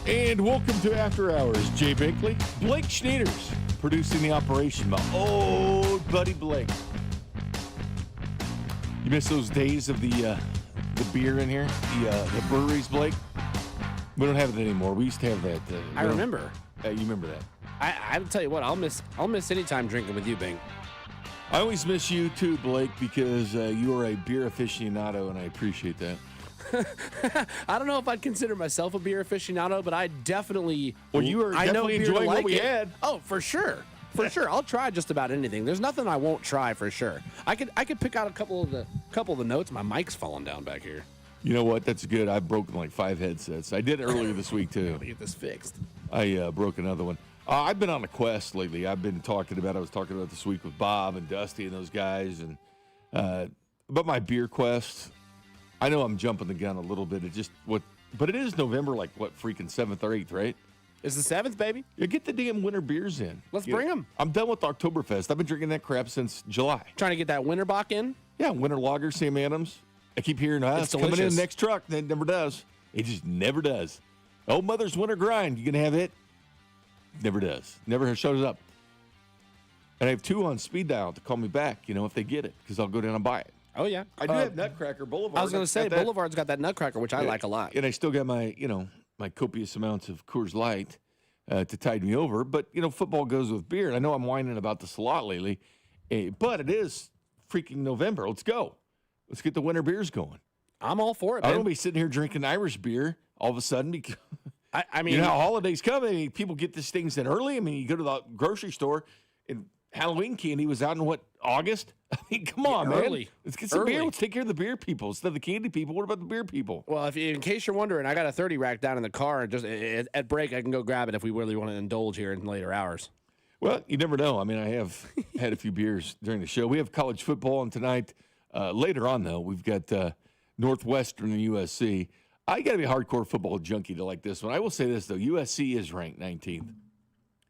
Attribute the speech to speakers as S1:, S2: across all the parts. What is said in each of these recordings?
S1: And welcome to After Hours. Jay Binkley, Blake Schneiders, producing the operation. My old buddy Blake. You miss those days of the beer in here, the breweries, Blake? We don't have it anymore. We used to have that.
S2: I remember.
S1: You remember that?
S2: I'll tell you what. I'll miss any time drinking with you, Bing.
S1: I always miss you too, Blake, because you are a beer aficionado, and I appreciate that.
S2: I don't know if I'd consider myself a beer aficionado, but I definitely.
S1: Well, you are definitely enjoying what we had.
S2: Oh, for sure. For sure, I'll try just about anything. There's nothing I won't try for sure. I could pick out a couple of the notes. My mic's falling down back here.
S1: You know what? That's good. I've broken like 5 headsets. I did earlier this week too.
S2: Let me get this fixed.
S1: I broke another one. I've been on a quest lately. I was talking about this week with Bob and Dusty and those guys, and about my beer quest. I know I'm jumping the gun a little bit. But it is November, like what, freaking 7th or 8th, right?
S2: It's the 7th, baby.
S1: Yeah, get the damn winter beers in.
S2: Let's bring them.
S1: I'm done with Oktoberfest. I've been drinking that crap since July.
S2: Trying to get that winter bock in?
S1: Yeah, winter lager, Sam Adams. I keep hearing it's coming in the next truck. It never does. It just never does. Old Mother's winter grind. You gonna have it? Never does. Never shows up. And I have 2 on speed dial to call me back, if they get it, because I'll go down and buy it.
S2: Oh, yeah.
S1: I do have Nutcracker Boulevard.
S2: I was going to say, Boulevard's got that Nutcracker, which I like a lot.
S1: And I still got my, my copious amounts of Coors Light to tide me over. But, football goes with beer. And I know I'm whining about this a lot lately, but it is freaking November. Let's go. Let's get the winter beers going.
S2: I'm all for it, man.
S1: I don't be sitting here drinking Irish beer all of a sudden because,
S2: I mean,
S1: how holidays come. I mean, people get these things in early. I mean, you go to the grocery store and Halloween candy was out in August? I mean, come on,
S2: early.
S1: Man. Let's get some beer. Let's take care of the beer people instead of the candy people. What about the beer people?
S2: Well, in case you're wondering, I got a 30 rack down in the car, and just at break, I can go grab it if we really want to indulge here in later hours.
S1: Well, you never know. I mean, I have had a few beers during the show. We have college football on tonight. Later on, though, we've got Northwestern and USC. I got to be a hardcore football junkie to like this one. I will say this, though. USC is ranked 19th.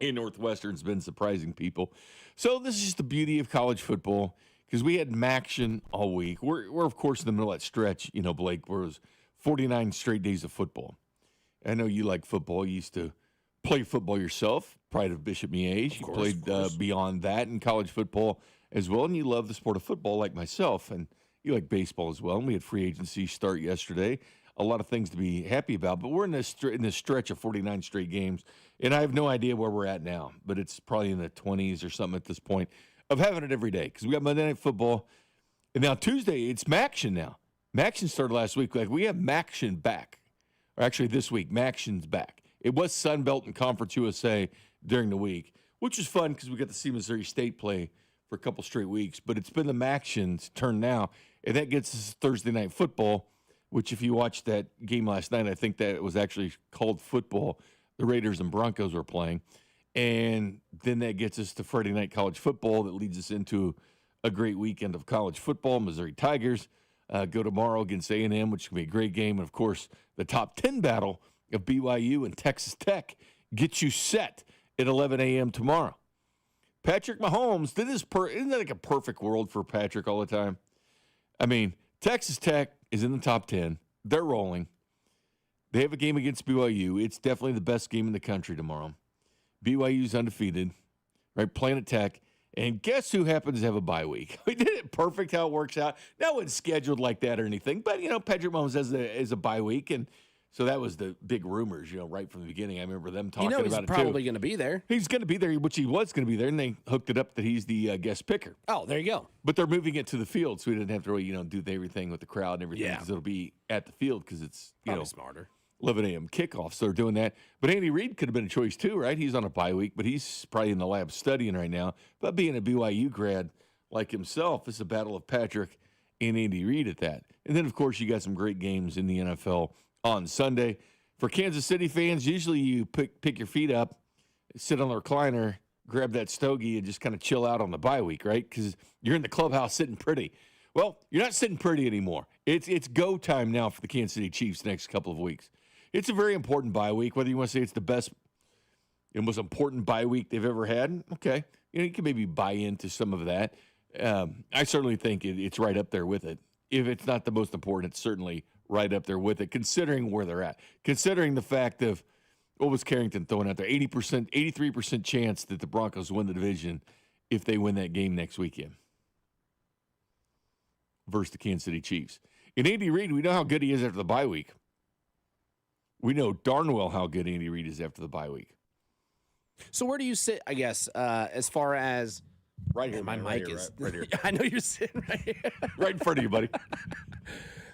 S1: And Northwestern's been surprising people. So this is just the beauty of college football because we had Maction all week. We're of course, in the middle of that stretch, Blake, where it was 49 straight days of football. I know you like football. You used to play football yourself, pride of Bishop Miege. You played beyond that in college football as well, and you love the sport of football like myself, and you like baseball as well. And we had free agency start yesterday. A lot of things to be happy about, but we're in this stretch of 49 straight games, and I have no idea where we're at now, but it's probably in the 20s or something at this point of having it every day because we got Monday Night Football, and now Tuesday it's Maction now. Maction started last week. Like we have Maction back, or actually this week Maction's back. It was Sun Belt and Conference USA during the week, which was fun because we got to see Missouri State play for a couple straight weeks, but it's been the Maction's turn now, and that gets us Thursday Night Football. Which, if you watched that game last night, I think that it was actually called football. The Raiders and Broncos were playing. And then that gets us to Friday night college football that leads us into a great weekend of college football. Missouri Tigers go tomorrow against A&M, which can be a great game. And, of course, the top 10 battle of BYU and Texas Tech gets you set at 11 a.m. tomorrow. Patrick Mahomes, isn't that like a perfect world for Patrick all the time? I mean, Texas Tech is in the top 10. They're rolling. They have a game against BYU. It's definitely the best game in the country tomorrow. BYU's undefeated, right? Playing at Tech. And guess who happens to have a bye week? We did it perfect how it works out. No one's scheduled like that or anything. But, Patrick Mahomes has a bye week. And so that was the big rumors, right from the beginning. I remember them talking about it, too.
S2: He's probably going to be there.
S1: He's going to be there, which he was going to be there, and they hooked it up that he's the guest picker.
S2: Oh, there you go.
S1: But they're moving it to the field, so we didn't have to really, do everything with the crowd and everything, because it'll be at the field because it's,
S2: probably smarter.
S1: 11 a.m. kickoff, so they're doing that. But Andy Reid could have been a choice, too, right? He's on a bye week, but he's probably in the lab studying right now. But being a BYU grad like himself, it's a battle of Patrick and Andy Reid at that. And then, of course, you got some great games in the NFL on Sunday. For Kansas City fans, usually you pick your feet up, sit on the recliner, grab that stogie, and just kind of chill out on the bye week, right? Because you're in the clubhouse sitting pretty. Well, you're not sitting pretty anymore. It's go time now for the Kansas City Chiefs the next couple of weeks. It's a very important bye week, whether you want to say it's the best and most important bye week they've ever had. Okay, you can maybe buy into some of that. I certainly think it's right up there with it. If it's not the most important, it's certainly right up there with it, considering where they're at, considering the fact of What was Carrington throwing out there? 80%, 83% chance that the Broncos win the division if they win that game next weekend versus the Kansas City Chiefs. And Andy Reid, we know how good he is after the bye week. We know darn well how good Andy Reid is after the bye week.
S2: So where do you sit, I guess, as far as
S1: right here?
S2: My
S1: man,
S2: mic is
S1: right here.
S2: I know you're sitting right here.
S1: Right in front of you, buddy.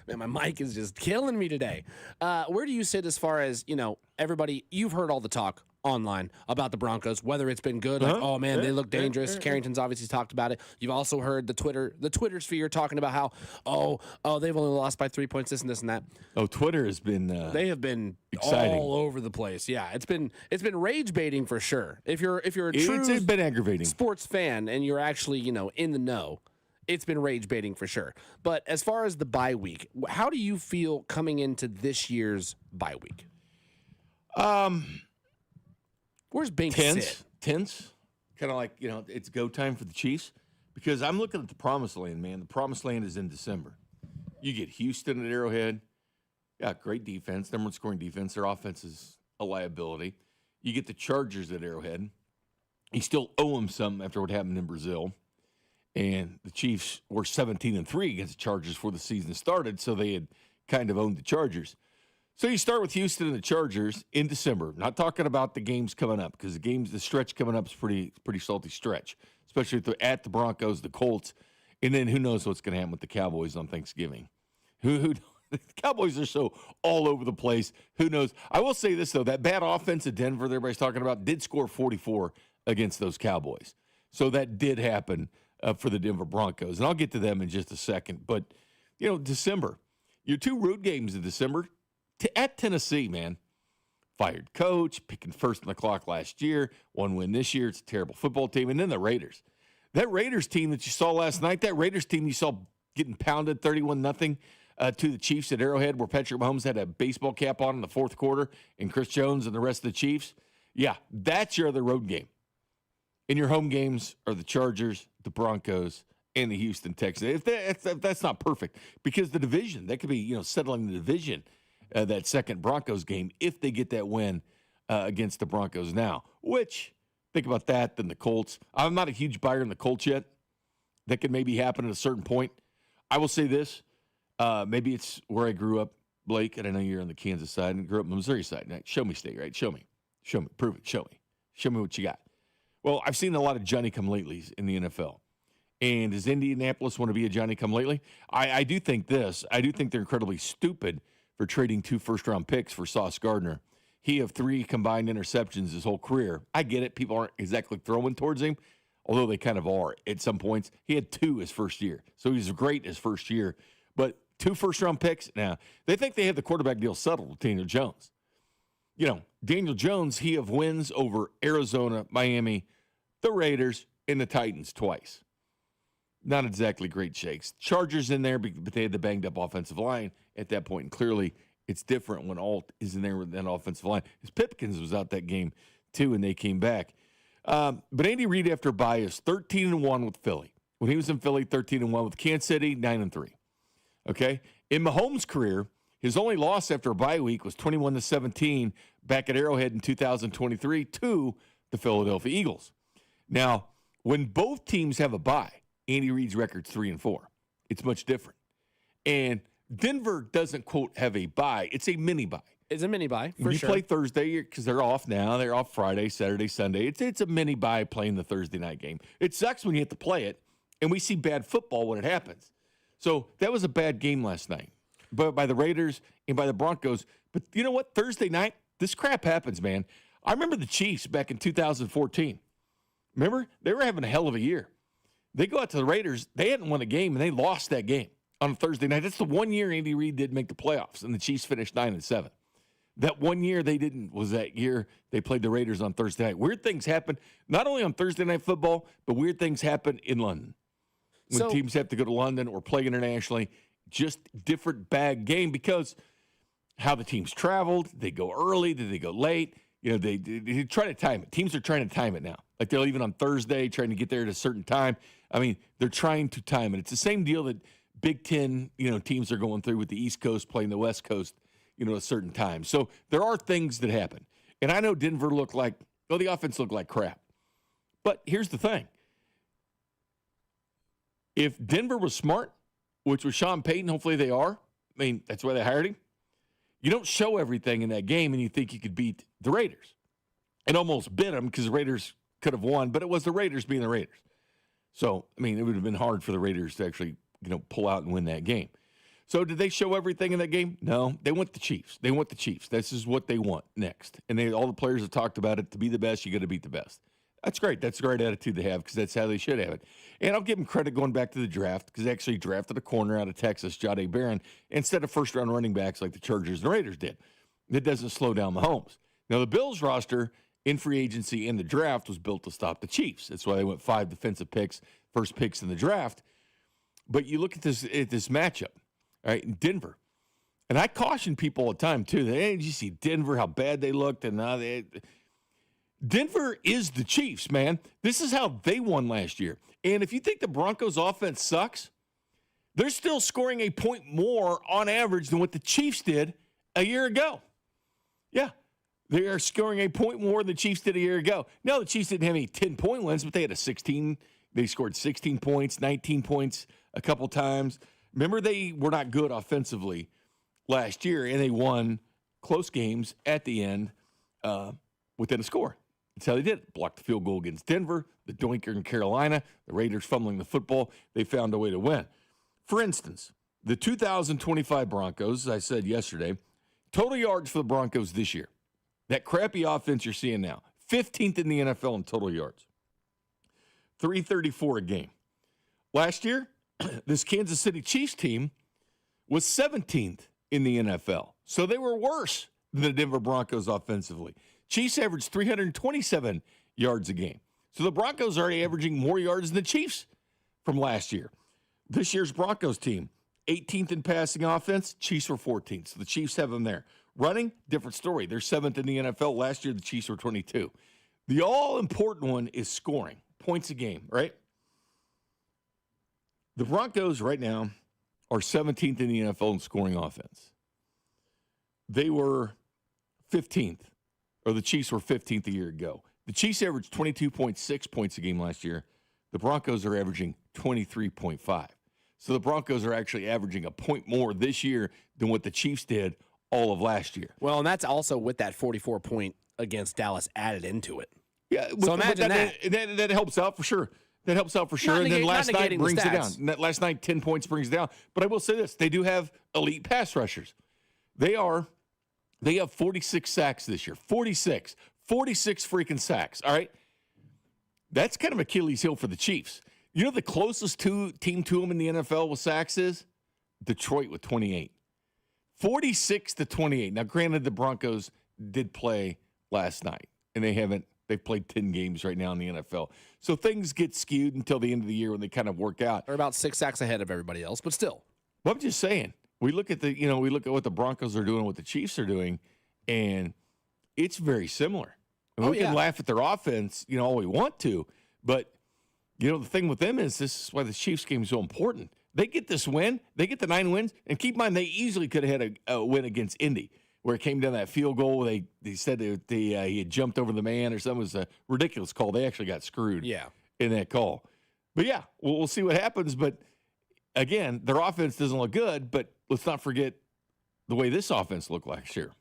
S2: Man, my mic is just killing me today. Where do you sit as far as, everybody, you've heard all the talk online about the Broncos, whether it's been good, like, oh man, they look dangerous. Carrington's obviously talked about it. You've also heard the Twitter sphere talking about how, they've only lost by 3 points, this and this and that.
S1: Oh, Twitter has been
S2: they have been
S1: exciting.
S2: All over the place. Yeah, it's been rage baiting for sure. If you're a true
S1: it's been aggravating
S2: sports fan and you're actually, in the know, it's been rage baiting for sure. But as far as the bye week, how do you feel coming into this year's bye week? Where's Binks sit?
S1: Tense. Kind of like, it's go time for the Chiefs. Because I'm looking at the promised land, man. The promised land is in December. You get Houston at Arrowhead. Yeah, great defense. Number one scoring defense. Their offense is a liability. You get the Chargers at Arrowhead. You still owe them something after what happened in Brazil. And the Chiefs were 17-3 against the Chargers before the season started, so they had kind of owned the Chargers. So you start with Houston and the Chargers in December. Not talking about the games coming up, because the stretch coming up is pretty salty stretch, especially at the Broncos, the Colts, and then who knows what's going to happen with the Cowboys on Thanksgiving. The Cowboys are so all over the place. Who knows? I will say this, though. That bad offense at Denver that everybody's talking about did score 44 against those Cowboys. So that did happen for the Denver Broncos. And I'll get to them in just a second. But, December. Your two road games in December at Tennessee, man. Fired coach, picking first on the clock last year, one win this year. It's a terrible football team. And then the Raiders. That Raiders team that you saw last night, that Raiders team you saw getting pounded 31-0 to the Chiefs at Arrowhead, where Patrick Mahomes had a baseball cap on in the fourth quarter, and Chris Jones and the rest of the Chiefs. Yeah, that's your other road game. And your home games are the Chargers, the Broncos, and the Houston Texans. If that's not perfect, because the division, that could be, settling the division, that second Broncos game, if they get that win against the Broncos now, which, think about that, then the Colts. I'm not a huge buyer in the Colts yet. That could maybe happen at a certain point. I will say this. Maybe it's where I grew up, Blake, and I know you're on the Kansas side and grew up on the Missouri side. Now, show me state, right? Show me. Prove it. Show me. Show me what you got. Well, I've seen a lot of Johnny-come-latelys in the NFL. And does Indianapolis want to be a Johnny-come-lately? I do think this. I do think they're incredibly stupid for trading 2 first-round picks for Sauce Gardner. He had 3 combined interceptions his whole career. I get it. People aren't exactly throwing towards him, although they kind of are at some points. He had 2 his first year, so he was great his first year. But 2 first-round picks? Now, they think they have the quarterback deal settled with Daniel Jones. Daniel Jones, he have wins over Arizona, Miami, the Raiders, and the Titans twice. Not exactly great shakes. Chargers in there, but they had the banged-up offensive line at that point. And clearly, it's different when Alt is in there with that offensive line. His Pipkins was out that game, too, and they came back. But Andy Reid, after bye, is 13-1 with Philly. When he was in Philly, 13-1 with Kansas City, 9-3. Okay? In Mahomes' career, his only loss after a bye week was 21-17 back at Arrowhead in 2023 to the Philadelphia Eagles. Now, when both teams have a bye, Andy Reid's record's 3-4. It's much different. And Denver doesn't, quote, have a bye. It's a mini bye.
S2: It's a mini bye, for
S1: you
S2: sure.
S1: Play Thursday because they're off now. They're off Friday, Saturday, Sunday. It's a mini bye playing the Thursday night game. It sucks when you have to play it, and we see bad football when it happens. So that was a bad game last night, but by the Raiders and by the Broncos. But you know what? Thursday night, this crap happens, man. I remember the Chiefs back in 2014. Remember? They were having a hell of a year. They go out to the Raiders. They hadn't won a game, and they lost that game on a Thursday night. That's the one year Andy Reid didn't make the playoffs, and the Chiefs finished 9-7. That one year they didn't was that year they played the Raiders on Thursday night. Weird things happen, not only on Thursday Night Football, but weird things happen in London. When teams have to go to London or play internationally, just different bad game because how the teams traveled. They go early, did they go late? They try to time it. Teams are trying to time it now. Like they're leaving on Thursday, trying to get there at a certain time. I mean, they're trying to time it. It's the same deal that Big Ten, teams are going through with the East Coast playing the West Coast, a certain time. So there are things that happen. And I know Denver the offense looked like crap. But here's the thing. If Denver was smart, which was Sean Payton, hopefully they are. I mean, that's why they hired him. You don't show everything in that game and you think you could beat the Raiders. It almost bit them because the Raiders could have won, but it was the Raiders being the Raiders. So, I mean, it would have been hard for the Raiders to actually, pull out and win that game. So did they show everything in that game? No. They want the Chiefs. This is what they want next. And all the players have talked about it. To be the best, you got to beat the best. That's great. That's a great attitude they have because that's how they should have it. And I'll give them credit going back to the draft because they actually drafted a corner out of Texas, Jay Binkley, instead of first-round running backs like the Chargers and the Raiders did. That doesn't slow down Mahomes. Now, the Bills roster in free agency and the draft was built to stop the Chiefs. That's why they went 5 defensive picks, first picks in the draft. But you look at this matchup, all right, in Denver. And I caution people all the time, too. Hey, did you see Denver, how bad they looked? And now Denver is the Chiefs, man. This is how they won last year. And if you think the Broncos' offense sucks, they're still scoring a point more on average than what the Chiefs did a year ago. Yeah, they are scoring a point more than the Chiefs did a year ago. No, the Chiefs didn't have any 10-point wins, but they had they scored 16 points, 19 points a couple times. Remember, they were not good offensively last year, and they won close games at the end within a score. That's how they did it. Blocked the field goal against Denver, the doinker in Carolina, the Raiders fumbling the football. They found a way to win. For instance, the 2025 Broncos, as I said yesterday, total yards for the Broncos this year. That crappy offense you're seeing now, 15th in the NFL in total yards. 334 a game. Last year, this Kansas City Chiefs team was 17th in the NFL. So they were worse than the Denver Broncos offensively. Chiefs averaged 327 yards a game. So the Broncos are already averaging more yards than the Chiefs from last year. This year's Broncos team, 18th in passing offense, Chiefs were 14th. So the Chiefs have them there. Running, different story. They're 7th in the NFL. Last year, the Chiefs were 22. The all-important one is scoring, points a game, right? The Broncos right now are 17th in the NFL in scoring offense. They were 15th. Or the Chiefs were 15th a year ago. The Chiefs averaged 22.6 points a game last year. The Broncos are averaging 23.5. So the Broncos are actually averaging a point more this year than what the Chiefs did all of last year.
S2: Well, and that's also with that 44-point against Dallas added into it.
S1: Yeah,
S2: so imagine
S1: that helps out for sure. That helps out for sure. And then last night brings it down. Last night, 10 points brings it down. But I will say this. They do have elite pass rushers. They have 46 sacks this year. 46 freaking sacks, all right? That's kind of Achilles heel for the Chiefs. You know the closest team to them in the NFL with sacks is? Detroit with 28. 46-28. Now, granted, the Broncos did play last night, and they've played 10 games right now in the NFL. So things get skewed until the end of the year when they kind of work out.
S2: They're about 6 sacks ahead of everybody else, but still.
S1: Well, I'm just saying. We look at what the Broncos are doing, what the Chiefs are doing, and it's very similar. And we can laugh at their offense, all we want to, but the thing with them is this is why the Chiefs game is so important. They get this win, they get the 9 wins, and keep in mind they easily could have had a win against Indy, where it came down that field goal. They said he had jumped over the man or something. It was a ridiculous call. They actually got screwed in that call. But we'll see what happens. But again, their offense doesn't look good, but let's not forget the way this offense looked last year.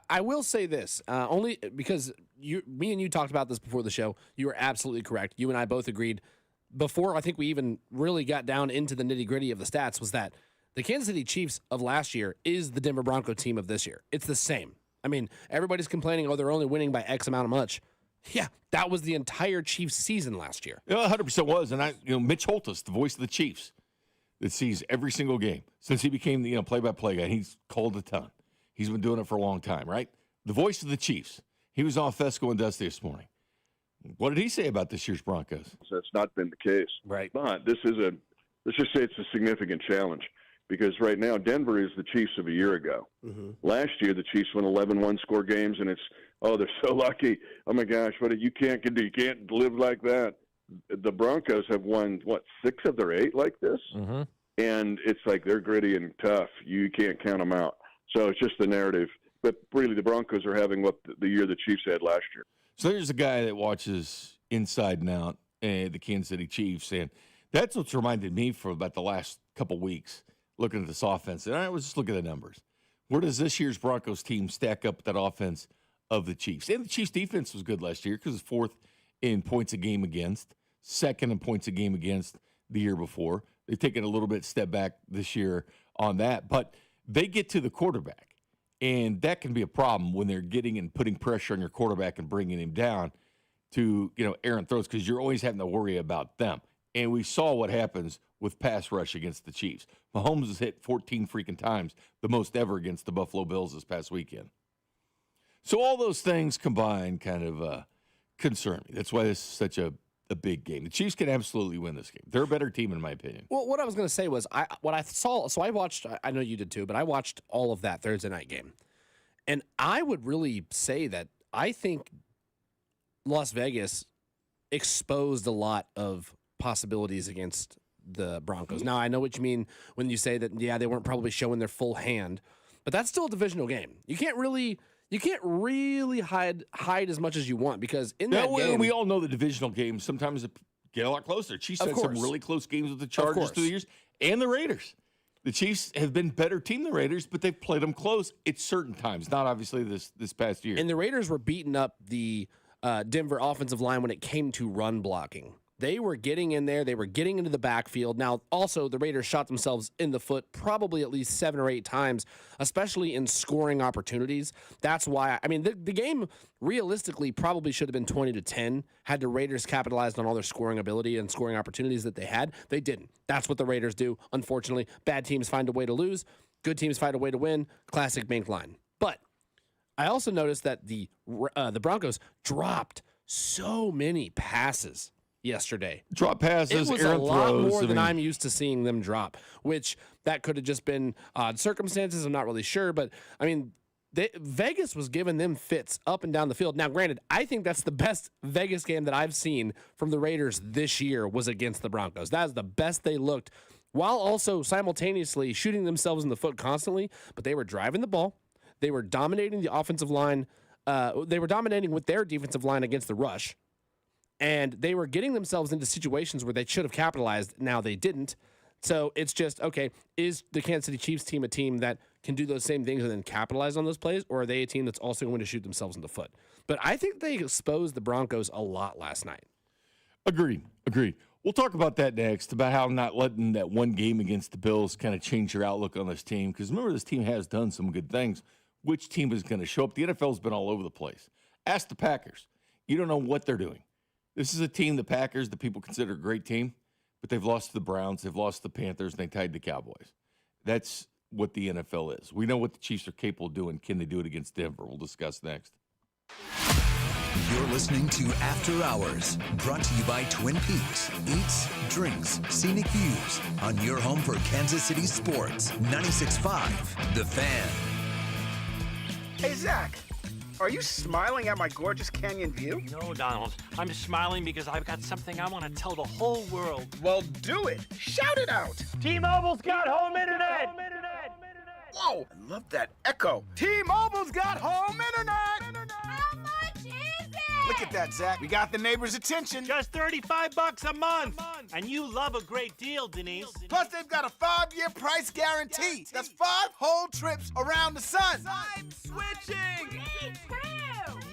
S2: I will say this, only because me and you talked about this before the show. You were absolutely correct. You and I both agreed before I think we even really got down into the nitty-gritty of the stats was that the Kansas City Chiefs of last year is the Denver Bronco team of this year. It's the same. I mean, everybody's complaining, they're only winning by X amount of much. Yeah, that was the entire Chiefs season last year.
S1: 100% was. And Mitch Holthus, the voice of the Chiefs, that sees every single game since he became the play-by-play guy. He's called a ton. He's been doing it for a long time, right? The voice of the Chiefs. He was on Fesco and Dusty this morning. What did he say about this year's Broncos?
S3: That's not been the case.
S2: Right.
S3: But let's just say it's a significant challenge because right now Denver is the Chiefs of a year ago. Mm-hmm. Last year the Chiefs won 11 one-score games, and they're so lucky. Oh my gosh, you can't live like that. The Broncos have won 6 of their 8 like this, and it's like they're gritty and tough. You can't count them out. So it's just the narrative but really the Broncos are having what the year the Chiefs had last year.
S1: So there's a guy that watches inside and out the Kansas City Chiefs, and that's what's reminded me for about the last couple weeks looking at this offense. And I was just looking at the numbers. Where does this year's Broncos team stack up with that offense of the Chiefs? And the Chiefs defense was good last year because it's fourth in points a game against, second in points a game against the year before. They've taken a little bit step back this year on that, but they get to the quarterback, and that can be a problem when they're getting and putting pressure on your quarterback and bringing him down to, errant throws, because you're always having to worry about them. And we saw what happens with pass rush against the Chiefs. Mahomes has hit 14 freaking times, the most ever against the Buffalo Bills this past weekend. So all those things combined kind of concern me. That's why this is such a big game. The Chiefs can absolutely win this game. They're a better team, in my opinion.
S2: Well, what I was going to say was what I saw. So I watched. I know you did too, but I watched all of that Thursday night game, and I would really say that I think Las Vegas exposed a lot of possibilities against the Broncos. Now I know what you mean when you say that. Yeah, they weren't probably showing their full hand, but that's still a divisional game. You can't really hide as much as you want, because in that game,
S1: we all know the divisional games sometimes get a lot closer. Chiefs had some really close games with the Chargers through the years, and the Raiders. The Chiefs have been better team than the Raiders, but they've played them close at certain times, not obviously this past year.
S2: And the Raiders were beating up the Denver offensive line when it came to run blocking. They were getting in there. They were getting into the backfield. Now, also, the Raiders shot themselves in the foot probably at least 7 or 8 times, especially in scoring opportunities. That's why, the game realistically probably should have been 20-10 had the Raiders capitalized on all their scoring ability and scoring opportunities that they had. They didn't. That's what the Raiders do, unfortunately. Bad teams find a way to lose. Good teams find a way to win. Classic Bink line. But I also noticed that the Broncos dropped so many passes yesterday.
S1: Drop passes,
S2: it was
S1: errant
S2: a lot
S1: throws,
S2: more than I'm used to seeing them drop, which that could have just been odd circumstances. I'm not really sure, but Vegas was giving them fits up and down the field. Now, granted, I think that's the best Vegas game that I've seen from the Raiders this year was against the Broncos. That is the best they looked, while also simultaneously shooting themselves in the foot constantly, but they were driving the ball. They were dominating the offensive line. They were dominating with their defensive line against the rush. And they were getting themselves into situations where they should have capitalized. Now they didn't. So it's just, okay, is the Kansas City Chiefs team a team that can do those same things and then capitalize on those plays? Or are they a team that's also going to shoot themselves in the foot? But I think they exposed the Broncos a lot last night.
S1: Agreed. We'll talk about that next, about how not letting that one game against the Bills kind of change your outlook on this team. Because remember, this team has done some good things. Which team is going to show up? The NFL's been all over the place. Ask the Packers. You don't know what they're doing. This is a team, the Packers, that people consider a great team, but they've lost to the Browns, they've lost to the Panthers, and they tied the Cowboys. That's what the NFL is. We know what the Chiefs are capable of doing. Can they do it against Denver? We'll discuss next.
S4: You're listening to After Hours, brought to you by Twin Peaks. Eats, drinks, scenic views on your home for Kansas City sports. 96.5, The Fan.
S5: Hey, Zach. Are you smiling at my gorgeous canyon view?
S6: No, Donald. I'm smiling because I've got something I want to tell the whole world.
S5: Well, do it. Shout it out.
S6: T-Mobile's got home internet.
S5: Whoa, I love that echo. T-Mobile's got home internet.
S7: How much is it?
S5: Look at that, Zach. We got the neighbor's attention.
S6: Just $35 a month. And you love a great deal, Denise.
S5: Plus, they've got a 5-year price guarantee. That's 5 whole trips around the sun. I'm switching.
S7: Me too.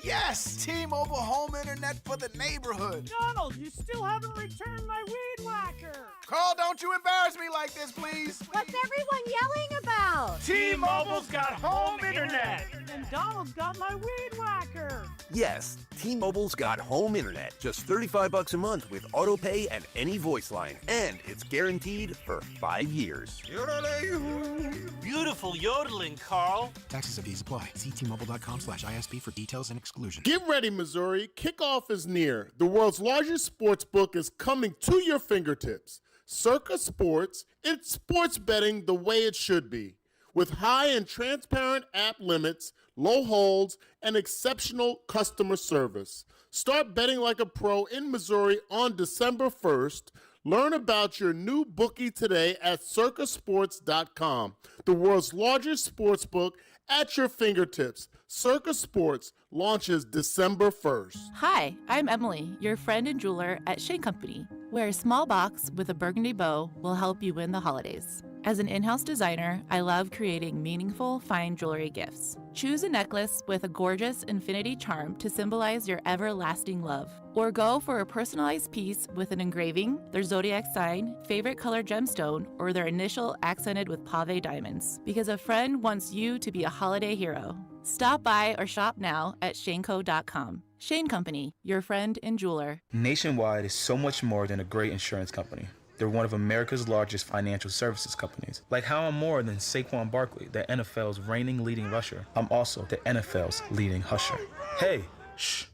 S5: Yes, T-Mobile home internet for the neighborhood.
S8: Donald, you still haven't returned my weed whacker.
S5: Carl, don't you embarrass me like this, please.
S7: What's everyone yelling about?
S6: T-Mobile's got home internet.
S8: And Donald's got my weed whacker.
S9: Yes, T-Mobile's got home internet. Just $35 a month with auto pay and any voice line. And it's guaranteed for 5 years.
S6: Beautiful yodeling, Carl.
S10: Taxes and fees apply. See T-Mobile.com/ISP for details and exclusions.
S11: Get ready, Missouri. Kickoff is near. The world's largest sports book is coming to your fingertips. Circa Sports, it's sports betting the way it should be. With high and transparent app limits, low holds, and exceptional customer service. Start betting like a pro in Missouri on December 1st. Learn about your new bookie today at circasports.com, the world's largest sports book at your fingertips. Circa Sports launches December 1st.
S12: Hi, I'm Emily, your friend and jeweler at Shane Company, where a small box with a burgundy bow will help you win the holidays. As an in-house designer, I love creating meaningful, fine jewelry gifts. Choose a necklace with a gorgeous infinity charm to symbolize your everlasting love. Or go for a personalized piece with an engraving, their zodiac sign, favorite color gemstone, or their initial accented with pave diamonds. Because a friend wants you to be a holiday hero. Stop by or shop now at shaneco.com. Shane Company, your friend and jeweler.
S13: Nationwide is so much more than a great insurance company. They're one of America's largest financial services companies. Like how I'm more than Saquon Barkley, the NFL's reigning leading rusher. I'm also the NFL's leading husher. Hey, shh.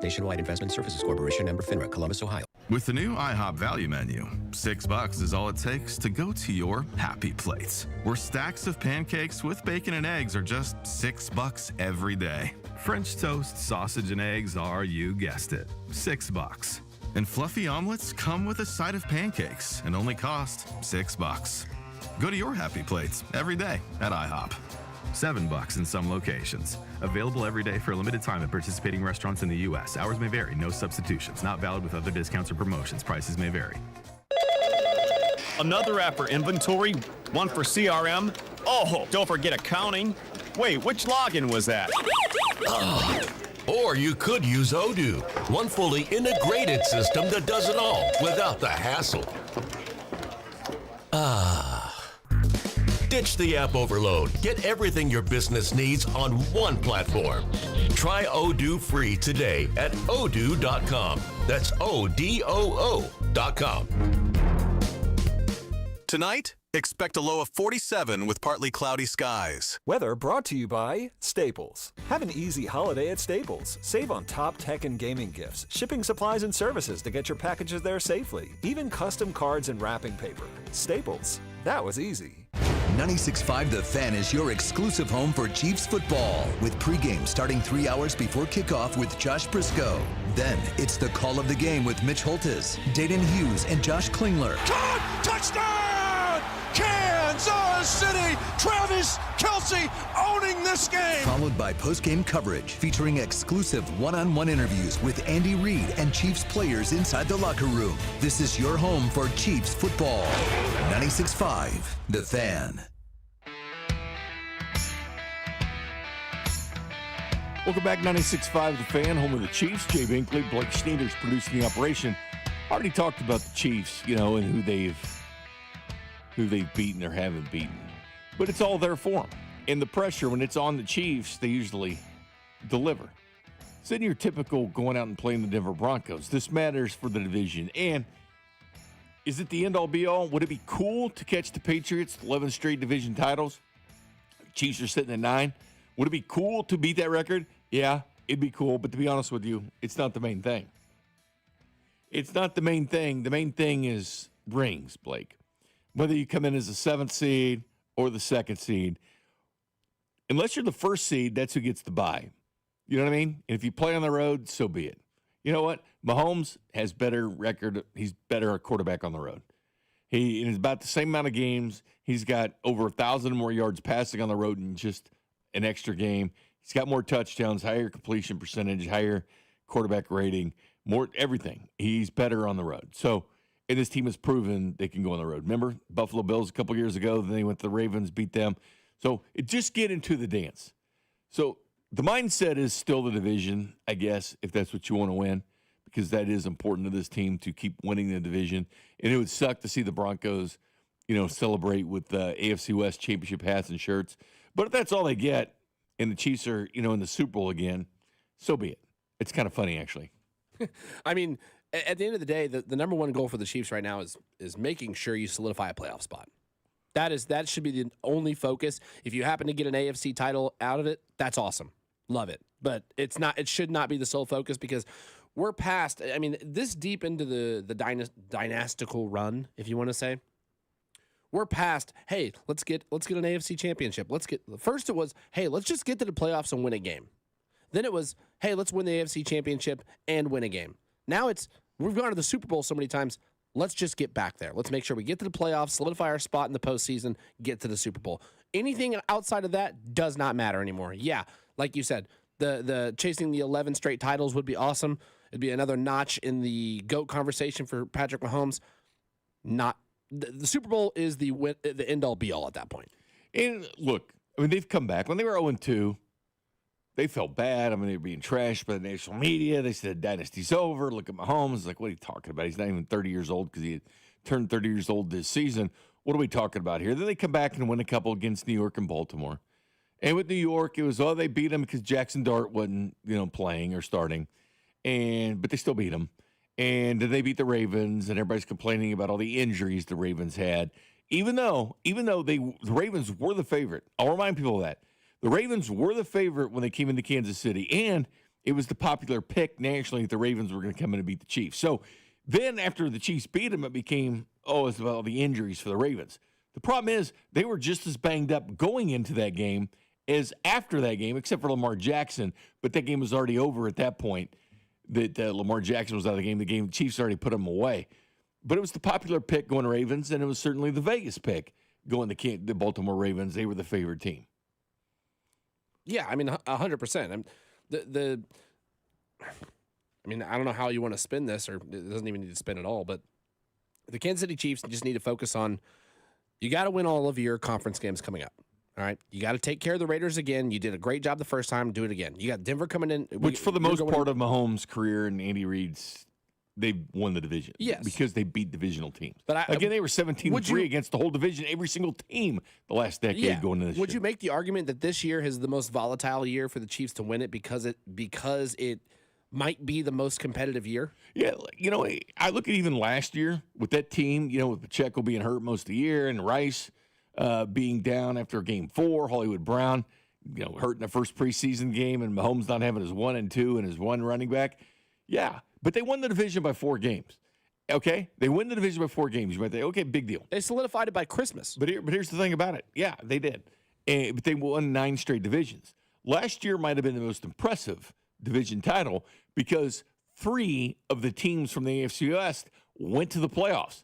S14: Nationwide Investment Services Corporation, member FINRA, Columbus, Ohio.
S15: With the new IHOP value menu, $6 is all it takes to go to your happy place, where stacks of pancakes with bacon and eggs are just $6 every day. French toast, sausage, and eggs are, you guessed it, $6. And fluffy omelets come with a side of pancakes and only cost $6. Go to your happy plates every day at IHOP. $7 in some locations. Available every day for a limited time at participating restaurants in the U.S. Hours may vary. No substitutions. Not valid with other discounts or promotions. Prices may vary.
S16: Another app for inventory, one for CRM. Oh, don't forget accounting. Wait, which login was that?
S17: Or you could use Odoo, one fully integrated system that does it all without the hassle. Ditch the app overload. Get everything your business needs on one platform. Try Odoo free today at odoo.com. That's ODOO.com.
S18: Tonight, expect a low of 47 with partly cloudy skies.
S19: Weather brought to you by Staples. Have an easy holiday at Staples. Save on top tech and gaming gifts, shipping supplies and services to get your packages there safely, even custom cards and wrapping paper. Staples. That was easy.
S4: 96.5 The Fan is your exclusive home for Chiefs football, with pregame starting 3 hours before kickoff with Josh Briscoe. Then it's the call of the game with Mitch Holtis, Dayton Hughes, and Josh Klingler.
S20: Touchdown! Kansas City! Travis Kelce owning this game!
S4: Followed by postgame coverage featuring exclusive one-on-one interviews with Andy Reid and Chiefs players inside the locker room. This is your home for Chiefs football. 96.5 The Fan.
S1: Welcome back, 96.5 The Fan, home of the Chiefs. Jay Binkley, Blake Schneider's producing the operation. Already talked about the Chiefs, and who they've beaten or haven't beaten. But it's all there for them. And the pressure, when it's on the Chiefs, they usually deliver. It's in your typical going out and playing the Denver Broncos. This matters for the division. And is it the end-all, be-all? Would it be cool to catch the Patriots, 11 straight division titles? Chiefs are sitting at 9. Would it be cool to beat that record? Yeah, it'd be cool. But to be honest with you, it's not the main thing. It's not the main thing. The main thing is rings, Blake. Whether you come in as the 7th seed or the 2nd seed, unless you're the 1st seed, that's who gets the bye. You know what I mean? And if you play on the road, so be it. You know what? Mahomes has better record. He's better a quarterback on the road. He in about the same amount of games. He's got over 1,000 more yards passing on the road in just an extra game. He's got more touchdowns, higher completion percentage, higher quarterback rating, more everything. He's better on the road. So, and this team has proven they can go on the road. Remember Buffalo Bills a couple years ago? Then they went to the Ravens, beat them. So just get into the dance. So the mindset is still the division, I guess, if that's what you want to win, because that is important to this team to keep winning the division. And it would suck to see the Broncos, celebrate with the AFC West championship hats and shirts. But if that's all they get, and the Chiefs are, in the Super Bowl again, so be it. It's kind of funny, actually.
S2: I mean, at the end of the day, the number one goal for the Chiefs right now is making sure you solidify a playoff spot. That should be the only focus. If you happen to get an AFC title out of it, that's awesome. Love it. But it should not be the sole focus, because we're past, this deep into the dynastical run, if you want to say. We're past, hey, let's get an AFC championship. First it was, hey, let's just get to the playoffs and win a game. Then it was, hey, let's win the AFC championship and win a game. Now we've gone to the Super Bowl so many times, Let's just get back there. Let's make sure we get to the playoffs, solidify our spot in the postseason, get to the Super Bowl. Anything outside of that does not matter anymore. Yeah, like you said, the chasing the 11 straight titles would be awesome. It'd be another notch in the GOAT conversation for Patrick Mahomes. Not the Super Bowl is the end all be all at that point.
S1: And look, I mean, they've come back. When they were 0-2, they felt bad. I mean, they were being trashed by the national media. They said dynasty's over. Look at Mahomes. It's like, what are you talking about? He's not even 30 years old because he had turned 30 years old this season. What are we talking about here? Then they come back and win a couple against New York and Baltimore. And with New York, it was, they beat them because Jackson Dart wasn't, playing or starting. But they still beat them. And then they beat the Ravens, and everybody's complaining about all the injuries the Ravens had. Even though the Ravens were the favorite. I'll remind people of that. The Ravens were the favorite when they came into Kansas City, and it was the popular pick nationally that the Ravens were going to come in and beat the Chiefs. So then after the Chiefs beat them, it became, it's about all the injuries for the Ravens. The problem is they were just as banged up going into that game as after that game, except for Lamar Jackson, but that game was already over at that point. That Lamar Jackson was out of the game. The Chiefs already put him away. But it was the popular pick going Ravens, and it was certainly the Vegas pick going the Baltimore Ravens. They were the favorite team.
S2: Yeah, I mean, 100%. I don't know how you want to spin this, or it doesn't even need to spin at all, but the Kansas City Chiefs just need to focus on, you got to win all of your conference games coming up. All right, you got to take care of the Raiders again. You did a great job the first time. Do it again. You got Denver coming in.
S1: Which, for the most part of Mahomes' career and Andy Reid's, they won the division.
S2: Yes.
S1: Because they beat divisional teams.
S2: But
S1: again, they were 17-3 against the whole division, every single team the last decade going into this
S2: Would
S1: year.
S2: you make the argument that this year is the most volatile year for the Chiefs to win it because it might be the most competitive year?
S1: Yeah, I look at even last year with that team, with Pacheco being hurt most of the year and Rice being down after Game 4, Hollywood Brown, hurt in the first preseason game, and Mahomes not having his 1 and 2 and his one running back. Yeah, but they won the division by 4 games. Okay, they win the division by 4 games. You might think, okay, big deal.
S2: They solidified it by Christmas.
S1: But here's the thing about it. Yeah, they did. But they won 9 straight divisions. Last year might have been the most impressive division title because 3 of the teams from the AFC West went to the playoffs.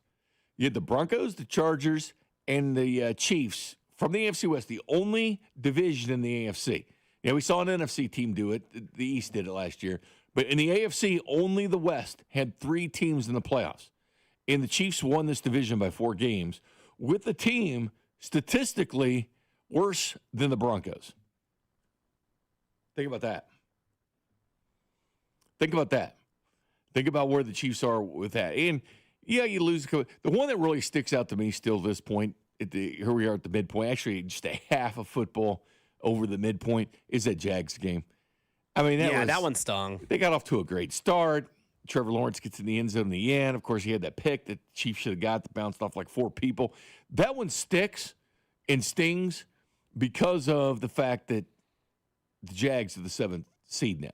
S1: You had the Broncos, the Chargers, and the Chiefs from the AFC West, the only division in the AFC. We saw an NFC team do it. The East did it last year. But in the AFC, only the West had 3 teams in the playoffs. And the Chiefs won this division by 4 games with a team statistically worse than the Broncos. Think about that. Think about where the Chiefs are with that. And, yeah, you lose. The one that really sticks out to me still at this point, here we are at the midpoint, actually just a half of football over the midpoint, is that Jags game. I mean,
S2: that one stung.
S1: They got off to a great start. Trevor Lawrence gets in the end zone in the end. Of course, he had that pick that Chiefs should have got that bounced off like 4 people. That one sticks and stings because of the fact that the Jags are the 7th seed now.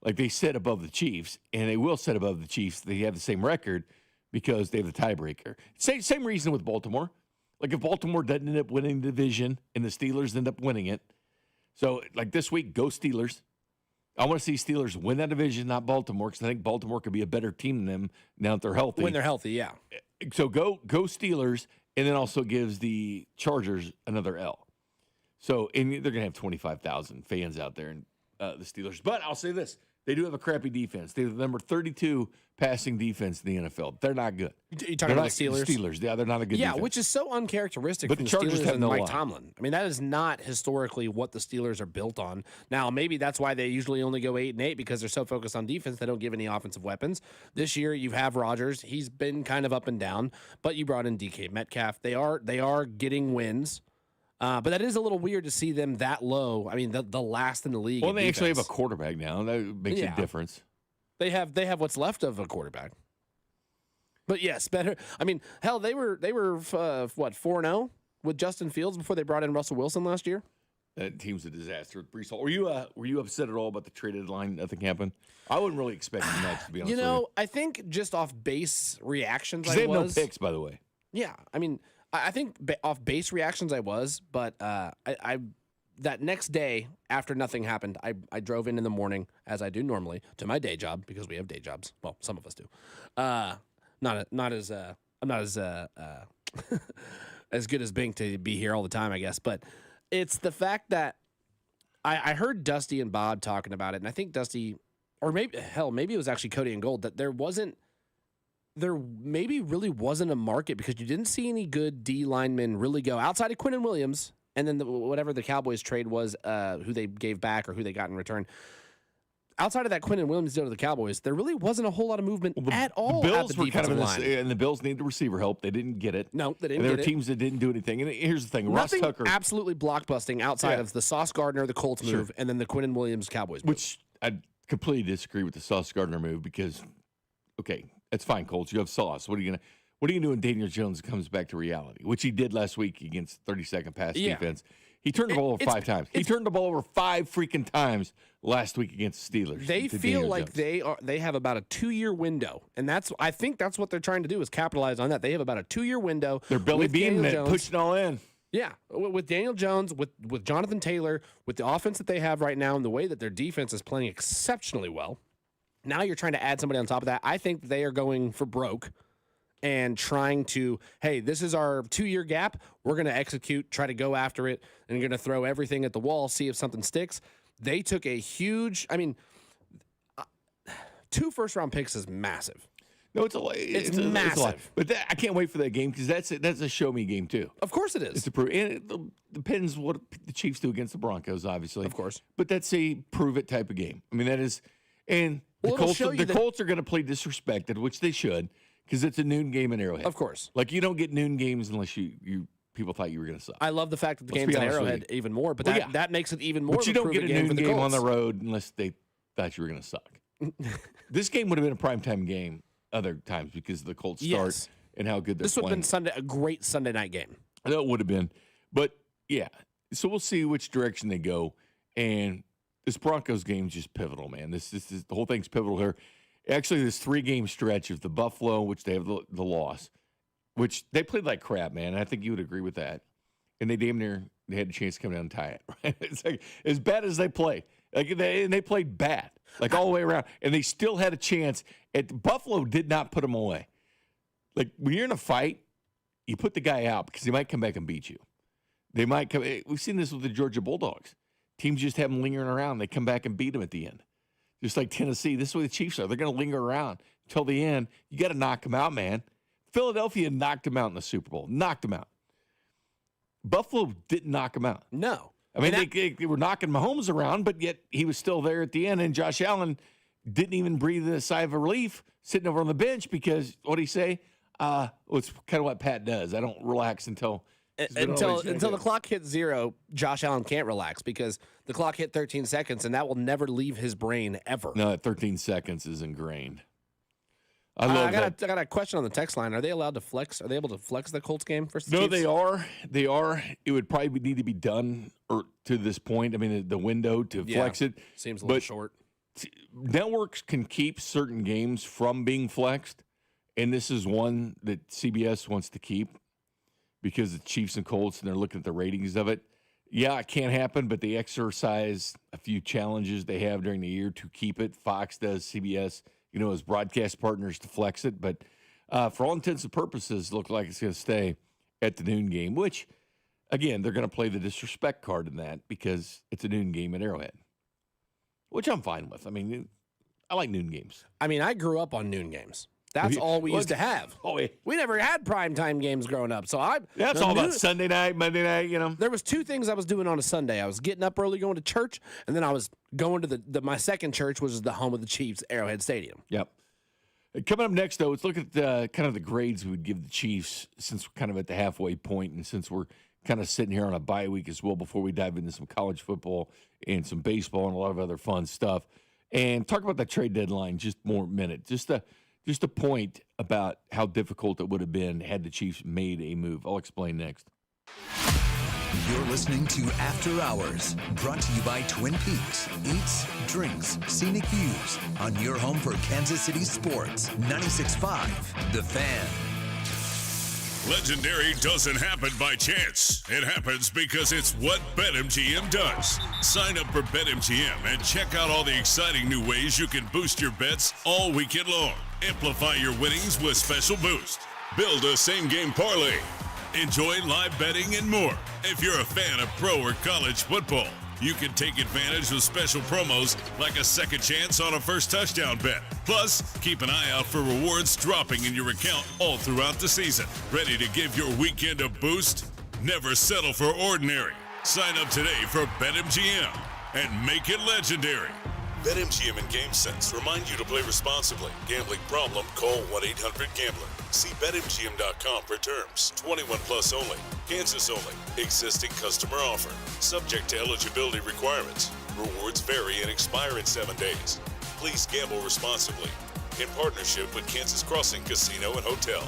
S1: Like, they sit above the Chiefs, and they will sit above the Chiefs. They have the same record because they have the tiebreaker. Same reason with Baltimore. Like, if Baltimore doesn't end up winning the division and the Steelers end up winning it. So, like this week, go Steelers. I want to see Steelers win that division, not Baltimore, because I think Baltimore could be a better team than them now that they're healthy.
S2: When they're healthy, yeah.
S1: So go Steelers, and then also gives the Chargers another L. So, and they're going to have 25,000 fans out there, and the Steelers. But I'll say this. They do have a crappy defense. They have the number 32 passing defense in the NFL. They're not good.
S2: You talking about the Steelers?
S1: Steelers, yeah, they're not a good defense.
S2: Yeah, which is so uncharacteristic
S1: but
S2: from
S1: the
S2: the
S1: Chargers
S2: Steelers
S1: have
S2: and
S1: no
S2: Mike
S1: line.
S2: Tomlin. I mean, that is not historically what the Steelers are built on. Now, maybe that's why they usually only go 8-8 because they're so focused on defense, they don't give any offensive weapons. This year, you have Rodgers. He's been kind of up and down, but you brought in DK Metcalf. They are getting wins. But that is a little weird to see them that low. I mean, the last in the league.
S1: Well, they actually have a quarterback now. That makes a difference.
S2: They have what's left of a quarterback. But yes, better. I mean, hell, they were 4-0 with Justin Fields before they brought in Russell Wilson last year.
S1: That team's a disaster with Brees Hall. Were you upset at all about the trade deadline? Nothing happened. I wouldn't really expect much, to be honest with you.
S2: I think just off base reactions,
S1: they have no picks, by the way.
S2: Yeah, I mean, I think off base reactions I was, but I that next day after nothing happened, I drove in the morning, as I do normally, to my day job, because we have day jobs. Well, some of us do. Not I'm not as as good as Bink to be here all the time, I guess. But it's the fact that I heard Dusty and Bob talking about it, and I think Dusty, or maybe it was actually Cody and Gold, that there maybe really wasn't a market because you didn't see any good D linemen really go outside of Quinnen Williams, and then whatever the Cowboys trade was, who they gave back or who they got in return. Outside of that Quinnen Williams deal to the Cowboys, there really wasn't a whole lot of movement at all.
S1: The Bills
S2: at the
S1: were kind of
S2: line.
S1: and the Bills needed receiver help. They didn't get it.
S2: No, they didn't.
S1: And there
S2: get
S1: were teams that didn't do anything. And here's the thing:
S2: Nothing
S1: Ross Tucker,
S2: absolutely blockbusting outside of the Sauce Gardner, the Colts move, and then the Quinnen Williams Cowboys move.
S1: Which I completely disagree with the Sauce Gardner move because, okay, that's fine, Colts. You have Sauce. What are you gonna do when Daniel Jones comes back to reality? Which he did last week against 32nd pass defense. He turned the ball over 5 times. He turned the ball over 5 freaking times last week against the Steelers.
S2: They feel like they have about a 2-year window, and I think that's what they're trying to do is capitalize on that. They have about a 2-year window.
S1: They're belly beating it, pushing all in.
S2: Yeah, with Daniel Jones, with Jonathan Taylor, with the offense that they have right now, and the way that their defense is playing exceptionally well. Now you're trying to add somebody on top of that. I think they are going for broke and trying to, hey, this is our 2-year gap. We're going to execute, try to go after it, and you're going to throw everything at the wall, see if something sticks. They took a huge, 2 first-round picks is massive.
S1: No, it's massive. It's a lot. But I can't wait for that game because that's a show-me game, too.
S2: Of course it is.
S1: It's a prove. And it depends what the Chiefs do against the Broncos, obviously.
S2: Of course.
S1: But that's a prove-it type of game. I mean, that is – and the Colts are going to play disrespected, which they should, because it's a noon game in Arrowhead.
S2: Of course.
S1: Like, you don't get noon games unless you people thought you were going to suck.
S2: I love the fact that the game's at Arrowhead even more, but that makes it even more.
S1: But you don't get a noon game on the
S2: Colts.
S1: road unless they thought you were going to suck. This game would have been a primetime game other times because of the Colts start and how good they're
S2: This would
S1: playing.
S2: have been a great Sunday night game.
S1: That would have been. But, yeah. So we'll see which direction they go. And this Broncos game is just pivotal, man. This is the whole thing's pivotal here. Actually, this 3-game stretch of the Buffalo, which they have the loss, which they played like crap, man. And I think you would agree with that. And they damn near they had a chance to come down and tie it. Right? It's like as bad as they play. Like they played bad, like all the way around, and they still had a chance. Buffalo did not put them away. Like when you're in a fight, you put the guy out because he might come back and beat you. They might come. We've seen this with the Georgia Bulldogs. Teams just have them lingering around. They come back and beat them at the end. Just like Tennessee, this is the way the Chiefs are. They're going to linger around until the end. You got to knock them out, man. Philadelphia knocked them out in the Super Bowl. Knocked them out. Buffalo didn't knock them out.
S2: No.
S1: I mean, they were knocking Mahomes around, but yet he was still there at the end. And Josh Allen didn't even breathe a sigh of relief sitting over on the bench because, what did he say? Well, it's kind of what Pat does. I don't relax until
S2: the clock hits 0. Josh Allen can't relax because the clock hit 13 seconds, and that will never leave his brain ever.
S1: No, 13 seconds is ingrained. I
S2: got a question on the text line. Are they allowed to flex? Are they able to flex the Colts game versus the
S1: No,
S2: Chiefs?
S1: they are. They are. It would probably need to be done to this point. I mean, the window to flex it
S2: seems a little short.
S1: Networks can keep certain games from being flexed, and this is one that CBS wants to keep because the Chiefs and Colts, and they're looking at the ratings of it. Yeah, it can't happen, but they exercise a few challenges they have during the year to keep it. Fox does, CBS, as broadcast partners to flex it. But for all intents and purposes, look like it's going to stay at the noon game, which, again, they're going to play the disrespect card in that because it's a noon game at Arrowhead, which I'm fine with. I mean, I like noon games.
S2: I mean, I grew up on noon games. That's all we used to have.
S1: Oh, yeah.
S2: We never had primetime games growing up. So
S1: that's all about Sunday night, Monday night,
S2: There was 2 things I was doing on a Sunday. I was getting up early, going to church, and then I was going to my second church, which is the home of the Chiefs, Arrowhead Stadium.
S1: Yep. Coming up next, though, let's look at kind of the grades we would give the Chiefs since we're kind of at the halfway point and since we're kind of sitting here on a bye week as well before we dive into some college football and some baseball and a lot of other fun stuff. And talk about that trade deadline just more minute. Just a point about how difficult it would have been had the Chiefs made a move. I'll explain next.
S4: You're listening to After Hours, brought to you by Twin Peaks. Eats, drinks, scenic views on your home for Kansas City sports. 96.5, The Fan.
S21: Legendary doesn't happen by chance. It happens because it's what BetMGM does. Sign up for BetMGM and check out all the exciting new ways you can boost your bets all weekend long. Amplify your winnings with special boost. Build a same-game parlay. Enjoy live betting and more. If you're a fan of pro or college football, you can take advantage of special promos like a second chance on a first touchdown bet. Plus, keep an eye out for rewards dropping in your account all throughout the season. Ready to give your weekend a boost? Never settle for ordinary. Sign up today for BetMGM and make it legendary. BetMGM and GameSense remind you to play responsibly. Gambling problem? Call 1-800-GAMBLER. See BetMGM.com for terms. 21 plus only. Kansas only. Existing customer offer. Subject to eligibility requirements. Rewards vary and expire in 7 days. Please gamble responsibly. In partnership with Kansas Crossing Casino and Hotel.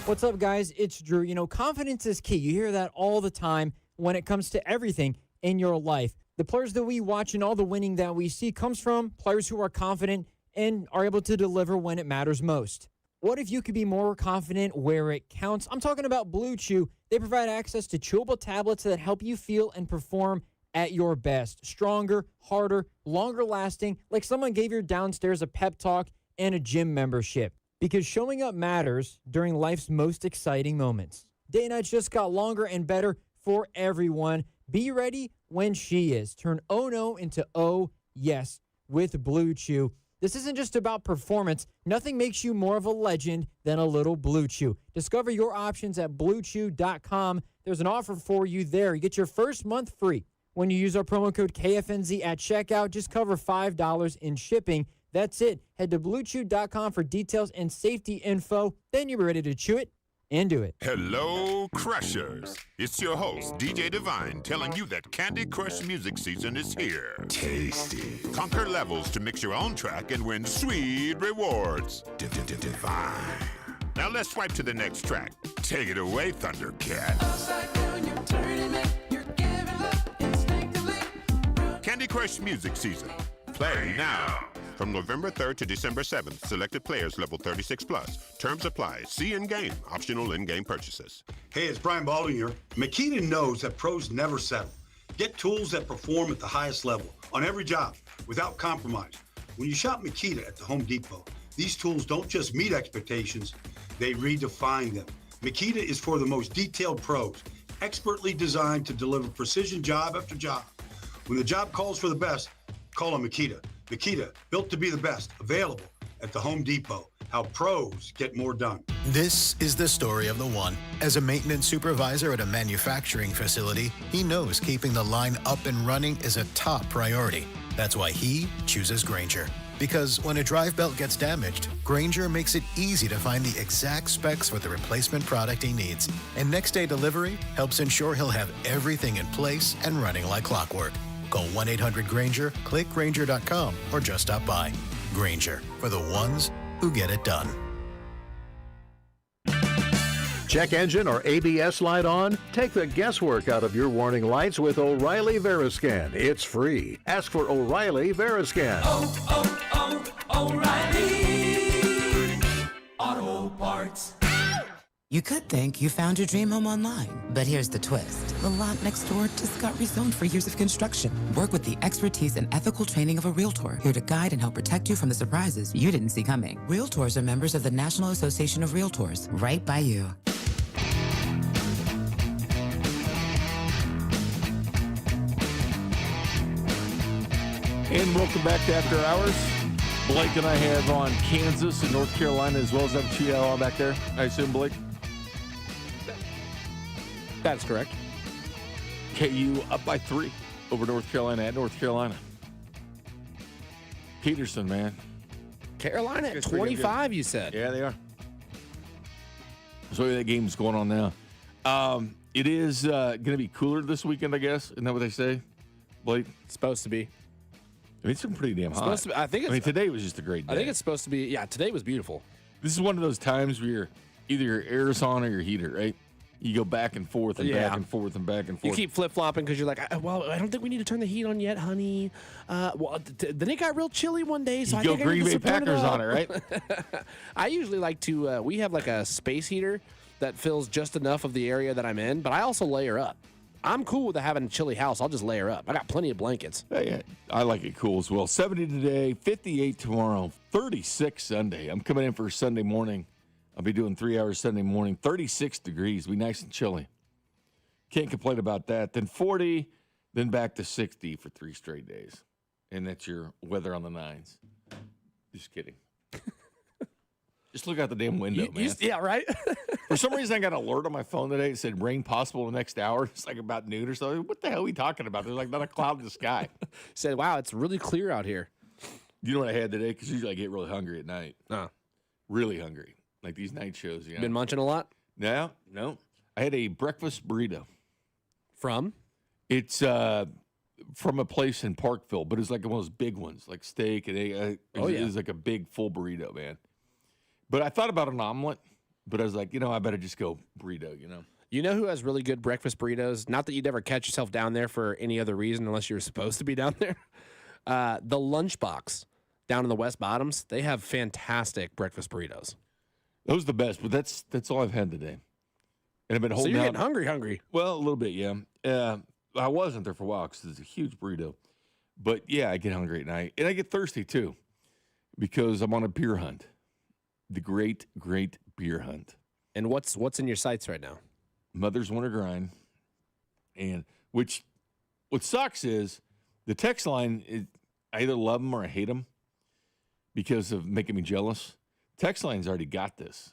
S22: What's up, guys? It's Drew. You know, confidence is key. You hear that all the time when it comes to everything in your life. The players that we watch and all the winning that we see comes from players who are confident and are able to deliver when it matters most. What if you could be more confident where it counts? I'm talking about Blue Chew. They provide access to chewable tablets that help you feel and perform at your best. Stronger, harder, longer lasting, like someone gave your downstairs a pep talk and a gym membership. Because showing up matters during life's most exciting moments. Day and nights just got longer and better for everyone. Be ready when she is. Turn oh no into oh yes with Blue Chew. This isn't just about performance. Nothing makes you more of a legend than a little Blue Chew. Discover your options at BlueChew.com. There's an offer for you there. You get your first month free when you use our promo code KFNZ at checkout. Just cover $5 in shipping. That's it. Head to BlueChew.com for details and safety info. Then you're ready to chew it and do it.
S23: Hello, Crushers. It's your host, DJ Divine, telling you that Candy Crush music season is here. Tasty. Conquer levels to mix your own track and win sweet rewards. Divine. Now let's swipe to the next track. Take it away, Thundercat. Candy Crush music season. Play now. From November 3rd to December 7th, selected players level 36 plus. Terms apply. See in-game. Optional in-game purchases.
S24: Hey, it's Brian Baldwin here. Makita knows that pros never settle. Get tools that perform at the highest level on every job without compromise. When you shop Makita at the Home Depot, these tools don't just meet expectations, they redefine them. Makita is for the most detailed pros, expertly designed to deliver precision job after job. When the job calls for the best, call a Makita. Makita, built to be the best, available at the Home Depot. How pros get more done.
S10: This is the story of the one. As a maintenance supervisor at a manufacturing facility, he knows keeping the line up and running is a top priority. That's why he chooses Grainger. Because when a drive belt gets damaged, Grainger makes it easy to find the exact specs for the replacement product he needs. And next day delivery helps ensure he'll have everything in place and running like clockwork. Call 1-800-GRAINGER, click Grainger.com, or just stop by. Grainger, for the ones who get it done.
S25: Check engine or ABS light on? Take the guesswork out of your warning lights with O'Reilly Veriscan. It's free. Ask for O'Reilly Veriscan.
S26: O'Reilly Auto Parts. You could think you found your dream home online, but here's the twist. The lot next door just got rezoned for years of construction. Work with the expertise and ethical training of a Realtor, here to guide and help protect you from the surprises you didn't see coming. Realtors are members of the National Association of Realtors, right by you.
S1: And welcome back to After Hours. Blake and I have on Kansas and North Carolina as well as that you all back there, I assume, Blake?
S2: That's correct.
S1: KU up by 3 over North Carolina at North Carolina. Peterson, man.
S2: Carolina at 25, you said.
S1: Yeah, they are. So that game's going on now. It is going to be cooler this weekend, I guess. Isn't that what they say, Blake?
S2: It's supposed to be.
S1: I mean, it's been pretty damn hot.
S2: Supposed to be, I mean,
S1: today was just a great day.
S2: I think it's supposed to be. Yeah, today was beautiful.
S1: This is one of those times where you're either your air is on or your heater, right? You go back and forth and back and forth and back and forth.
S2: You keep flip-flopping because you're like, well, I don't think we need to turn the heat on yet, honey. Then it got real chilly one day, so
S1: you
S2: I
S1: go
S2: think
S1: Green
S2: I
S1: Bay
S2: need to turn
S1: Packers
S2: it
S1: on it, right?
S2: I usually like to, we have like a space heater that fills just enough of the area that I'm in, but I also layer up. I'm cool with having a chilly house. I'll just layer up. I got plenty of blankets.
S1: Yeah, I like it cool as well. 70 today, 58 tomorrow, 36 Sunday. I'm coming in for Sunday morning. I'll be doing 3 hours Sunday morning. 36 degrees. Be nice and chilly. Can't complain about that. Then 40, then back to 60 for 3 straight days. And that's your weather on the 9s. Just kidding. Just look out the damn window, man.
S2: Yeah, right?
S1: For some reason, I got an alert on my phone today. It said rain possible in the next hour. It's like about noon or so. What the hell are we talking about? There's like not a cloud in the sky.
S2: Said, wow, it's really clear out here.
S1: You know what I had today? Because usually I get really hungry at night. Really hungry. Like these night shows. You know?
S2: Been munching a lot?
S1: No. I had a breakfast burrito.
S2: From?
S1: It's from a place in Parkville, but it's like one of those big ones, like steak and egg. It's like a big full burrito, man. But I thought about an omelet, but I was like, I better just go burrito,
S2: You know who has really good breakfast burritos? Not that you'd ever catch yourself down there for any other reason unless you're supposed to be down there. The Lunchbox down in the West Bottoms, they have fantastic breakfast burritos.
S1: Those are the best, but that's all I've had today. And I've been holding
S2: So you're
S1: out.
S2: getting hungry.
S1: Well, a little bit, yeah. I wasn't there for a while because it's a huge burrito. But, yeah, I get hungry at night. And I get thirsty, too, because I'm on a beer hunt. The great, great beer hunt.
S2: And what's in your sights right now?
S1: Mother's Winter Grind. And what sucks is the text line, I either love them or I hate them because of making me jealous. Text line's already got this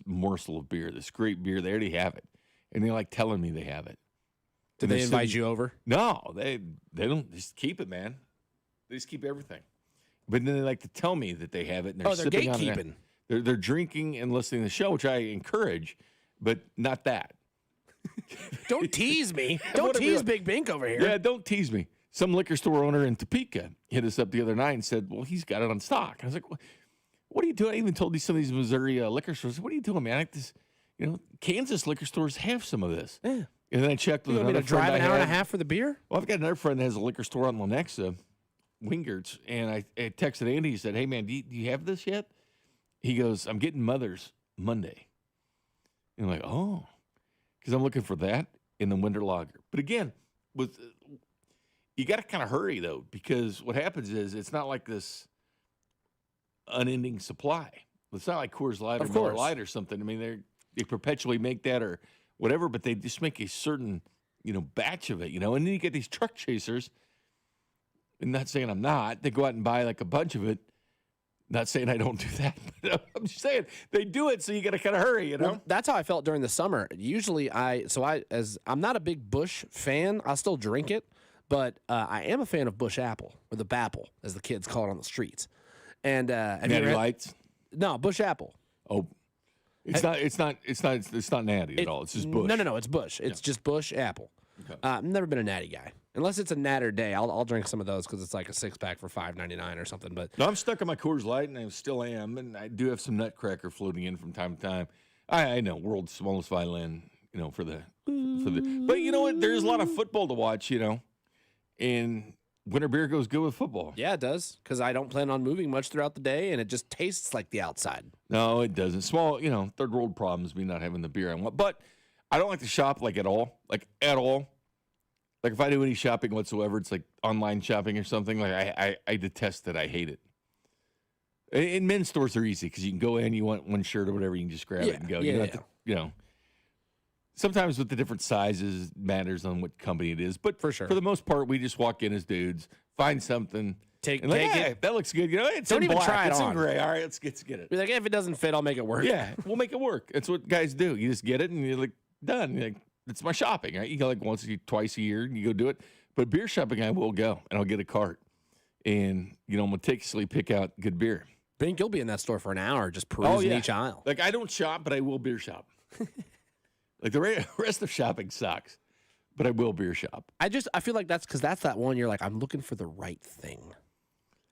S1: morsel of beer, this great beer. They already have it. And they like telling me they have it.
S2: Did they invite you over?
S1: No, they don't. Just keep it, man. They just keep everything. But then they like to tell me that they have it. And they're sipping on it. They're drinking and listening to the show, which I encourage, but not that.
S2: Don't tease me. Don't tease Big Bink over here.
S1: Yeah, don't tease me. Some liquor store owner in Topeka hit us up the other night and said, well, he's got it on stock. I was like, what are you doing? I even told some of these Missouri liquor stores, what are you doing, man? Like this, Kansas liquor stores have some of this.
S2: Yeah.
S1: And then I checked with another friend.
S2: Drive an hour and a half for the beer?
S1: Well, I've got another friend that has a liquor store on Lenexa, Wingert's, and I texted Andy. He said, hey, man, do you have this yet? He goes, I'm getting Mother's Monday. And I'm like, oh, because I'm looking for that in the winter lager. But again, you got to kind of hurry, though, because what happens is it's not like this unending supply. It's not like Coors Light or Miller Lite or something. I mean, they perpetually make that or whatever, but they just make a certain, batch of it, and then you get these truck chasers. I'm not saying I'm not. They go out and buy like a bunch of it. Not saying I don't do that, but I'm just saying they do it, so you got to kind of hurry,
S2: Well, that's how I felt during the summer. Usually, I'm not a big Busch fan. I'll still drink it, but I am a fan of Busch Apple, or the Bapple, as the kids call it on the streets. And
S1: Natty Lights?
S2: No, Busch Apple.
S1: Oh, it's not Natty at all. It's just Busch.
S2: No, it's Busch. It's just Busch Apple. Okay. I've never been a Natty guy. Unless it's a natter day, I'll drink some of those because it's like a 6-pack for $5.99 or something. But
S1: no, I'm stuck on my Coors Light, and I still am, and I do have some Nutcracker floating in from time to time. I know, world's smallest violin, for the. But you know what? There's a lot of football to watch, and winter beer goes good with football.
S2: Yeah, it does, because I don't plan on moving much throughout the day, and it just tastes like the outside.
S1: No, it doesn't. Small, third world problems, me not having the beer I want. But I don't like to shop at all. Like if I do any shopping whatsoever, it's like online shopping or something. Like I detest it. I hate it. In men's stores are easy because you can go in, you want one shirt or whatever, you can just grab it and go. You don't have to, sometimes with the different sizes matters on what company it is, but
S2: for sure,
S1: for the most part, we just walk in as dudes, find something,
S2: take
S1: it. That looks good. It's
S2: don't
S1: in
S2: even
S1: black,
S2: try it
S1: it's
S2: on.
S1: in gray. All right, let's get it.
S2: Be like, if it doesn't fit, I'll make it work.
S1: Yeah, we'll make it work. That's what guys do. You just get it and you're like done. You're like, it's my shopping, right? You go like twice a year and you go do it. But beer shopping, I will go and I'll get a cart and I'm meticulously pick out good beer.
S2: Bink, you'll be in that store for an hour just perusing each aisle.
S1: Like I don't shop, but I will beer shop. Like the rest of shopping sucks, but I will beer shop.
S2: I feel like that's because that's that one you're like, I'm looking for the right thing.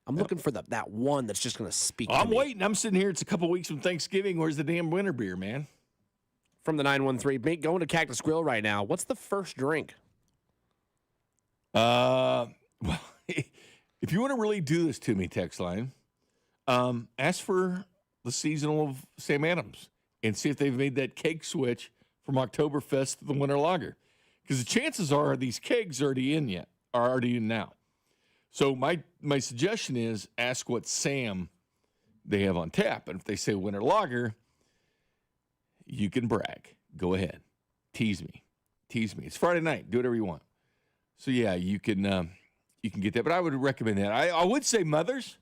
S2: I'm looking for that one that's just going to speak to me.
S1: I'm waiting. I'm sitting here. It's a couple weeks from Thanksgiving. Where's the damn winter beer, man?
S2: From the 913. Bink, going to Cactus Grill right now. What's the first drink?
S1: Well, if you want to really do this to me, text line, ask for the seasonal of Sam Adams and see if they've made that keg switch from Oktoberfest to the winter lager. Because the chances are these kegs are already in now. So my suggestion is ask what Sam they have on tap. And if they say winter lager, you can brag. Go ahead. Tease me. It's Friday night. Do whatever you want. So, yeah, you can get that. But I would recommend that. I would say Mother's,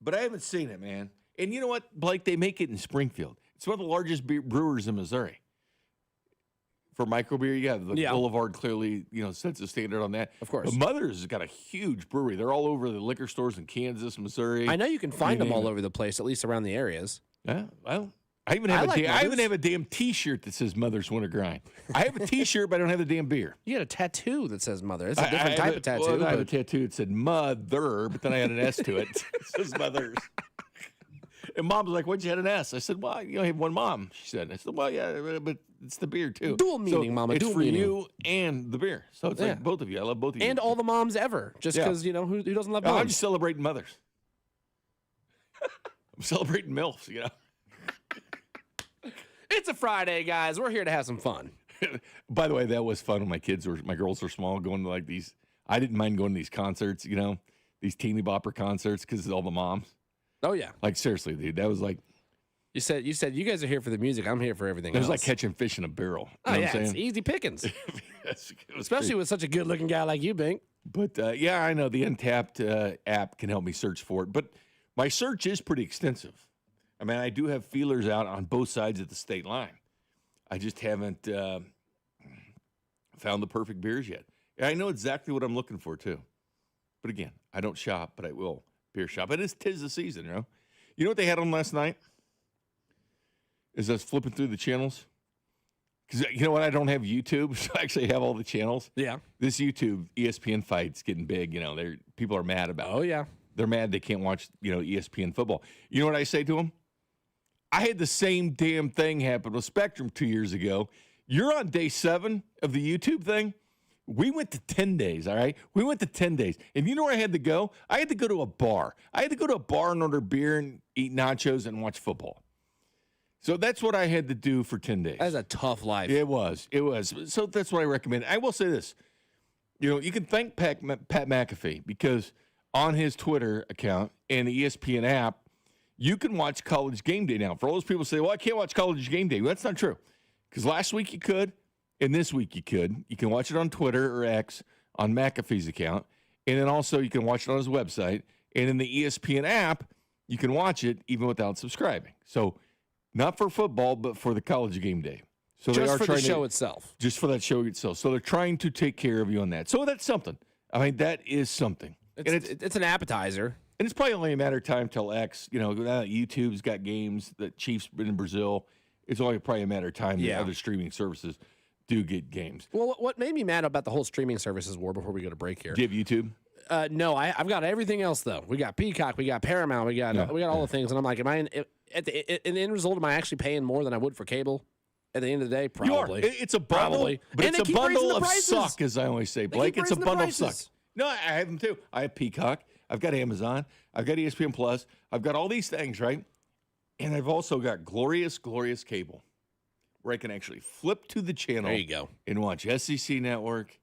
S1: but I haven't seen it, man. And you know what, Blake? They make it in Springfield. It's one of the largest brewers in Missouri. For microbeer, yeah, the Boulevard clearly, sets a standard on that.
S2: Of course.
S1: But Mother's has got a huge brewery. They're all over the liquor stores in Kansas, Missouri.
S2: I know you can find them all over the place, at least around the areas.
S1: Yeah, well, I even have a damn T-shirt that says Mother's Winter Grind. I have a T-shirt, but I don't have the damn beer.
S2: You got a tattoo that says Mother. It's a different type of tattoo.
S1: Well, I have a tattoo that said Mother, but then I had an S to it. It says Mother's. And Mom's like, why'd you have an S? I said, well, I have one mom, she said. I said, well, yeah, but it's the beer, too.
S2: Dual meaning, Mama,
S1: it's
S2: dual
S1: for
S2: meaning.
S1: You and the beer. So it's like both of you. I love both of you.
S2: And all the moms ever, just because, who doesn't love moms?
S1: I'm just celebrating mothers. I'm celebrating MILFs,
S2: It's a Friday, guys. We're here to have some fun.
S1: By the way, that was fun when my girls were small, going to these. I didn't mind going to these concerts, these teeny bopper concerts because of all the moms.
S2: Oh, yeah.
S1: Like, seriously, dude, that was like.
S2: You said you guys are here for the music. I'm here for everything else.
S1: It was like catching fish in a barrel.
S2: Oh, yeah, it's easy pickings. Especially with such a good-looking guy like you, Bink.
S1: But, I know the Untapped app can help me search for it. But my search is pretty extensive. I mean, I do have feelers out on both sides of the state line. I just haven't found the perfect beers yet. And I know exactly what I'm looking for, too. But, again, I don't shop, but I will beer shop. It is 'tis the season, You know what they had on last night? As I was flipping through the channels. Because you know what? I don't have YouTube, so I actually have all the channels.
S2: Yeah.
S1: This YouTube ESPN fight's getting big. People are mad about it.
S2: Oh, yeah.
S1: They're mad they can't watch, ESPN football. You know what I say to them? I had the same damn thing happen with Spectrum 2 years ago. You're on day 7 of the YouTube thing. We went to 10 days, all right? We went to 10 days. And you know where I had to go? I had to go to a bar. I had to go to a bar and order beer and eat nachos and watch football. So that's what I had to do for 10 days.
S2: That's a tough life.
S1: It was. So that's what I recommend. I will say this. You can thank Pat McAfee because on his Twitter account and the ESPN app, you can watch College Game Day now. For all those people who say, well, I can't watch College Game Day. Well, that's not true. Because last week you could, and this week you could. You can watch it on Twitter or X on McAfee's account. And then also you can watch it on his website. And in the ESPN app, you can watch it even without subscribing. So not for football, but for the College Game Day. So
S2: just
S1: they are
S2: for
S1: trying
S2: the show itself.
S1: Just for that show itself. So they're trying to take care of you on that. So that's something. I mean, that is something.
S2: It's an appetizer.
S1: And it's probably only a matter of time till X, YouTube's got games. The Chiefs been in Brazil. It's only probably a matter of time that other streaming services do get games.
S2: Well, what made me mad about the whole streaming services war before we go to break here?
S1: Do you have YouTube?
S2: No, I've got everything else, though. We got Peacock, we got Paramount, we got all the things. And I'm like, in the end result, am I actually paying more than I would for cable? At the end of the day, probably.
S1: You are. It's a bundle,
S2: probably.
S1: But
S2: and
S1: it's a bundle of suck, as I always say. Blake, it's a bundle of suck. No, I have them too. I have Peacock. I've got Amazon. I've got ESPN Plus. I've got all these things, right? And I've also got glorious cable, where I can actually flip to the channel.
S2: There you go.
S1: And watch SEC Network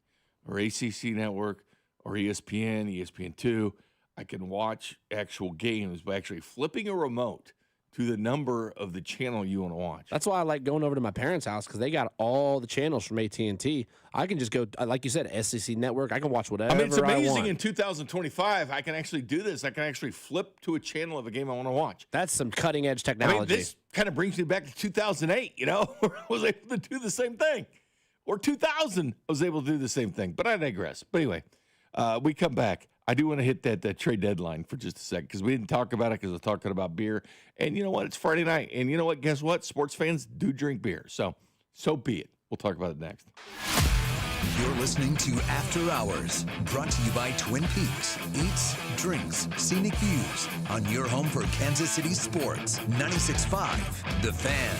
S1: or ACC Network or ESPN, ESPN2. I can watch actual games by actually flipping a remote to the number of the channel you want to watch.
S2: That's why I like going over to my parents' house because they got all the channels from AT&T. I can just go, like you said, SEC Network. I can watch whatever I want.
S1: It's amazing in 2025 I can actually do this. I can actually flip to a channel of a game I want to watch.
S2: That's some cutting-edge technology.
S1: This kind of brings me back to 2008, where I was able to do the same thing. Or 2000, I was able to do the same thing. But I digress. But anyway, we come back. I do want to hit that trade deadline for just a second because we didn't talk about it because we're talking about beer. And you know what? It's Friday night. And you know what? Guess what? Sports fans do drink beer. So be it. We'll talk about it next.
S4: You're listening to After Hours, brought to you by Twin Peaks. Eats, drinks, scenic views on your home for Kansas City sports. 96.5, The Fan.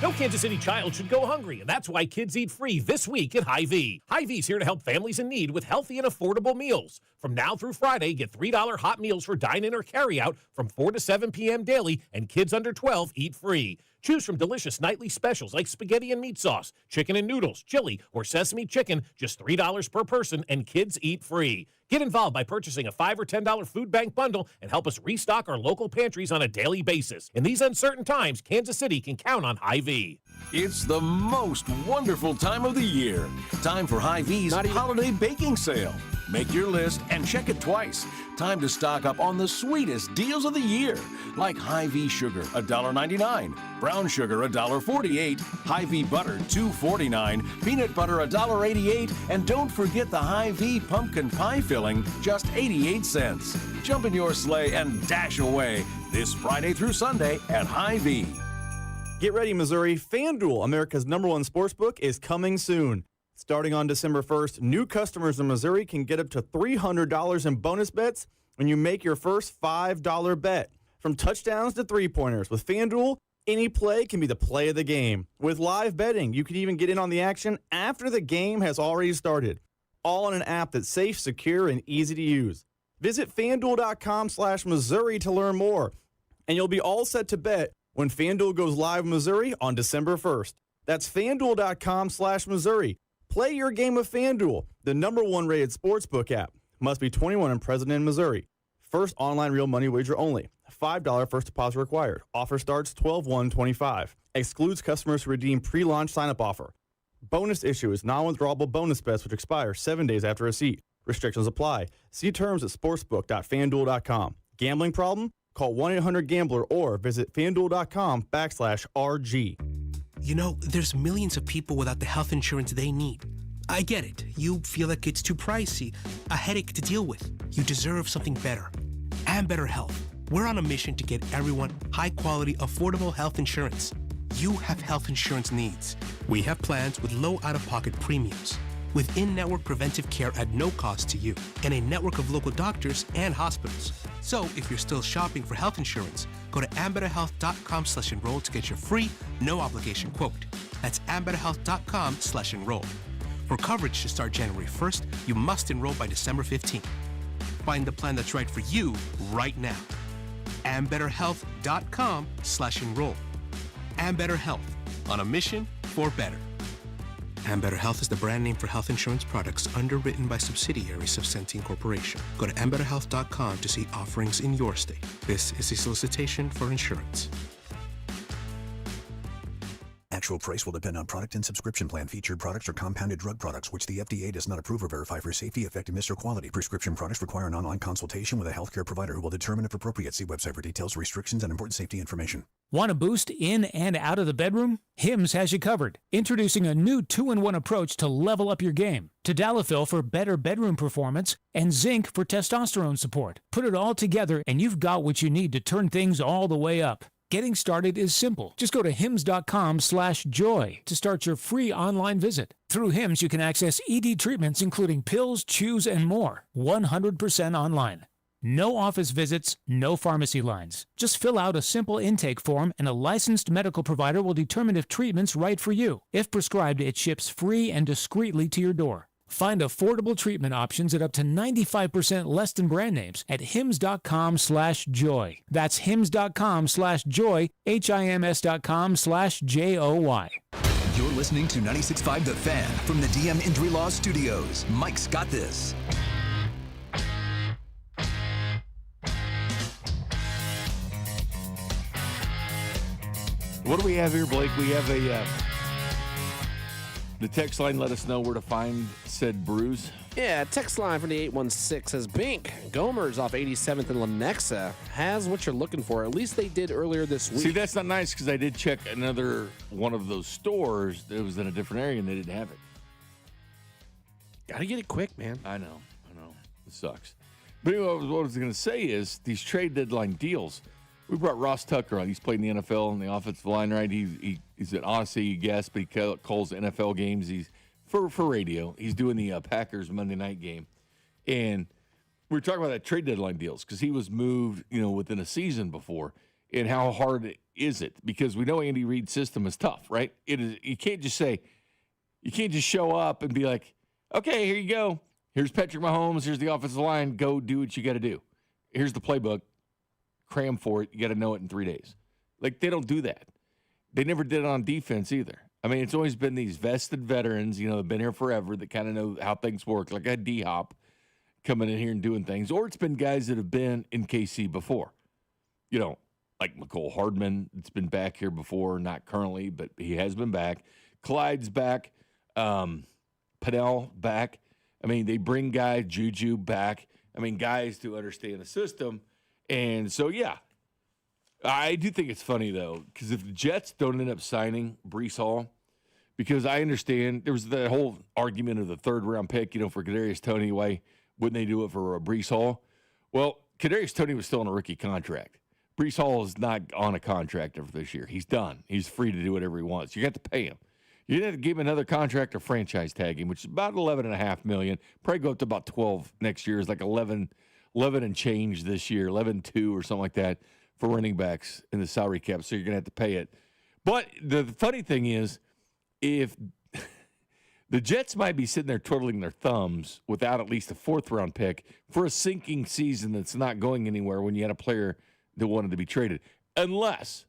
S3: No Kansas City child should go hungry, and that's why Kids Eat Free this week at Hy-Vee. Hy-Vee's here to help families in need with healthy and affordable meals. From now through Friday, get $3 hot meals for dine-in or carry-out from 4 to 7 p.m. daily, and kids under 12 eat free. Choose from delicious nightly specials like spaghetti and meat sauce, chicken and noodles, chili, or sesame chicken, just $3 per person, and kids eat free. Get involved by purchasing a $5 or $10 food bank bundle and help us restock our local pantries on a daily basis. In these uncertain times, Kansas City can count on Hy-Vee.
S17: It's the most wonderful time of the year. Time for Hy-Vee's holiday baking sale. Make your list and check it twice. Time to stock up on the sweetest deals of the year, like Hy-Vee sugar, $1.99, brown sugar, $1.48, Hy-Vee butter, $2.49, peanut butter, $1.88, and don't forget the Hy-Vee pumpkin pie filling, just 88 cents. Jump in your sleigh and dash away this Friday through Sunday at Hy-Vee.
S5: Get ready, Missouri. FanDuel, America's #1 sportsbook, is coming soon. Starting on December 1st, new customers in Missouri can get up to $300 in bonus bets when you make your first $5 bet. From touchdowns to three-pointers, with FanDuel, any play can be the play of the game. With live betting, you can even get in on the action after the game has already started. All on an app that's safe, secure, and easy to use. Visit FanDuel.com/Missouri to learn more. And you'll be all set to bet when FanDuel goes live in Missouri on December 1st. That's FanDuel.com/Missouri. Play your game of FanDuel, the #1 rated sportsbook app. Must be 21 and present in Missouri. First online real money wager only. $5 first deposit required. Offer starts 12/1/25. Excludes customers who redeem pre-launch sign-up offer. Bonus issue is non-withdrawable bonus bets which expire 7 days after receipt. Restrictions apply. See terms at sportsbook.fanduel.com. Gambling problem? Call 1-800-GAMBLER or visit fanduel.com/RG.
S6: You know, there's millions of people without the health insurance they need. I get it. You feel like it's too pricey, a headache to deal with. You deserve something better. And better health. We're on a mission to get everyone high-quality, affordable health insurance. You have health insurance needs. We have plans with low out-of-pocket premiums, with in-network preventive care at no cost to you, and a network of local doctors and hospitals. So if you're still shopping for health insurance, go to ambetterhealth.com/enroll to get your free, no-obligation quote. That's ambetterhealth.com/enroll. For coverage to start January 1st, you must enroll by December 15th. Find the plan that's right for you right now. ambetterhealth.com/enroll. Ambetter Health, on a mission for better. Ambetter Health is the brand name for health insurance products underwritten by subsidiaries of Centene Corporation. Go to ambetterhealth.com to see offerings in your state. This is a solicitation for insurance.
S7: Actual price will depend on product and subscription plan. Featured products are compounded drug products, which the FDA does not approve or verify for safety, effectiveness, or quality. Prescription products require an online consultation with a healthcare provider who will determine if appropriate. See website for details, restrictions, and important safety information.
S8: Want a boost in and out of the bedroom? Hims has you covered. Introducing a new 2-in-1 approach to level up your game. Tadalafil for better bedroom performance and zinc for testosterone support. Put it all together and you've got what you need to turn things all the way up. Getting started is simple. Just go to hims.com/joy to start your free online visit. Through Hims, you can access ED treatments including pills, chews, and more. 100% online. No office visits, no pharmacy lines. Just fill out a simple intake form and a licensed medical provider will determine if treatment's right for you. If prescribed, it ships free and discreetly to your door. Find affordable treatment options at up to 95% less than brand names at hims.com/joy. That's hims.com/joy, HIMS.com/JOY.
S4: You're listening to 96.5 The Fan from the DM Injury Law Studios. Mike's got this.
S1: What do we have here, Blake? We have the text line let us know where to find said bruise.
S2: Yeah, text line from the 816 says, Bink, Gomer's off 87th and Lenexa has what you're looking for. At least they did earlier this week.
S1: See, that's not nice because I did check another one of those stores that was in a different area and they didn't have it.
S2: Gotta get it quick, man.
S1: I know. It sucks. But anyway, what I was going to say is these trade deadline deals. We brought Ross Tucker on. He's played in the NFL on the offensive line, right? He's an Odyssey guest, but he calls NFL games. He's for radio. He's doing the Packers Monday night game. And we were talking about that trade deadline deals because he was moved, within a season before. And how hard is it? Because we know Andy Reid's system is tough, right? It is. You can't just show up and be like, okay, here you go. Here's Patrick Mahomes. Here's the offensive line. Go do what you got to do. Here's the playbook. Cram for it. You got to know it in 3 days. Like, they don't do that. they never did it on defense either. I mean, it's always been these vested veterans, they've been here forever that kind of know how things work, like a D-Hop coming in here and doing things. Or it's been guys that have been in KC before. Like McCole Hardman, that's been back here before, not currently, but he has been back. Clyde's back. Pennell back. I mean, they bring guys, Juju back. I mean, guys to understand the system. And so, yeah, I do think it's funny, though, because if the Jets don't end up signing Breece Hall, because I understand there was the whole argument of the third-round pick, for Kadarius Toney, why wouldn't they do it for Breece Hall? Well, Kadarius Toney was still on a rookie contract. Breece Hall is not on a contract for this year. He's done. He's free to do whatever he wants. You got to pay him. You have to give him another contract or franchise tag him, which is about $11.5 million. Probably go up to about 12 next year. It's like 11 and change this year, 11.2 or something like that for running backs in the salary cap. So you're going to have to pay it. But the funny thing is, if the Jets might be sitting there twiddling their thumbs without at least a fourth-round pick for a sinking season that's not going anywhere when you had a player that wanted to be traded, unless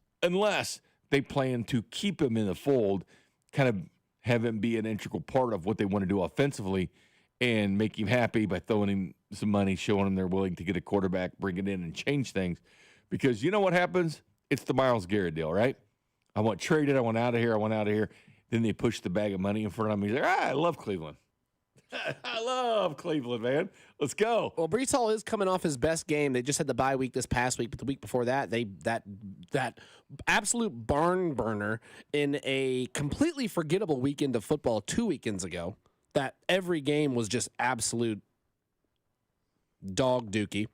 S1: they plan to keep him in the fold, kind of have him be an integral part of what they want to do offensively and make him happy by throwing him some money, showing him they're willing to get a quarterback, bring it in and change things. Because you know what happens? It's the Myles Garrett deal, right? I want traded, I want out of here. Then they push the bag of money in front of me. He's like, I love Cleveland. I love Cleveland, man. Let's go.
S2: Well, Breece Hall is coming off his best game. They just had the bye week this past week, but the week before that, that absolute barn burner in a completely forgettable weekend of football 2 weekends ago, that every game was just absolute dog dookie.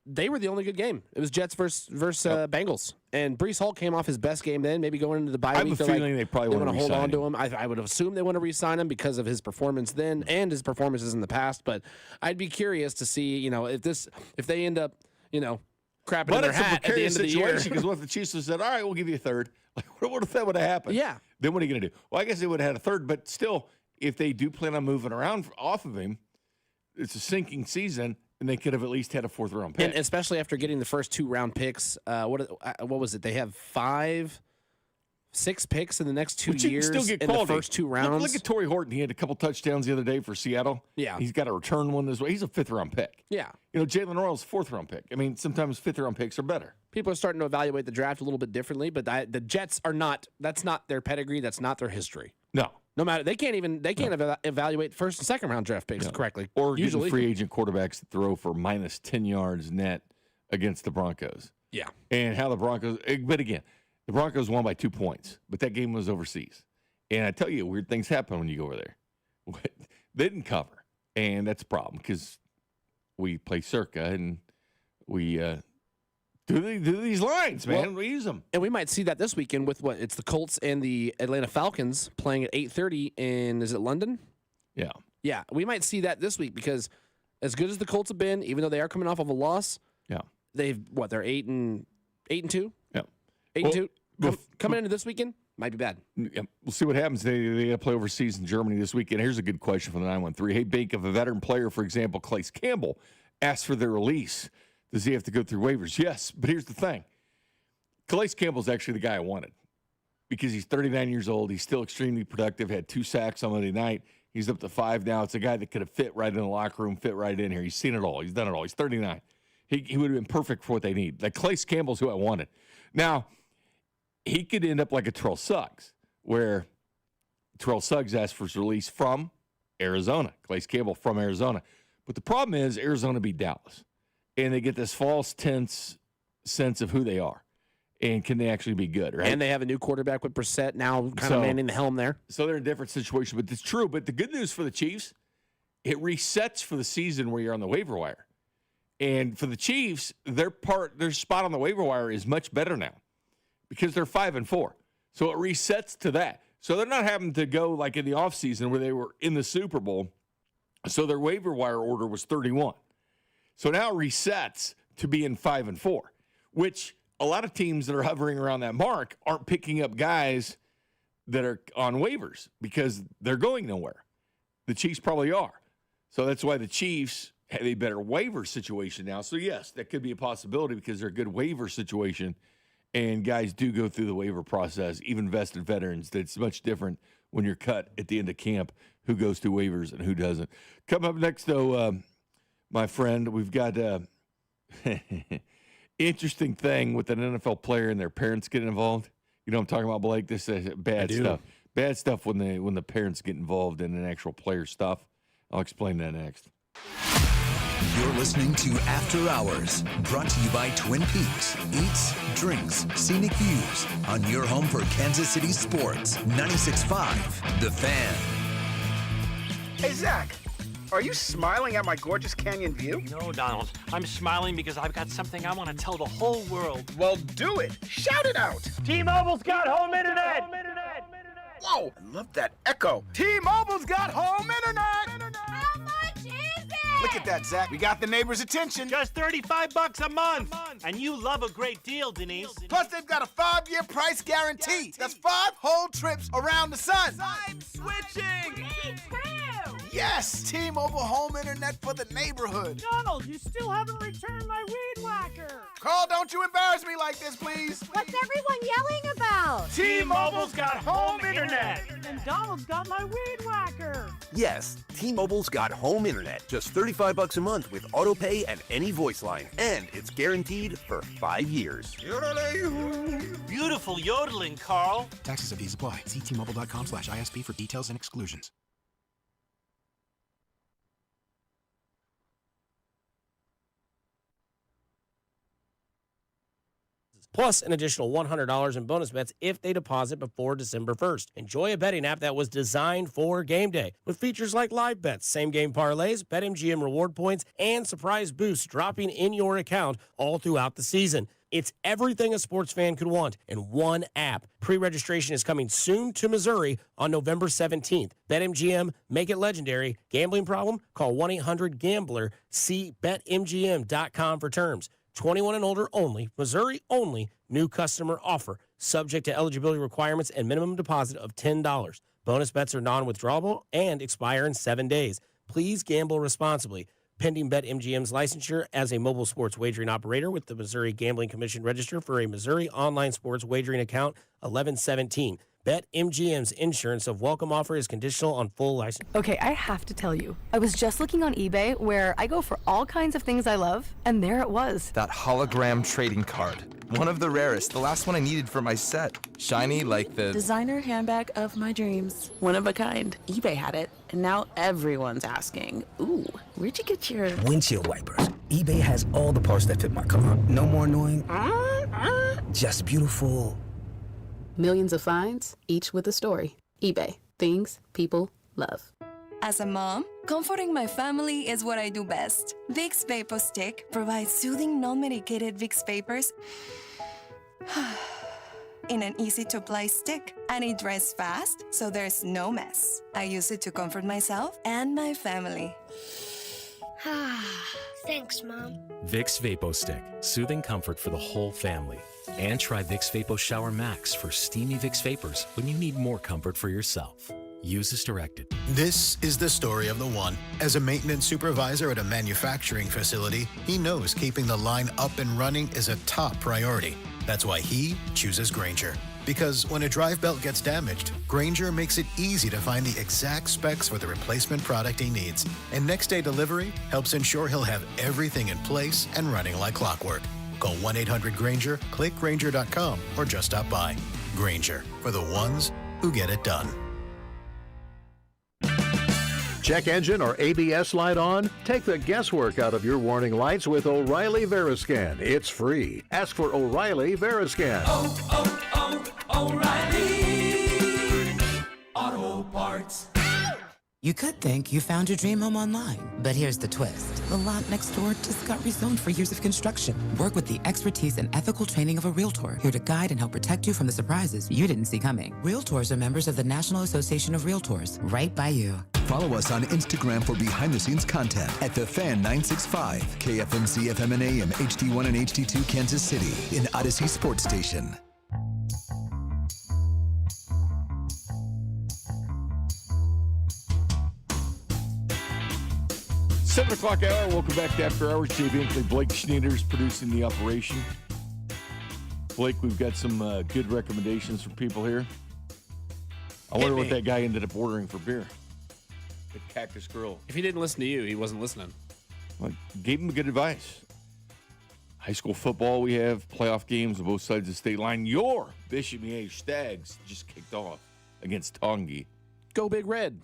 S2: They were the only good game. It was Jets versus Bengals. And Breece Hall came off his best game then, maybe going into the bye week.
S1: I have a feeling they probably want to
S2: hold on to him. I would assume they want to re-sign him because of his performance then and his performances in the past. But I'd be curious to see, if they end up, crapping in their hat at the end of the year.
S1: Because what if the Chiefs said, all right, we'll give you a third? Like, what if that would have happened?
S2: Yeah.
S1: Then what are you going to do? Well, I guess they would have had a third, but still, if they do plan on moving around off of him, it's a sinking season. And they could have at least had a fourth-round pick.
S2: And especially after getting the first 2-round picks. What was it? They have 6 picks in the next 2 years
S1: still get
S2: in the first 2 rounds.
S1: Look at Torrey Horton. He had a couple touchdowns the other day for Seattle.
S2: Yeah.
S1: He's got a return one this way. He's a 5th-round pick.
S2: Yeah.
S1: Jalen Royals, 4th-round pick. I mean, sometimes 5th-round picks are better.
S2: People are starting to evaluate the draft a little bit differently, but the Jets are not. That's not their pedigree. That's not their history. No matter, they can't evaluate first and second round draft picks correctly.
S1: Or usually free agent quarterbacks that throw for minus 10 yards net against the Broncos.
S2: Yeah.
S1: And how the Broncos, but again, the Broncos won by 2 points, but that game was overseas. And I tell you, weird things happen when you go over there. They didn't cover, and that's a problem because we play circa and we do these lines, man. We use them.
S2: And we might see that this weekend with it's the Colts and the Atlanta Falcons playing at 8:30 in, is it London?
S1: Yeah.
S2: Yeah, we might see that this week because as good as the Colts have been, even though they are coming off of a loss, they're 8-2?
S1: Yeah.
S2: 8-2. Coming into this weekend, might be bad.
S1: Yeah, we'll see what happens. They got to play overseas in Germany this weekend. Here's a good question from the 913. Hey, Bink, if a veteran player, for example, Calais Campbell, asks for their release, does he have to go through waivers? Yes, but here's the thing. Calais Campbell's actually the guy I wanted because he's 39 years old. He's still extremely productive, had 2 sacks on Monday night. He's up to 5 now. It's a guy that could have fit right in the locker room, fit right in here. He's seen it all. He's done it all. He's 39. He would have been perfect for what they need. Like Calais Campbell's who I wanted. Now, he could end up like a Terrell Suggs, where Terrell Suggs asked for his release from Arizona. Calais Campbell from Arizona. But the problem is Arizona beat Dallas. And they get this false tense sense of who they are. And can they actually be good, right?
S2: And they have a new quarterback with Brissett now kind of manning the helm there.
S1: So they're in a different situation, but it's true. But the good news for the Chiefs, it resets for the season where you're on the waiver wire. And for the Chiefs, their spot on the waiver wire is much better now because they're 5-4. So it resets to that. So they're not having to go like in the offseason where they were in the Super Bowl. So their waiver wire order was 31. So now it resets to being 5-4, which a lot of teams that are hovering around that mark aren't picking up guys that are on waivers because they're going nowhere. The Chiefs probably are. So that's why the Chiefs have a better waiver situation now. So, yes, that could be a possibility because they're a good waiver situation and guys do go through the waiver process, even vested veterans. That's much different when you're cut at the end of camp, who goes through waivers and who doesn't. Coming up next, though, my friend, we've got interesting thing with an NFL player and their parents getting involved. You know what I'm talking about, Blake? This is bad stuff. Bad stuff when the parents get involved in an actual player stuff. I'll explain that next.
S4: You're listening to After Hours, brought to you by Twin Peaks. Eats, drinks, scenic views on your home for Kansas City sports. 96.5, The Fan.
S9: Hey, Zach, are you smiling at my gorgeous canyon view?
S11: No, Donald. I'm smiling because I've got something I want to tell the whole world.
S9: Well, do it. Shout it out.
S11: T-Mobile's got home internet.
S9: Whoa, I love that echo. T-Mobile's got home internet.
S12: How much is it?
S9: Look at that, Zach. We got the neighbor's attention.
S11: Just $35 a month. And you love a great deal, Denise.
S9: Plus, they've got a 5-year price guarantee. That's 5 whole trips around the sun.
S11: I'm switching.
S12: Me too.
S9: Yes, T-Mobile home internet for the neighborhood.
S11: Donald, you still haven't returned my weed whacker.
S9: Carl, don't you embarrass me like this, please.
S12: What's everyone yelling about?
S11: T-Mobile's got home internet. And Donald's got my weed whacker.
S13: Yes, T-Mobile's got home internet. Just $35 a month with auto pay and any voice line. And it's guaranteed for 5 years.
S11: Beautiful yodeling, Carl.
S7: Taxes and fees apply. See T-Mobile.com/ISP for details and exclusions.
S14: Plus an additional $100 in bonus bets if they deposit before December 1st. Enjoy a betting app that was designed for game day with features like live bets, same-game parlays, BetMGM reward points, and surprise boosts dropping in your account all throughout the season. It's everything a sports fan could want in one app. Pre-registration is coming soon to Missouri on November 17th. BetMGM, make it legendary. Gambling problem? Call 1-800-GAMBLER. See BetMGM.com for terms. 21 and older only, Missouri only, new customer offer, subject to eligibility requirements and minimum deposit of $10. Bonus bets are non-withdrawable and expire in 7 days. Please gamble responsibly. Pending BetMGM's licensure as a mobile sports wagering operator with the Missouri Gambling Commission register for a Missouri online sports wagering account 1117. BetMGM's insurance of welcome offer is conditional on full license.
S15: Okay, I have to tell you, I was just looking on eBay where I go for all kinds of things I love, and there it was.
S27: That hologram trading card. One of the rarest, the last one I needed for my set. Shiny like the
S28: designer handbag of my dreams. One of a kind. eBay had it, and now everyone's asking, ooh, where'd you get your
S29: windshield wipers? eBay has all the parts that fit my car. No more annoying, just beautiful.
S28: Millions of finds, each with a story. eBay. Things people love.
S30: As a mom, comforting my family is what I do best. Vicks Vapor Stick provides soothing, non-medicated Vicks Vapors in an easy-to-apply stick, and it dries fast, so there's no mess. I use it to comfort myself and my family.
S12: Thanks, Mom.
S31: Vicks VapoStick, soothing comfort for the whole family. And try Vicks Vapo Shower Max for steamy Vicks Vapors when you need more comfort for yourself. Use as directed.
S10: This is the story of the one. As a maintenance supervisor at a manufacturing facility, he knows keeping the line up and running is a top priority. That's why he chooses Grainger. Because when a drive belt gets damaged, Grainger makes it easy to find the exact specs for the replacement product he needs. And next day delivery helps ensure he'll have everything in place and running like clockwork. Call 1-800-GRAINGER, click Grainger.com, or just stop by. Grainger, for the ones who get it done.
S25: Check engine or ABS light on? Take the guesswork out of your warning lights with O'Reilly Veriscan. It's free. Ask for O'Reilly Veriscan.
S26: O'Reilly Auto Parts. You could think you found your dream home online, but here's the twist. The lot next door just got rezoned for years of construction. Work with the expertise and ethical training of a Realtor, here to guide and help protect you from the surprises you didn't see coming. Realtors are members of the National Association of Realtors, right by you.
S4: Follow us on Instagram for behind-the-scenes content at The Fan 965, KFMC FM and AM, HD1 and HD2 Kansas City, in Odyssey Sports Station.
S1: Seven o'clock hour. Welcome back to After Hours. Jay Binkley, Blake Schneiders producing the operation. Blake, we've got some good recommendations for people here. I wonder what that guy ended up ordering for beer. The Cactus Grill.
S2: If he didn't listen to you, he wasn't listening.
S1: Well, gave him good advice. High school football, we have playoff games on both sides of the state line. Your Bishop Miege Stags just kicked off against Tongi.
S2: Go Big Red.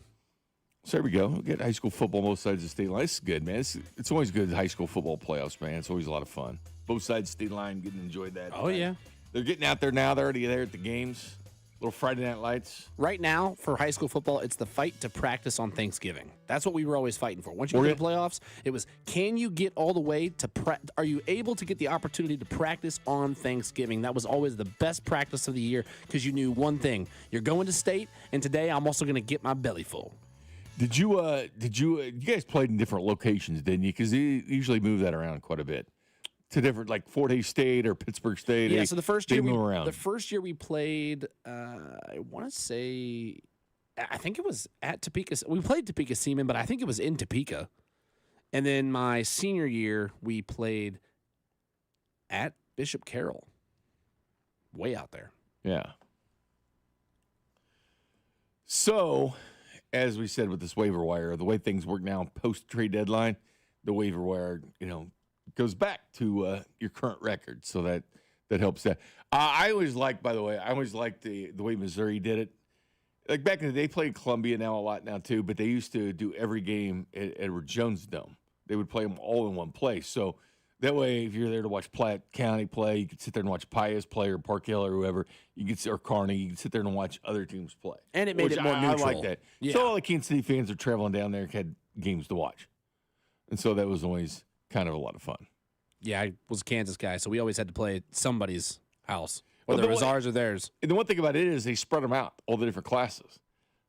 S1: So there we go. We'll get high school football on both sides of the state line. It's good, man. It's always good high school football playoffs, man. It's always a lot of fun. Both sides of the state line, getting to enjoy that.
S2: Oh, yeah.
S1: They're getting out there now. They're already there at the games. Little Friday Night Lights.
S2: Right now, for high school football, it's the fight to practice on Thanksgiving. That's what we were always fighting for. Once you get to the playoffs, it was, can you get all the way to are you able to get the opportunity to practice on Thanksgiving? That was always the best practice of the year because you knew one thing. You're going to state, and today I'm also going to get my belly full.
S1: Did you guys played in different locations, didn't you? Because they usually move that around quite a bit. To different, like Fort Hays State or Pittsburgh State.
S2: Yeah, so the first year
S1: we
S2: played, I want to say, I think it was at Topeka. We played Topeka Seaman, but I think it was in Topeka. And then my senior year, we played at Bishop Carroll, way out there.
S1: Yeah. So, as we said with this waiver wire, the way things work now, post-trade deadline, the waiver wire, goes back to your current record, so that helps that. I always liked, by the way, the way Missouri did it. Like back in the day, they played Columbia now a lot now too, but they used to do every game at Edward Jones Dome. They would play them all in one place. So that way, if you're there to watch Platte County play, you could sit there and watch Pius play or Park Hill or whoever. Or Kearney. You could sit there and watch other teams play.
S2: And it made it more neutral.
S1: I like that.
S2: Yeah.
S1: So all the Kansas City fans are traveling down there and had games to watch. And so that was always kind of a lot of fun.
S2: Yeah, I was a Kansas guy, so we always had to play at somebody's house, whether it was ours or theirs.
S1: And the one thing about it is they spread them out, all the different classes.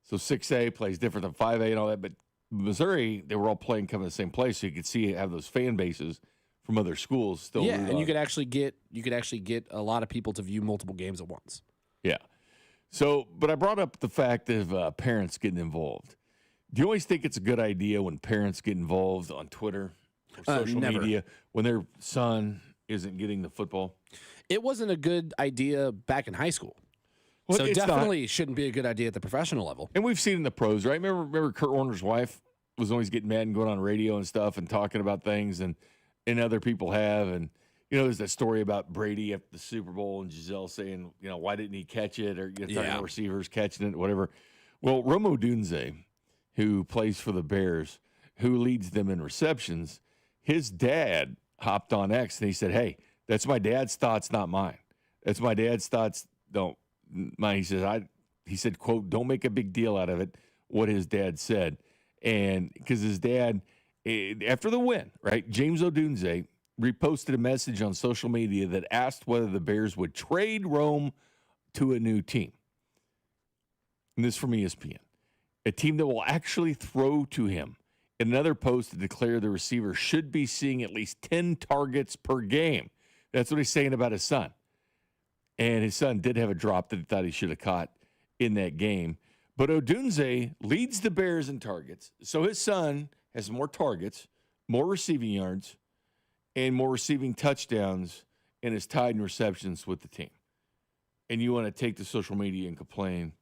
S1: So 6A plays different than 5A and all that. But Missouri, they were all playing kind of the same place, so you could see have those fan bases from other schools still.
S2: Yeah, and you could actually get a lot of people to view multiple games at once.
S1: Yeah. So, but I brought up the fact of parents getting involved. Do you always think it's a good idea when parents get involved on Twitter or social media when their son isn't getting the football?
S2: It wasn't a good idea back in high school.
S1: Well,
S2: so definitely shouldn't be a good idea at the professional level.
S1: And we've seen in the pros, right? Remember Kurt Warner's wife was always getting mad and going on radio and stuff and talking about things and other people have. And, there's that story about Brady after the Super Bowl and Giselle saying, why didn't he catch it? Or talking about receivers catching it, whatever. Well, Romo Dunze, who plays for the Bears, who leads them in receptions, his dad hopped on X and he said, hey, that's my dad's thoughts, not mine. That's my dad's thoughts. Don't mine. He said, quote, don't make a big deal out of it, what his dad said. And because his dad, after the win, right, James Odunze reposted a message on social media that asked whether the Bears would trade Rome to a new team. And this from ESPN. A team that will actually throw to him. In another post to declare the receiver should be seeing at least 10 targets per game. That's what he's saying about his son. And his son did have a drop that he thought he should have caught in that game. But Odunze leads the Bears in targets. So his son has more targets, more receiving yards, and more receiving touchdowns, and is tied in receptions with the team. And you want to take to social media and complain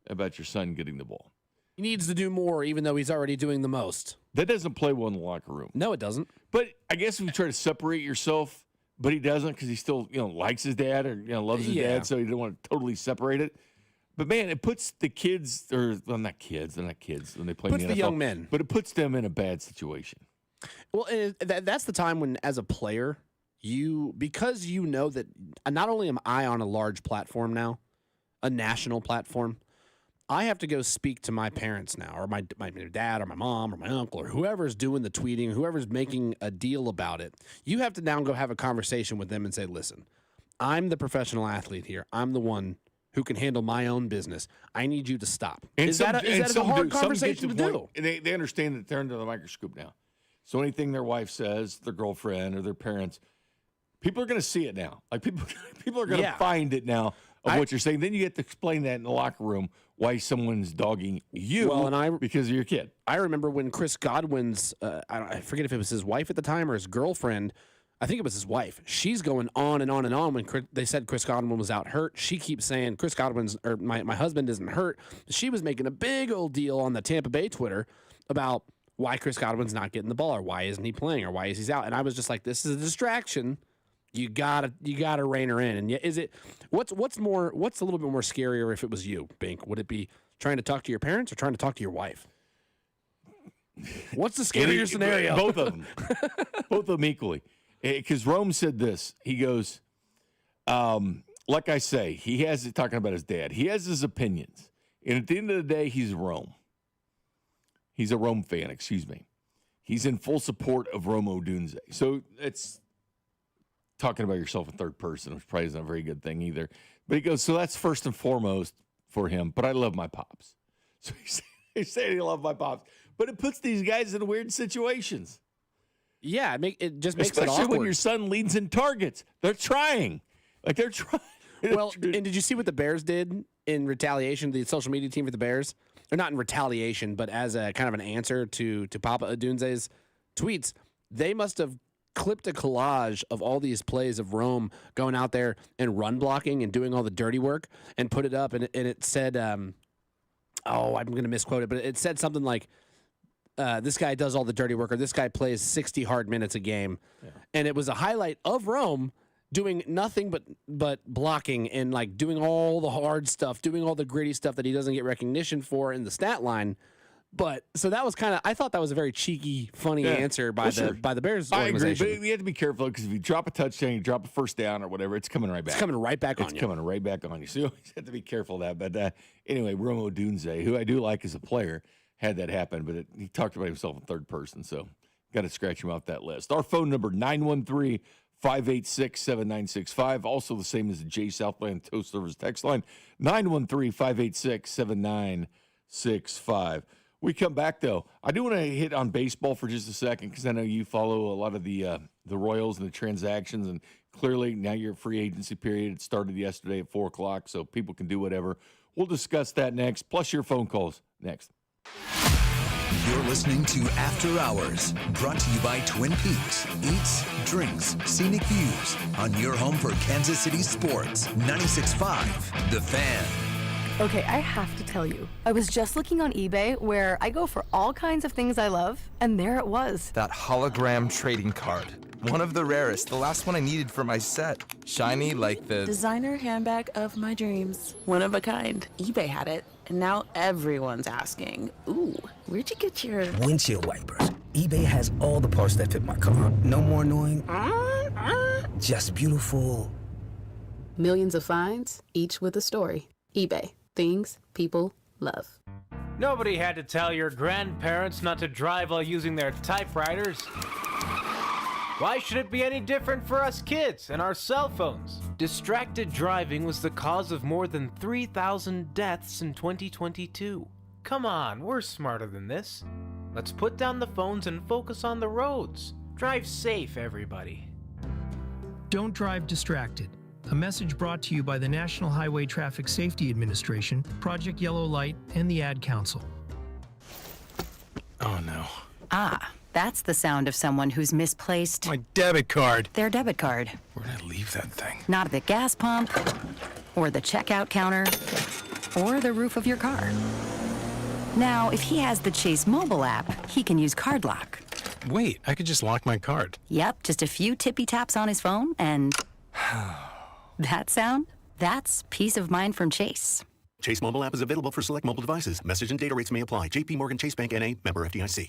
S1: about your son getting the ball.
S2: He needs to do more, even though he's already doing the most.
S1: That doesn't play well in the locker room.
S2: No, it doesn't.
S1: But I guess if you try to separate yourself, but he doesn't because he still, likes his dad or loves his dad, so you don't want to totally separate it. But man, it puts the kids, or well, not kids, they're not kids when they play in the NFL,
S2: young men,
S1: but it puts them in a bad situation.
S2: Well, and that's the time when, as a player, because you know that not only am I on a large platform now, a national platform, I have to go speak to my parents now, or my dad, or my mom, or my uncle, or whoever's doing the tweeting, whoever's making a deal about it. You have to now go have a conversation with them and say, listen, I'm the professional athlete here. I'm the one who can handle my own business. I need you to stop.
S1: And
S2: is that a hard conversation to do?
S1: And they understand that they're under the microscope now. So anything their wife says, their girlfriend, or their parents, people are going to see it now. Like people are going to find it now of what you're saying. Then you get to explain that in the locker room why someone's dogging you because of your kid.
S2: I remember when Chris Godwin's, I forget if it was his wife at the time or his girlfriend, I think it was his wife. She's going on and on and on when they said Chris Godwin was out hurt. She keeps saying Chris Godwin's or my husband isn't hurt. She was making a big old deal on the Tampa Bay Twitter about why Chris Godwin's not getting the ball or why isn't he playing or why is he out. And I was just like, this is a distraction. You gotta rein her in. And is it what's a little bit more scarier if it was you, Bink? Would it be trying to talk to your parents or trying to talk to your wife? What's the scarier scenario?
S1: Both of them. Both of them equally. Because Rome said this. He goes, like I say, he has it talking about his dad. He has his opinions. And at the end of the day, he's Rome. He's a Rome fan, excuse me. He's in full support of Rome Odunze. So it's talking about yourself in third person, which probably isn't a very good thing either. But he goes, so that's first and foremost for him. But I love my pops. So he's saying he loves my pops. But it puts these guys in weird situations.
S2: Yeah, it just makes
S1: Especially
S2: it awkward.
S1: when your son leads in targets. They're trying. They're trying.
S2: Well, and did you see what the Bears did in retaliation, the social media team for the Bears? Or not in retaliation, but as a kind of an answer to Papa Odunze's tweets. They must have clipped a collage of all these plays of Rome going out there and run blocking and doing all the dirty work and put it up. And it said, I'm going to misquote it, but it said something like, this guy does all the dirty work, or this guy plays 60 hard minutes a game. Yeah. And it was a highlight of Rome doing nothing but blocking and like doing all the hard stuff, doing all the gritty stuff that he doesn't get recognition for in the stat line. But so that was I thought that was a very cheeky, funny answer by the Bears organization.
S1: I agree, but you have to be careful because if you drop a touchdown, you drop a first down or whatever, it's coming right back.
S2: It's coming right back on you.
S1: It's coming right back on you. So you always have to be careful of that. But anyway, Rome Odunze, who I do like as a player, had that happen, but he talked about himself in third person, so got to scratch him off that list. Our phone number, 913-586-7965. Also the same as the J Southland Tow Service text line, 913-586-7965. We come back, though. I do want to hit on baseball for just a second because I know you follow a lot of the Royals and the transactions, and clearly now your free agency period. It started yesterday at 4 o'clock, so people can do whatever. We'll discuss that next, plus your phone calls next.
S4: You're listening to After Hours, brought to you by Twin Peaks. Eats, drinks, scenic views on your home for Kansas City sports. 96.5, The Fan.
S15: Okay, I have to tell you, I was just looking on eBay where I go for all kinds of things I love, and there it was.
S27: That hologram trading card. One of the rarest, the last one I needed for my set. Shiny like the
S28: designer handbag of my dreams. One of a kind. eBay had it, and now everyone's asking, ooh, where'd you get your
S29: windshield wipers? eBay has all the parts that fit my car. No more annoying, just beautiful.
S28: Millions of finds, each with a story. eBay. Things people love.
S3: Nobody had to tell your grandparents not to drive while using their typewriters. Why should it be any different for us kids and our cell phones? Distracted driving was the cause of more than 3,000 deaths in 2022. Come on, we're smarter than this. Let's put down the phones and focus on the roads. Drive safe, everybody.
S6: Don't drive distracted. A message brought to you by the National Highway Traffic Safety Administration, Project Yellow Light, and the Ad Council.
S10: Oh no.
S5: Ah, that's the sound of someone who's misplaced
S10: my debit card.
S5: Their debit card.
S10: Where'd I leave that thing?
S5: Not at the gas pump, or the checkout counter, or the roof of your car. Now, if he has the Chase mobile app, he can use Card Lock.
S10: Wait, I could just lock my card.
S5: Yep, just a few tippy taps on his phone, and that sound? That's peace of mind from Chase.
S16: Chase mobile app is available for select mobile devices. Message and data rates may apply. JP Morgan Chase Bank N.A., member FDIC.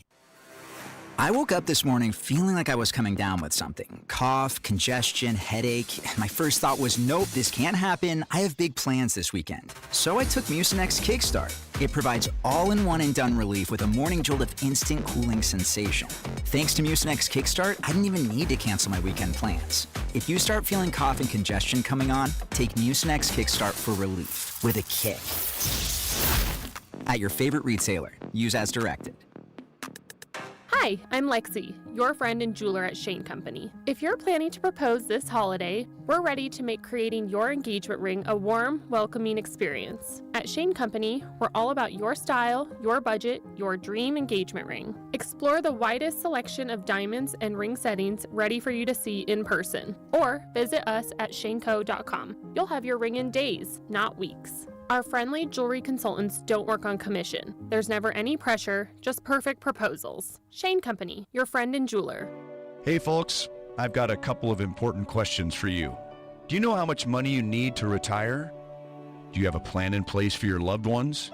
S17: I woke up this morning feeling like I was coming down with something. Cough, congestion, headache. My first thought was, nope, this can't happen. I have big plans this weekend. So I took Mucinex Kickstart. It provides all-in-one and done relief with a morning jolt of instant cooling sensation. Thanks to Mucinex Kickstart, I didn't even need to cancel my weekend plans. If you start feeling cough and congestion coming on, take Mucinex Kickstart for relief with a kick. At your favorite retailer. Use as directed.
S18: Hi,
S8: Hi, I'm Lexi, your friend and jeweler at Shane Company. If you're planning to propose this holiday, we're ready to make creating your engagement ring a warm, welcoming experience. At Shane Company, we're all about your style, your budget, your dream engagement ring. Explore the widest selection of diamonds and ring settings ready for you to see in person, or visit us at shaneco.com. You'll have your ring in days, not weeks. Our friendly jewelry consultants don't work on commission. There's never any pressure, just perfect proposals. Shane Company, your friend and jeweler.
S9: Hey folks, I've got a couple of important questions for you. Do you know how much money you need to retire? Do you have a plan in place for your loved ones?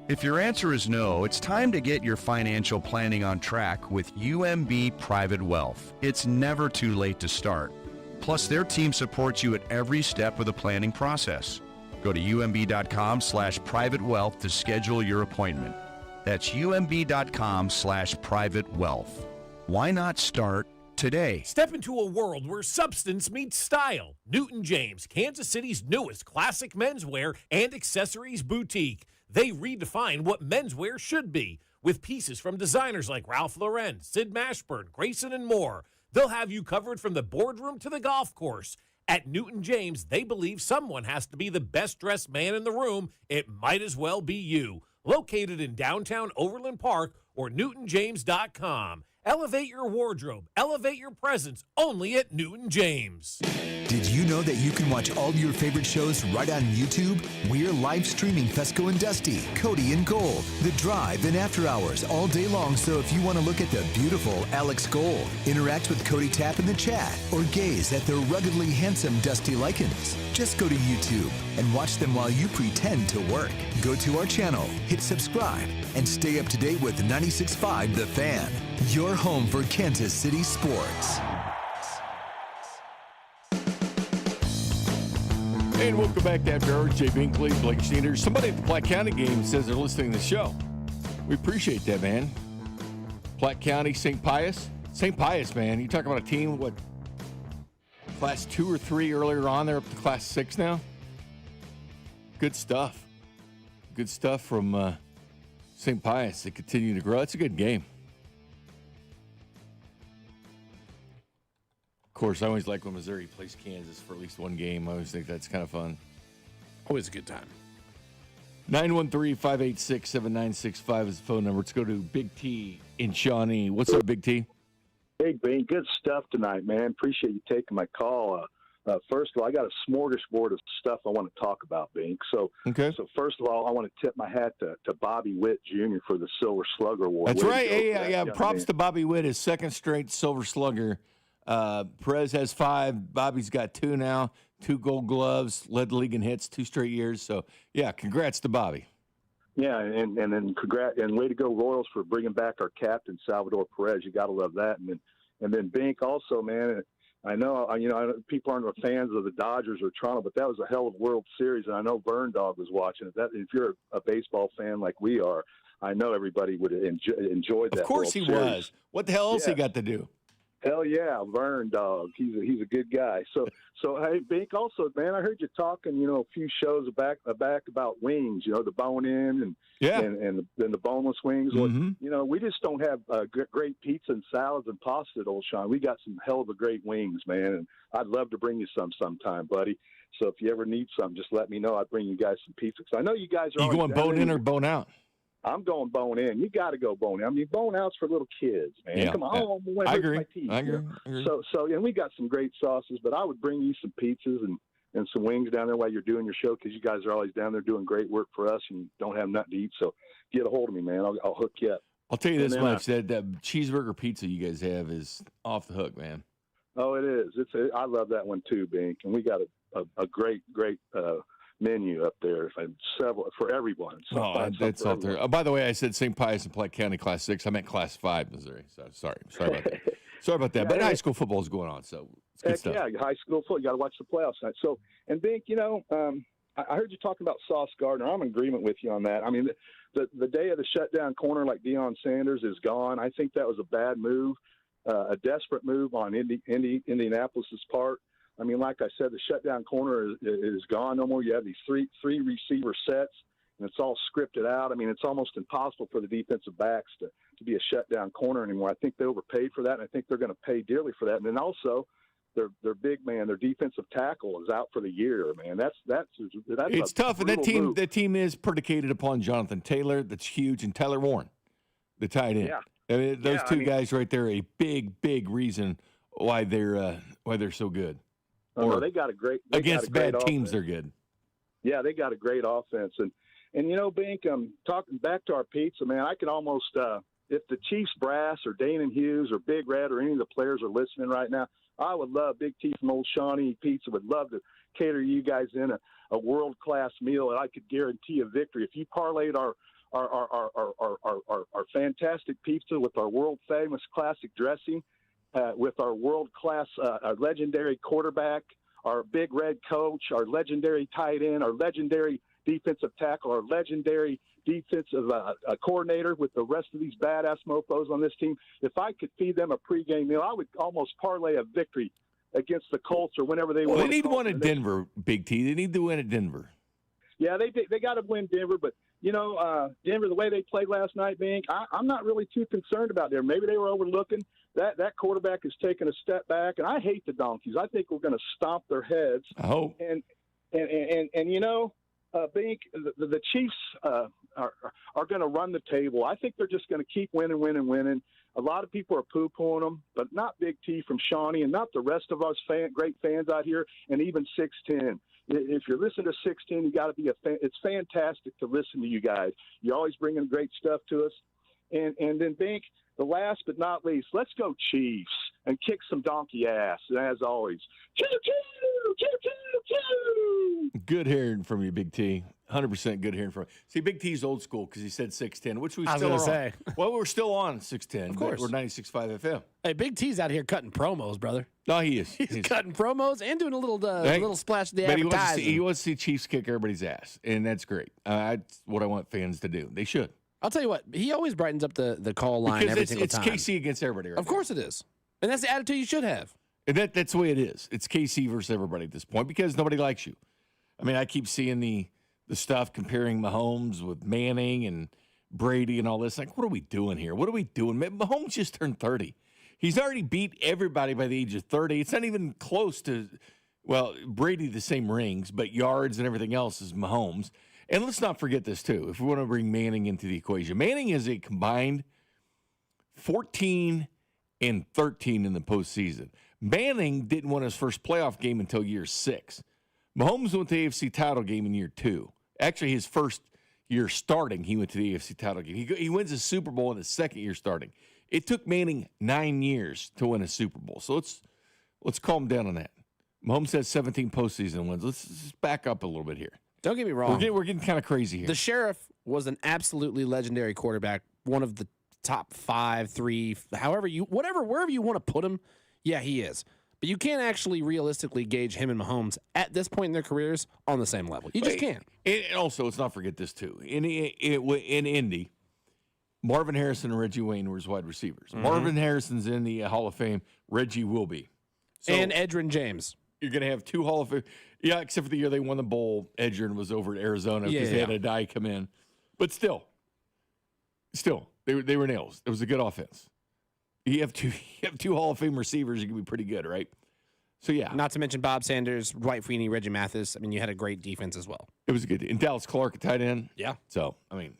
S9: If your answer is no, it's time to get your financial planning on track with UMB Private Wealth. It's never too late to start. Plus, their team supports you at every step of the planning process. Go to umb.com/privatewealth to schedule your appointment. That's umb.com/privatewealth. Why not start today?
S11: Step into a world where substance meets style. Newton James, Kansas City's newest classic menswear and accessories boutique. They redefine what menswear should be, with pieces from designers like Ralph Lauren, Sid Mashburn, Grayson, and more. They'll have you covered from the boardroom to the golf course. At Newton James, they believe someone has to be the best-dressed man in the room. It might as well be you. Located in downtown Overland Park or newtonjames.com. Elevate your wardrobe. Elevate your presence only at Newton James.
S4: Did you know that you can watch all your favorite shows right on YouTube? We're live streaming Fesco and Dusty, Cody and Gold, The Drive, and After Hours all day long. So if you want to look at the beautiful Alex Gold, interact with Cody Tapp in the chat, or gaze at the ruggedly handsome Dusty Likens, just go to YouTube and watch them while you pretend to work. Go to our channel, hit subscribe, and stay up to date with 96.5 The Fan, your home for Kansas City sports.
S1: And welcome back to After Hours. Jay Binkley, Blake Schneider. Somebody at the Platte County game says they're listening to the show. We appreciate that, man. Platte County, St. Pius. St. Pius, man. You talking about a team, what, class 2 or 3 earlier on? They're up to class 6 now. Good stuff. Good stuff from St. Pius. They continue to grow. It's a good game. Of course, I always like when Missouri plays Kansas for at least one game. I always think that's kind of fun.
S2: Always a good time.
S1: 913-586-7965 is the phone number. Let's go to Big T in Shawnee. What's up, Big T?
S13: Hey, Bing. Good stuff tonight, man. Appreciate you taking my call. First of all, I got a smorgasbord of stuff I want to talk about, Bing. So first of all, I want to tip my hat to Bobby Witt Jr. for the Silver Slugger Award.
S1: That's right. Hey, yeah, props to Bobby Witt, his second straight Silver Slugger. Perez has 5. Bobby's got 2 now. 2 Gold Gloves. Led the league in hits 2 straight years. So, yeah, congrats to Bobby.
S13: Yeah, and then congrats and way to go Royals for bringing back our captain Salvador Perez. You got to love that. And then Bink also, man. I know people aren't fans of the Dodgers or Toronto, but that was a hell of a World Series, and I know Burn Dog was watching it. If you're a baseball fan like we are, I know everybody would enjoy that.
S1: Of course
S13: World
S1: he
S13: Series.
S1: was. What the hell else he got to do?
S13: Hell yeah, Vern Dog. He's a good guy. So hey, Bink. Also, man, I heard you talking, a few shows back about wings. The bone in and the boneless wings.
S1: Mm-hmm.
S13: Well, we just don't have great pizza and salads and pasta at Old Sean. We got some hell of a great wings, man. And I'd love to bring you some sometime, buddy. So if you ever need some, just let me know. I'd bring you guys some pizza. 'Cause I know you guys are.
S1: You going bone in or bone out?
S13: I'm going bone in. You got to go bone in. I mean, bone out's for little kids, man.
S1: Yeah,
S13: Come on,
S1: I agree.
S13: My teeth,
S1: I agree.
S13: So, and we got some great sauces, but I would bring you some pizzas and some wings down there while you're doing your show, because you guys are always down there doing great work for us and don't have nothing to eat. So get a hold of me, man. I'll hook you up.
S1: I'll tell you this much: that cheeseburger pizza you guys have is off the hook, man.
S13: Oh, it is. I love that one too, Bink. And we got a great menu up there, several for everyone.
S1: That's out there. By the way, I said St. Pius and Platte County Class 6. I meant Class 5, Missouri. So sorry about that. Sorry about that. But high school football is going on, so it's good stuff.
S13: Yeah, high school football. You got to watch the playoffs tonight. So, and Bink, I heard you talking about Sauce Gardner. I'm in agreement with you on that. I mean, the day of the shutdown corner like Deion Sanders is gone. I think that was a bad move, a desperate move on Indianapolis's part. I mean, like I said, the shutdown corner is gone no more. You have these three receiver sets, and it's all scripted out. I mean, it's almost impossible for the defensive backs to be a shutdown corner anymore. I think they overpaid for that, and I think they're going to pay dearly for that. And then also, their big man, their defensive tackle, is out for the year. Man, that's
S1: it's tough, and that team is predicated upon Jonathan Taylor. That's huge, and Tyler Warren, the tight end.
S13: Yeah.
S1: I mean, those two guys right there are a big reason why they're so good.
S13: No, they got a great
S1: against bad teams.
S13: Offense.
S1: They're good.
S13: Yeah, they got a great offense, and you know, Bink, talking back to our pizza, man, I could almost if the Chiefs brass or Dane and Hughes or Big Red or any of the players are listening right now, I would love Big T from Old Shawnee Pizza would love to cater you guys in a world class meal, and I could guarantee a victory if you parlayed our fantastic pizza with our world famous classic dressing, with our world class our legendary quarterback, our Big Red coach, our legendary tight end, our legendary defensive tackle, our legendary defensive coordinator with the rest of these badass mofos on this team. If I could feed them a pregame meal, I would almost parlay a victory against the Colts or whenever they win.
S1: They need one at Denver, Big T. They need to win at Denver.
S13: Yeah, they got to win Denver, but you know, Denver, the way they played last night, Bink, I'm not really too concerned about them. Maybe they were overlooking that quarterback is taking a step back, and I hate the Donkeys. I think we're going to stomp their heads.
S1: I hope.
S13: And you know, Bink, the Chiefs are going to run the table. I think they're just going to keep winning. A lot of people are poo-pooing them, but not Big T from Shawnee and not the rest of us great fans out here, and even 610. If you're listening to 610, you got to be a fan. It's fantastic to listen to you guys. You're always bringing great stuff to us. And then, Bink, the last but not least, let's go Chiefs and kick some donkey ass. And as always, choo-choo, choo-choo, choo.
S1: Good hearing from you, Big T. 100% good hearing from you. See, Big T's old school because he said 610, which we still are on. Well, we're still on 610.
S2: Of course.
S1: We're 96.5 FM.
S2: Hey, Big T's out here cutting promos, brother.
S1: No, he is.
S2: He's cutting promos and doing a little splash of the advertising.
S1: He wants to see Chiefs kick everybody's ass, and that's great. That's what I want fans to do. They should.
S2: I'll tell you what, he always brightens up the call line
S1: because
S2: every single time.
S1: It's KC against everybody right
S2: Of course it is. And that's the attitude you should have.
S1: And that's the way it is. It's KC versus everybody at this point because nobody likes you. I mean, I keep seeing the stuff comparing Mahomes with Manning and Brady and all this. Like, what are we doing here? What are we doing? Mahomes just turned 30. He's already beat everybody by the age of 30. It's not even close to, well, Brady the same rings, but yards and everything else is Mahomes. And let's not forget this, too, if we want to bring Manning into the equation. Manning is a combined 14 and 13 in the postseason. Manning didn't win his first playoff game until year 6. Mahomes went to the AFC title game in year 2. Actually, his first year starting, he went to the AFC title game. He wins a Super Bowl in his second year starting. It took Manning 9 years to win a Super Bowl. So let's calm down on that. Mahomes has 17 postseason wins. Let's just back up a little bit here.
S2: Don't get me wrong.
S1: We're getting kind of crazy here.
S2: The Sheriff was an absolutely legendary quarterback, one of the top 5, 3, wherever you want to put him. Yeah, he is. But you can't actually realistically gauge him and Mahomes at this point in their careers on the same level. You just can't.
S1: And also, let's not forget this, too. In Indy, Marvin Harrison and Reggie Wayne were his wide receivers. Mm-hmm. Marvin Harrison's in the Hall of Fame. Reggie will be. So
S2: and Edgerrin James.
S1: You're going to have 2 Hall of Fame. Yeah, except for the year they won the bowl. Edgerrin was over at Arizona because they had a guy come in. But still, they were nails. It was a good offense. You have two Hall of Fame receivers, you can be pretty good, right? So, yeah.
S2: Not to mention Bob Sanders, Dwight Freeney, Reggie Mathis. I mean, you had a great defense as well.
S1: It was good. And Dallas Clark, a tight end.
S2: Yeah.
S1: So, I mean,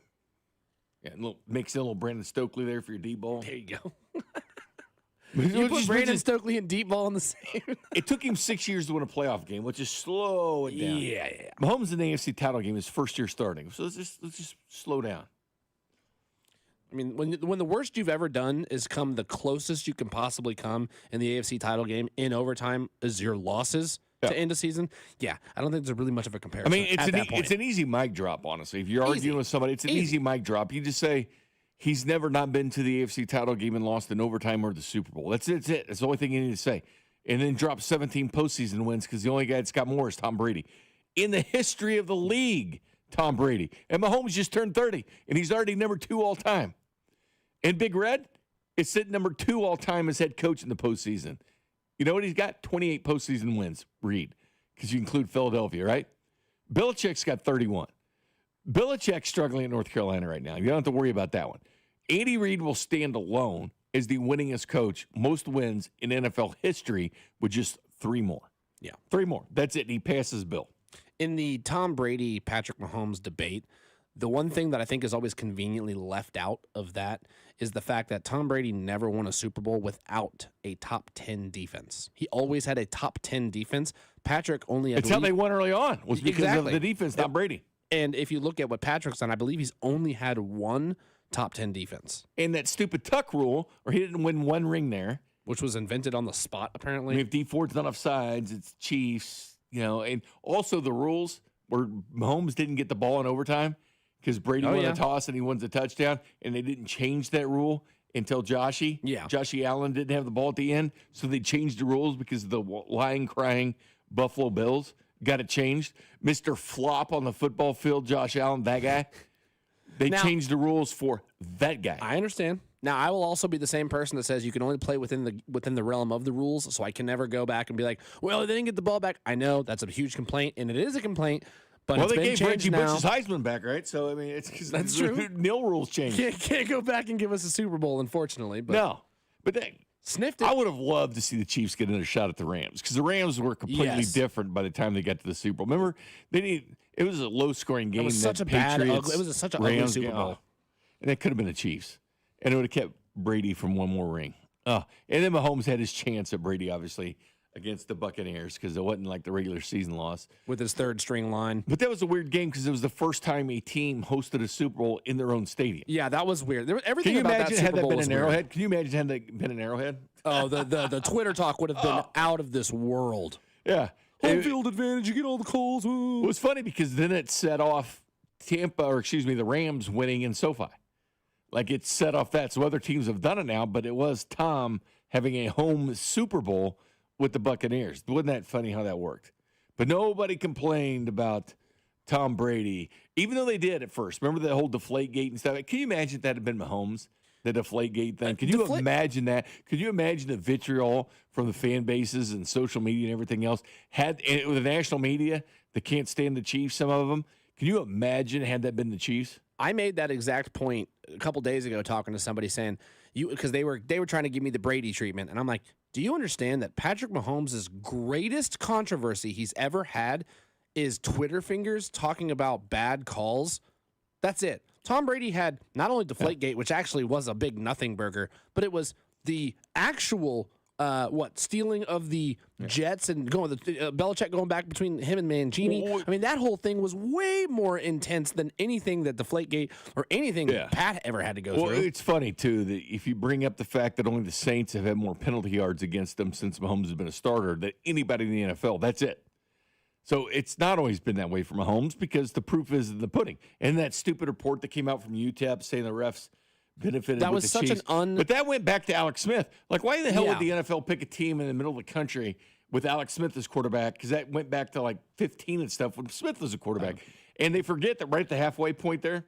S1: mix in a little Brandon Stokely there for your deep ball.
S2: There you go. You put Brandon Stokely and deep ball in the same.
S1: It took him 6 years to win a playoff game. Let's just slow it down.
S2: Yeah.
S1: Mahomes in the AFC title game, his first year starting. So let's just slow down.
S2: I mean, when the worst you've ever done is come the closest you can possibly come in the AFC title game in overtime is your losses to end a season. Yeah, I don't think there's really much of a comparison.
S1: I mean, it's an easy mic drop, honestly. If you're arguing with somebody, it's an easy mic drop. You just say, he's never not been to the AFC title game and lost in overtime or the Super Bowl. That's it. That's the only thing you need to say. And then drop 17 postseason wins because the only guy that's got more is Tom Brady. In the history of the league, Tom Brady. And Mahomes just turned 30, and he's already number 2 all time. And Big Red is sitting number 2 all time as head coach in the postseason. You know what he's got? 28 postseason wins, Reed, because you include Philadelphia, right? Belichick's got 31. Belichick's struggling in North Carolina right now. You don't have to worry about that one. Andy Reid will stand alone as the winningest coach, most wins in NFL history with just 3 more.
S2: Yeah.
S1: 3 more. That's it. He passes Bill.
S2: In the Tom Brady, Patrick Mahomes debate, the one thing that I think is always conveniently left out of that is the fact that Tom Brady never won a Super Bowl without a top 10 defense. He always had a top 10 defense. Patrick only had...
S1: It's how they won early on, was because of the defense, not Brady.
S2: And if you look at what Patrick's done, I believe he's only had 1 top 10 defense.
S1: And that stupid tuck rule, or he didn't win 1 ring there.
S2: Which was invented on the spot, apparently.
S1: I mean, if D Ford's not offsides, it's Chiefs, and also the rules where Mahomes didn't get the ball in overtime because Brady won a toss and he wins a touchdown, and they didn't change that rule until Joshy Allen didn't have the ball at the end, so they changed the rules because of the lying, crying Buffalo Bills got it changed. Mr. Flop on the football field, Josh Allen, that guy. They changed the rules for that guy.
S2: I understand. Now, I will also be the same person that says you can only play within the realm of the rules, so I can never go back and be like, well, they didn't get the ball back. I know that's a huge complaint, and it is a complaint, but
S1: well,
S2: it's
S1: they
S2: been
S1: gave Reggie
S2: changed now.
S1: Bush's Heisman back, right? So, I mean, it's because
S2: That's true.
S1: Nil rules changed.
S2: Can't go back and give us a Super Bowl, unfortunately. But
S1: no, but they
S2: sniffed it.
S1: I would have loved to see the Chiefs get another shot at the Rams because the Rams were completely different by the time they got to the Super Bowl. Remember, it was a low-scoring game.
S2: It was such a bad, ugly, it was such an ugly Super Bowl.
S1: And it could have been the Chiefs. And it would have kept Brady from 1 more ring. And then Mahomes had his chance at Brady, obviously, against the Buccaneers because it wasn't like the regular season loss.
S2: With his third-string line.
S1: But that was a weird game because it was the first time a team hosted a Super Bowl in their own stadium.
S2: Yeah, that was weird. Everything
S1: Can you
S2: about
S1: imagine
S2: that
S1: had
S2: Super
S1: that
S2: Bowl
S1: been
S2: was
S1: an
S2: weird.
S1: Arrowhead? Can you imagine had that been an Arrowhead?
S2: Oh, the Twitter talk would have been out of this world.
S1: Yeah.
S2: Home field advantage, you get all the calls. Ooh.
S1: It was funny because then it set off the Rams winning in SoFi. Like it set off that. So other teams have done it now, but it was Tom having a home Super Bowl with the Buccaneers. Wasn't that funny how that worked? But nobody complained about Tom Brady, even though they did at first. Remember the whole Deflategate and stuff? Can you imagine if that had been Mahomes, the Deflategate thing? Could you imagine that? Could you imagine the vitriol from the fan bases and social media and everything else? With the national media that can't stand the Chiefs, some of them, can you imagine had that been the Chiefs?
S2: I made that exact point a couple days ago talking to somebody saying because they were trying to give me the Brady treatment, and I'm like, do you understand that Patrick Mahomes' greatest controversy he's ever had is Twitter fingers talking about bad calls? That's it. Tom Brady had not only Deflategate, which actually was a big nothing burger, but it was the actual stealing of the Jets and Belichick going back between him and Mangini. I mean, that whole thing was way more intense than anything that Deflategate or anything Pat ever had to go through.
S1: Well, it's funny, too, that if you bring up the fact that only the Saints have had more penalty yards against them since Mahomes has been a starter than anybody in the NFL, that's it. So it's not always been that way for Mahomes because the proof is in the pudding. And that stupid report that came out from UTEP saying the refs benefited
S2: that
S1: with
S2: was
S1: the
S2: such
S1: Chiefs. But that went back to Alex Smith. Like, why the hell would the NFL pick a team in the middle of the country with Alex Smith as quarterback? Because that went back to like 15 and stuff when Smith was a quarterback. And they forget that right at the halfway point there,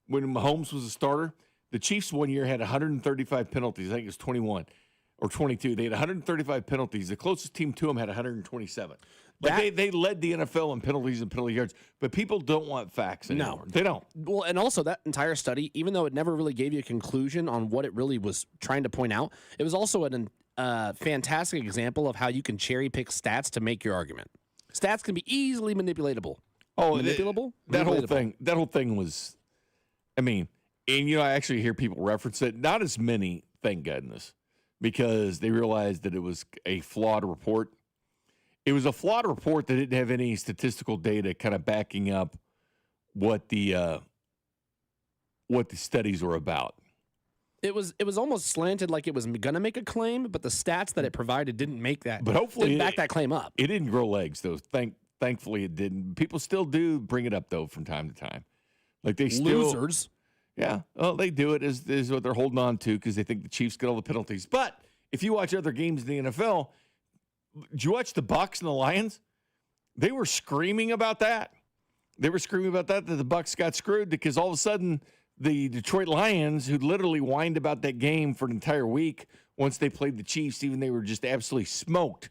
S1: when Mahomes was a starter, the Chiefs one year had 135 penalties. I think it was 21 or 22. They had 135 penalties. The closest team to them had 127. Like they led the NFL in penalties and penalty yards, but people don't want facts anymore.
S2: No.
S1: They don't.
S2: Well, and also that entire study, even though it never really gave you a conclusion on what it really was trying to point out, it was also a fantastic example of how you can cherry pick stats to make your argument. Stats can be easily manipulatable.
S1: Oh,
S2: manipulatable?
S1: That whole thing was, I mean, and I actually hear people reference it. Not as many, thank goodness, because they realized that it was a flawed report. It was a flawed report that didn't have any statistical data kind of backing up what the studies were about.
S2: It was almost slanted like it was going to make a claim, but the stats that it provided didn't make that.
S1: But hopefully
S2: didn't back that claim up.
S1: It didn't grow legs, though. Thankfully, it didn't. People still do bring it up, though, from time to time. Like they still
S2: losers.
S1: Yeah, well, they do it is what they're holding on to because they think the Chiefs get all the penalties. But if you watch other games in the NFL. Did you watch the Bucs and the Lions? They were screaming about that. They were screaming about that the Bucs got screwed because all of a sudden the Detroit Lions, who literally whined about that game for an entire week once they played the Chiefs, even they were just absolutely smoked.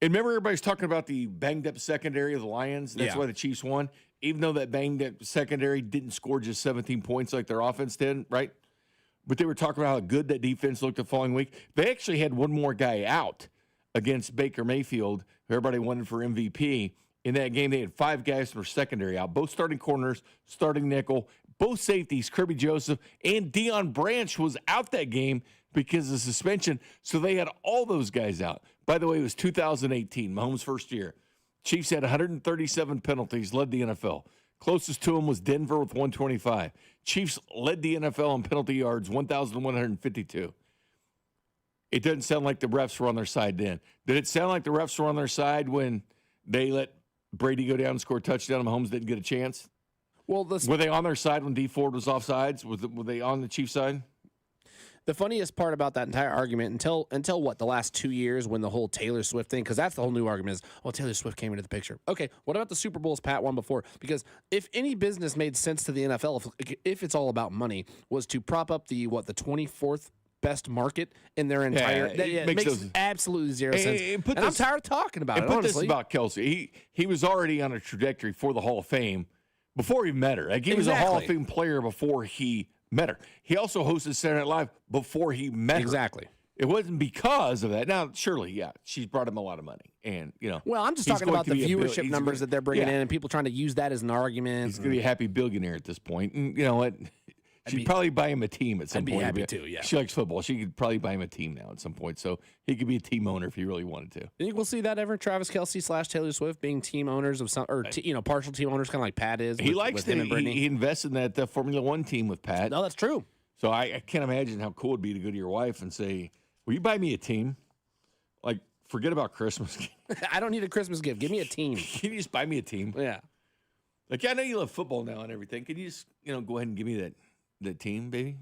S1: And remember everybody's talking about the banged-up secondary of the Lions? That's why the Chiefs won. even though that banged secondary didn't score just 17 points like their offense did, right? But they were talking about how good that defense looked the following week. They actually had one more guy out against Baker Mayfield, who everybody wanted for MVP. In that game, they had 5 guys from their secondary out, both starting corners, starting nickel, both safeties, Kirby Joseph, and Deion Branch was out that game because of suspension. So they had all those guys out. By the way, it was 2018, Mahomes' first year. Chiefs had 137 penalties, led the NFL. Closest to them was Denver with 125. Chiefs led the NFL in penalty yards, 1,152. It doesn't sound like the refs were on their side then. Did it sound like the refs were on their side when they let Brady go down and score a touchdown and Mahomes didn't get a chance?
S2: Well,
S1: were they on their side when D Ford was offsides? Were they on the Chiefs' side?
S2: The funniest part about that entire argument until what, the last 2 years when the whole Taylor Swift thing, because that's the whole new argument is, well, Taylor Swift came into the picture. Okay, what about the Super Bowls Pat won before? Because if any business made sense to the NFL, if it's all about money, was to prop up the 24th best market in their entire. It makes absolutely zero sense. And I'm tired of talking about it.
S1: Put this about Kelsey. He was already on a trajectory for the Hall of Fame before he met her. Like he was a Hall of Fame player before he met her. He also hosted Saturday Night Live before he met her.
S2: Exactly.
S1: It wasn't because of that. Now, surely, yeah, she's brought him a lot of money, and
S2: Well, I'm just talking about the viewership numbers that they're bringing in, and people trying to use that as an argument.
S1: He's going to be a happy billionaire at this point, and you know what? She'd probably buy him a team at some point.
S2: I'd be happy too, yeah.
S1: She likes football. She could probably buy him a team now at some point, so he could be a team owner if he really wanted to.
S2: You think we'll see that ever? Travis Kelce / Taylor Swift being team owners of some, or partial team owners, kind of like Pat is.
S1: He likes him and Brittany. He invested in that Formula One team with Pat.
S2: No, that's true.
S1: So I can't imagine how cool it'd be to go to your wife and say, "Will you buy me a team?" Like, forget about Christmas.
S2: I don't need a Christmas gift. Give me a team.
S1: Can you just buy me a team?
S2: Yeah.
S1: Like, I know you love football now and everything. Can you just, go ahead and give me that team, baby?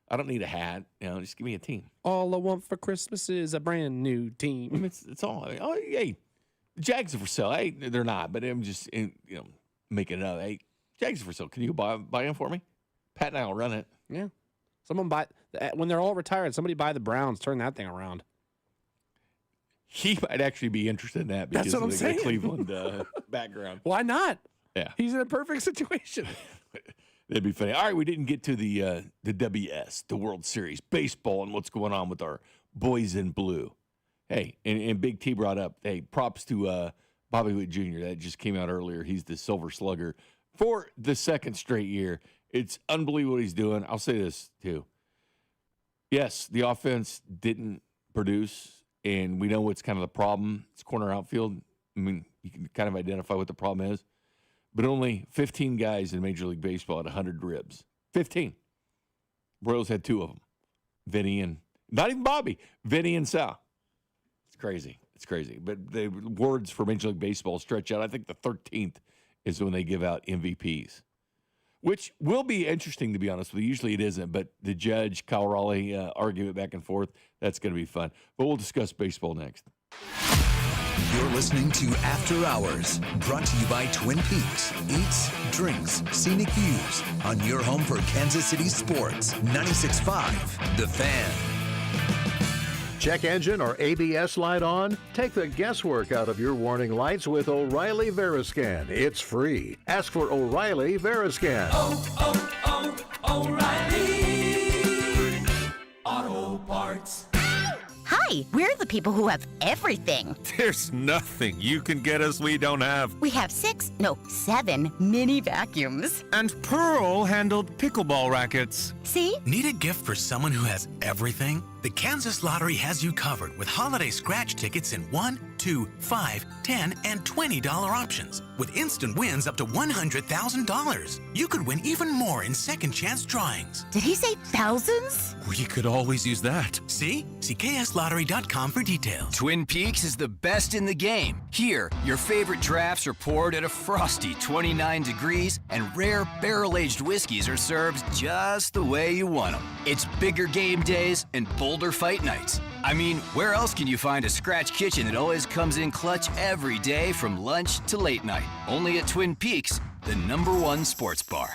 S1: I don't need a hat. Just give me a team.
S2: All I want for Christmas is a brand new team.
S1: I mean, it's all. Hey, the Jags are for sale. Hey, they're not, but I'm just, making it up. Hey, Jags are for sale. Can you buy them for me? Pat and I will run it.
S2: Yeah. Someone buy, when they're all retired, somebody buy the Browns, turn that thing around.
S1: He might actually be interested in that because of the Cleveland background.
S2: Why not?
S1: Yeah.
S2: He's in a perfect situation.
S1: That'd be funny. All right, we didn't get to the WS, the World Series, baseball, and what's going on with our boys in blue. Hey, and Big T brought up, hey, props to Bobby Witt Jr. That just came out earlier. He's the Silver Slugger for the second straight year. It's unbelievable what he's doing. I'll say this, too. Yes, the offense didn't produce, and we know what's kind of the problem. It's corner outfield. I mean, you can kind of identify what the problem is. But only 15 guys in Major League Baseball had 100 ribs. 15. Royals had 2 of them. Vinny and, not even Bobby, Vinny and Sal. It's crazy. It's crazy. But the words for Major League Baseball stretch out. I think the 13th is when they give out MVPs. Which will be interesting, to be honest with you. Usually it isn't, but the judge, Kyle Raleigh, argue it back and forth. That's going to be fun. But we'll discuss baseball next.
S4: You're listening to After Hours, brought to you by Twin Peaks. Eats, drinks, scenic views on your home for Kansas City sports. 96.5, The Fan.
S25: Check engine or ABS light on? Take the guesswork out of your warning lights with O'Reilly Veriscan. It's free. Ask for O'Reilly Veriscan.
S7: O'Reilly Auto Parts.
S12: Hi, we're the people who have everything.
S14: There's nothing you can get us we don't have.
S12: We have 7 mini vacuums.
S14: And Pearl-handled pickleball rackets.
S12: See?
S10: Need a gift for someone who has everything? The Kansas Lottery has you covered with holiday scratch tickets in $1, $2, $5, $10, and $20 options, with instant wins up to $100,000. You could win even more in second chance drawings.
S12: Did he say thousands?
S14: We could always use that.
S10: See kslottery.com for details.
S18: Twin Peaks is the best in the game. Here, your favorite drafts are poured at a frosty 29 degrees, and rare barrel-aged whiskeys are served just the way you want them. It's bigger game days and bolder fight nights. I mean, where else can you find a scratch kitchen that always comes in clutch every day from lunch to late night? Only at Twin Peaks, the #1 sports bar.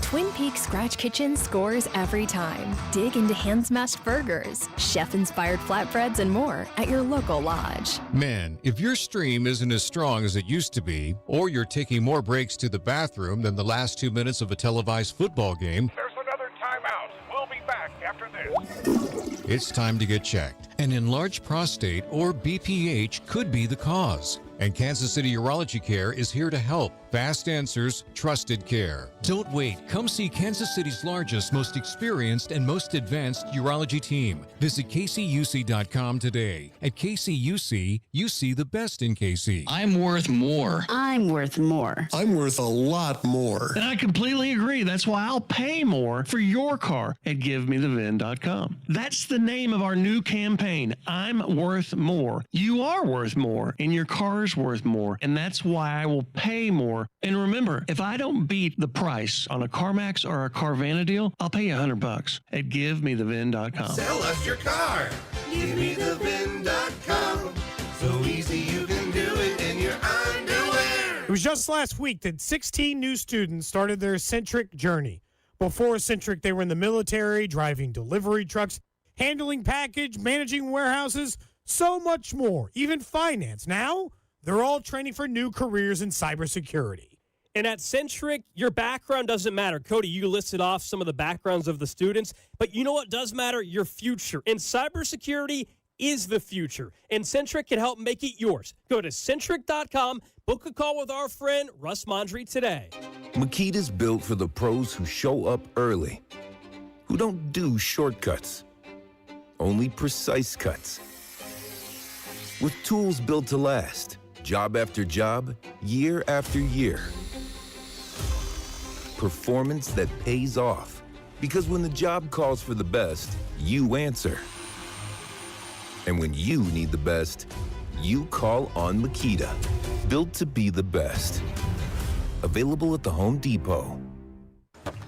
S15: Twin Peaks Scratch Kitchen scores every time. Dig into hand-smashed burgers, chef-inspired flatbreads, and more at your local lodge.
S19: Man, if your stream isn't as strong as it used to be, or you're taking more breaks to the bathroom than the last 2 minutes of a televised football game,
S20: there's another timeout. We'll be back after this.
S19: it's time to get checked. An enlarged prostate, or BPH, could be the cause. And Kansas City Urology Care is here to help. Fast answers, trusted care. Don't wait. Come see Kansas City's largest, most experienced, and most advanced urology team. Visit kcuc.com today. At KCUC, you see the best in KC.
S21: I'm worth more.
S22: I'm worth more.
S21: I'm worth a lot more.
S23: And I completely agree. That's why I'll pay more for your car at GiveMeTheVin.com. That's the name of our new campaign. I'm worth more. You are worth more, and your car is worth more, and that's why I will pay more. And remember, if I don't beat the price on a CarMax or a Carvana deal, I'll pay you $100 at GiveMeTheVin.com.
S21: Sell us your car. GiveMeTheVin.com. So easy you can do it in your underwear.
S24: It was just last week that 16 new students started their Centric journey. Before Centric, they were in the military, driving delivery trucks, handling package, managing warehouses, so much more, even finance. Now, they're all training for new careers in cybersecurity.
S26: And at Centric, your background doesn't matter. Cody, you listed off some of the backgrounds of the students, but you know what does matter? Your future. And cybersecurity is the future, and Centric can help make it yours. Go to Centric.com, book a call with our friend Russ Mondry today.
S27: Makita's built for the pros who show up early, who don't do shortcuts, only precise cuts. With tools built to last, job after job, year after year. Performance that pays off. Because when the job calls for the best, you answer. And when you need the best, you call on Makita. Built to be the best. Available at the Home Depot.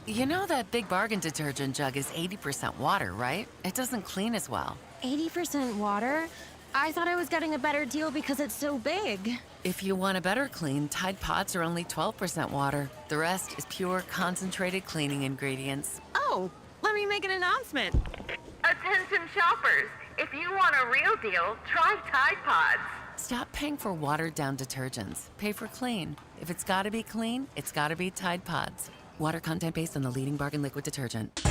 S28: You know that Big Bargain detergent jug is 80% water, right? It doesn't clean as well.
S29: 80% water? I thought I was getting a better deal because it's so big.
S28: If you want a better clean, Tide Pods are only 12% water. The rest is pure, concentrated cleaning ingredients.
S29: Oh, let me make an announcement.
S30: Attention shoppers, if you want a real deal, try Tide Pods.
S28: Stop paying for watered-down detergents. Pay for clean. If it's gotta be clean, it's gotta be Tide Pods. Water content based on the leading bargain liquid detergent.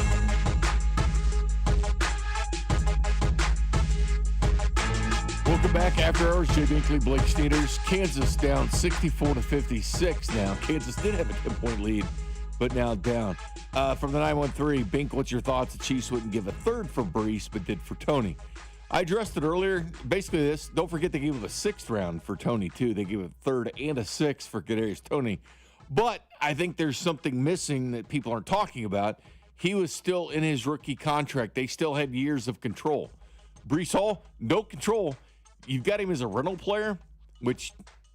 S1: Welcome back after hours. Jay Binkley, Blake Sneeders. Kansas down 64-56 now. Kansas did have a 10-point lead, but now down. From the 913, Bink, what's your thoughts? The Chiefs wouldn't give a third for Brees, but did for Tony. I addressed it earlier. Basically this, don't forget they gave him a sixth round for Tony, too. They gave a third and a sixth for Kadarius Toney. But I think there's something missing that people aren't talking about. He was still in his rookie contract. They still had years of control. Brees Hall, no control. You've got him as a rental player, which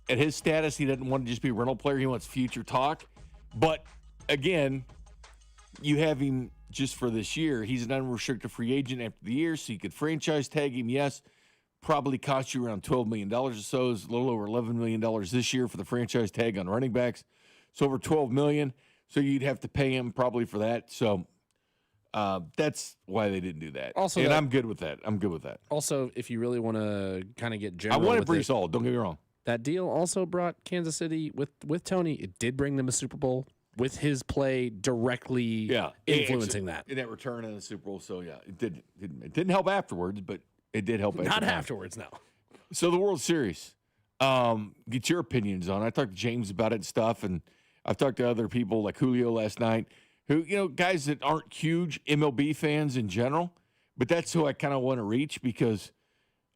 S1: at his status, he doesn't want to just be a rental player. He wants future talk. But again, you have him just for this year. He's an unrestricted free agent after the year, so you could franchise tag him. Yes, probably cost you around $12 million or so. It's a little over $11 million this year for the franchise tag on running backs. So over $12 million. So you'd have to pay him probably for that. So that's why they didn't do that.
S2: Also,
S1: and I'm good with that. I'm good with that.
S2: Also, if you really want to kind of get general,
S1: I wanted Brees Hall. Don't get me wrong.
S2: That deal also brought Kansas City with Tony. It did bring them a Super Bowl with his play directly influencing that.
S1: In that return in the Super Bowl. So, yeah, it didn't help afterwards, but it did help.
S2: Not afterwards, no.
S1: So, the World Series. Get your opinions on it. I talked to James about it and stuff, and I've talked to other people like Julio last night who, guys that aren't huge MLB fans in general, but that's who I kind of want to reach because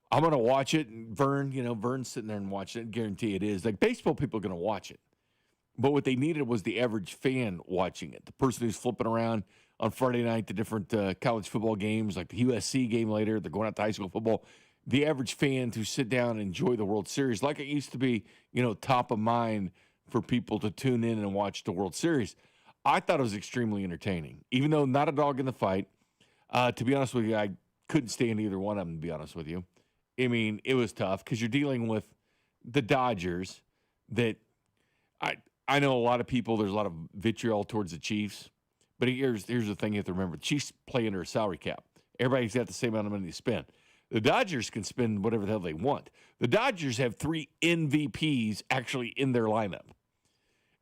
S1: I'm going to watch it. And Vern's sitting there and watching it. Guarantee it is. Like baseball people are going to watch it. But what they needed was the average fan watching it, the person who's flipping around on Friday night to different college football games, like the USC game later. They're going out to high school football. The average fan to sit down and enjoy the World Series like it used to be, top of mind for people to tune in and watch the World Series. I thought it was extremely entertaining, even though not a dog in the fight. To be honest with you, I couldn't stand either one of them, to be honest with you. I mean, it was tough because you're dealing with the Dodgers that I know a lot of people, there's a lot of vitriol towards the Chiefs. But here's the thing you have to remember. The Chiefs play under a salary cap. Everybody's got the same amount of money to spend. The Dodgers can spend whatever the hell they want. The Dodgers have 3 MVPs actually in their lineup.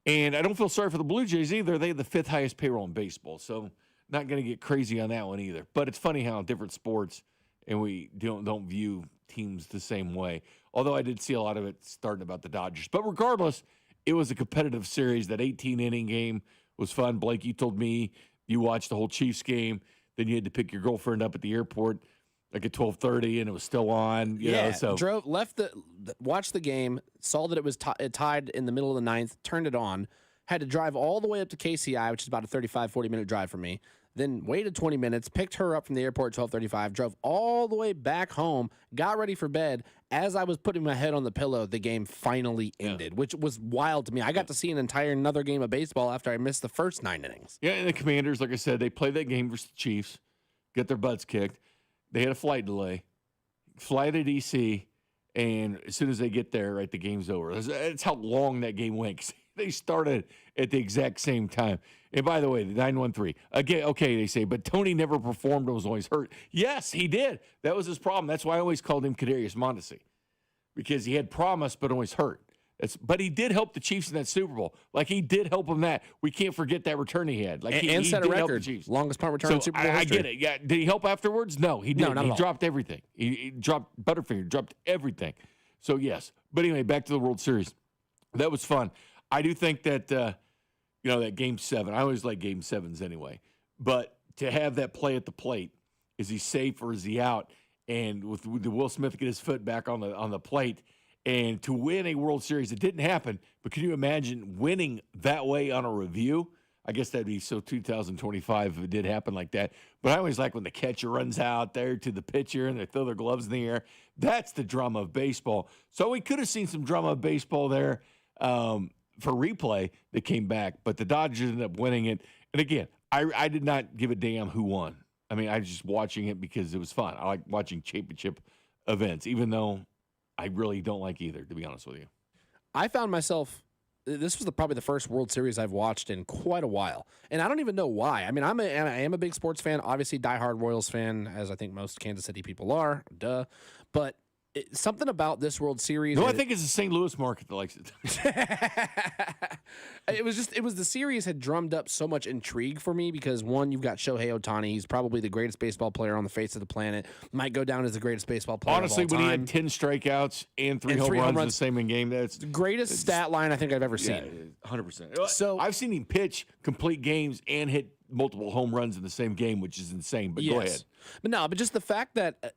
S1: And I don't feel sorry for the Blue Jays either. They have the 5th highest payroll in baseball. So not going to get crazy on that one either. But it's funny how different sports, and we don't view teams the same way. Although I did see a lot of it starting about the Dodgers. But regardless, it was a competitive series. That 18-inning game was fun. Blake, you told me you watched the whole Chiefs game. Then you had to pick your girlfriend up at the airport like at 12:30, and it was still on. You know, so
S2: watched the game, saw that it was tied in the middle of the 9th, turned it on, had to drive all the way up to KCI, which is about a 35, 40-minute drive for me. Then waited 20 minutes, picked her up from the airport at 12:35, drove all the way back home, got ready for bed. As I was putting my head on the pillow, the game finally ended, which was wild to me. I got to see another game of baseball after I missed the first 9 innings.
S1: Yeah, and the Commanders, like I said, they played that game versus the Chiefs, get their butts kicked. They had a flight delay, fly to D.C., and as soon as they get there, right, the game's over. That's how long that game went. They started at the exact same time. And by the way, the 913, again, okay, they say, but Tony never performed and was always hurt. Yes, he did. That was his problem. That's why I always called him Kadarius Mondesi, because he had promise but always hurt. But he did help the Chiefs in that Super Bowl. Like, he did help them that. We can't forget that return he had. Like,
S2: and
S1: he
S2: set a
S1: did help
S2: record.
S1: the Chiefs.
S2: Longest punt return in Super Bowl history.
S1: I get it. Yeah. Did he help afterwards? No, he didn't.
S2: No, not at all.
S1: He dropped everything. He dropped Butterfinger, dropped everything. So, yes. But anyway, back to the World Series. That was fun. I do think that, that Game 7, I always like Game 7s anyway. But to have that play at the plate, is he safe or is he out? And with the Will Smith get his foot back on the plate, and to win a World Series, it didn't happen, but can you imagine winning that way on a review? I guess that'd be so 2025 if it did happen like that. But I always like when the catcher runs out there to the pitcher and they throw their gloves in the air. That's the drama of baseball. So we could have seen some drama of baseball there for replay that came back, but the Dodgers ended up winning it. And again, I did not give a damn who won. I mean, I was just watching it because it was fun. I like watching championship events, even though I really don't like either, to be honest with you.
S2: I found myself, this was probably the first World Series I've watched in quite a while. And I don't even know why. I mean, I am a big sports fan, obviously diehard Royals fan, as I think most Kansas City people are, duh. But something about this World Series.
S1: No, I think it's the St. Louis market that likes it.
S2: It was the series had drummed up so much intrigue for me because, one, you've got Shohei Ohtani. He's probably the greatest baseball player on the face of the planet. Might go down as the greatest baseball player
S1: honestly,
S2: of all time.
S1: When he had 10 strikeouts and 3 home runs in the same game, that's
S2: the greatest stat line I think I've ever seen.
S1: 100%.
S2: So
S1: I've seen him pitch complete games and hit multiple home runs in the same game, which is insane. But go ahead.
S2: But just the fact that,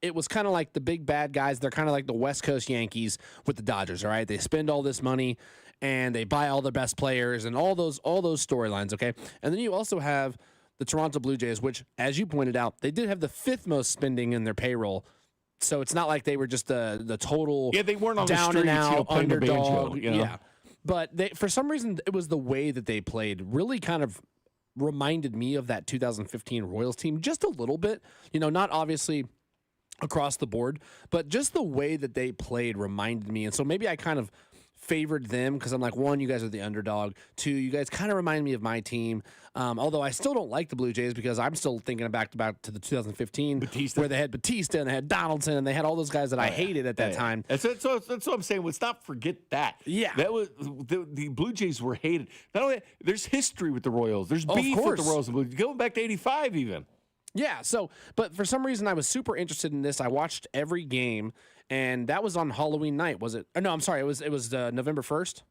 S2: it was kind of like the big bad guys. They're kind of like the West Coast Yankees with the Dodgers, all right? They spend all this money and they buy all their best players and all those storylines, okay? And then you also have the Toronto Blue Jays, which, as you pointed out, they did have the 5th most spending in their payroll. So it's not like they were just the total
S1: they weren't on
S2: down
S1: the streets,
S2: and out underdog.
S1: Banjo,
S2: Yeah. But for some reason, it was the way that they played really kind of reminded me of that 2015 Royals team just a little bit. Not obviously across the board, but just the way that they played reminded me. And so maybe I kind of favored them because I'm like, 1, you guys are the underdog. 2, you guys kind of remind me of my team. Although I still don't like the Blue Jays because I'm still thinking back to the 2015 where they had Batista and they had Donaldson and they had all those guys that I hated at that time.
S1: That's what I'm saying. Let's not forget that.
S2: Yeah.
S1: That was the Blue Jays were hated. Not only there's history with the Royals. There's beef with the Royals and Blue Jays, going back to 85 even.
S2: Yeah, but for some reason I was super interested in this. I watched every game, and that was on Halloween night, was it? No, I'm sorry, it was November 1st.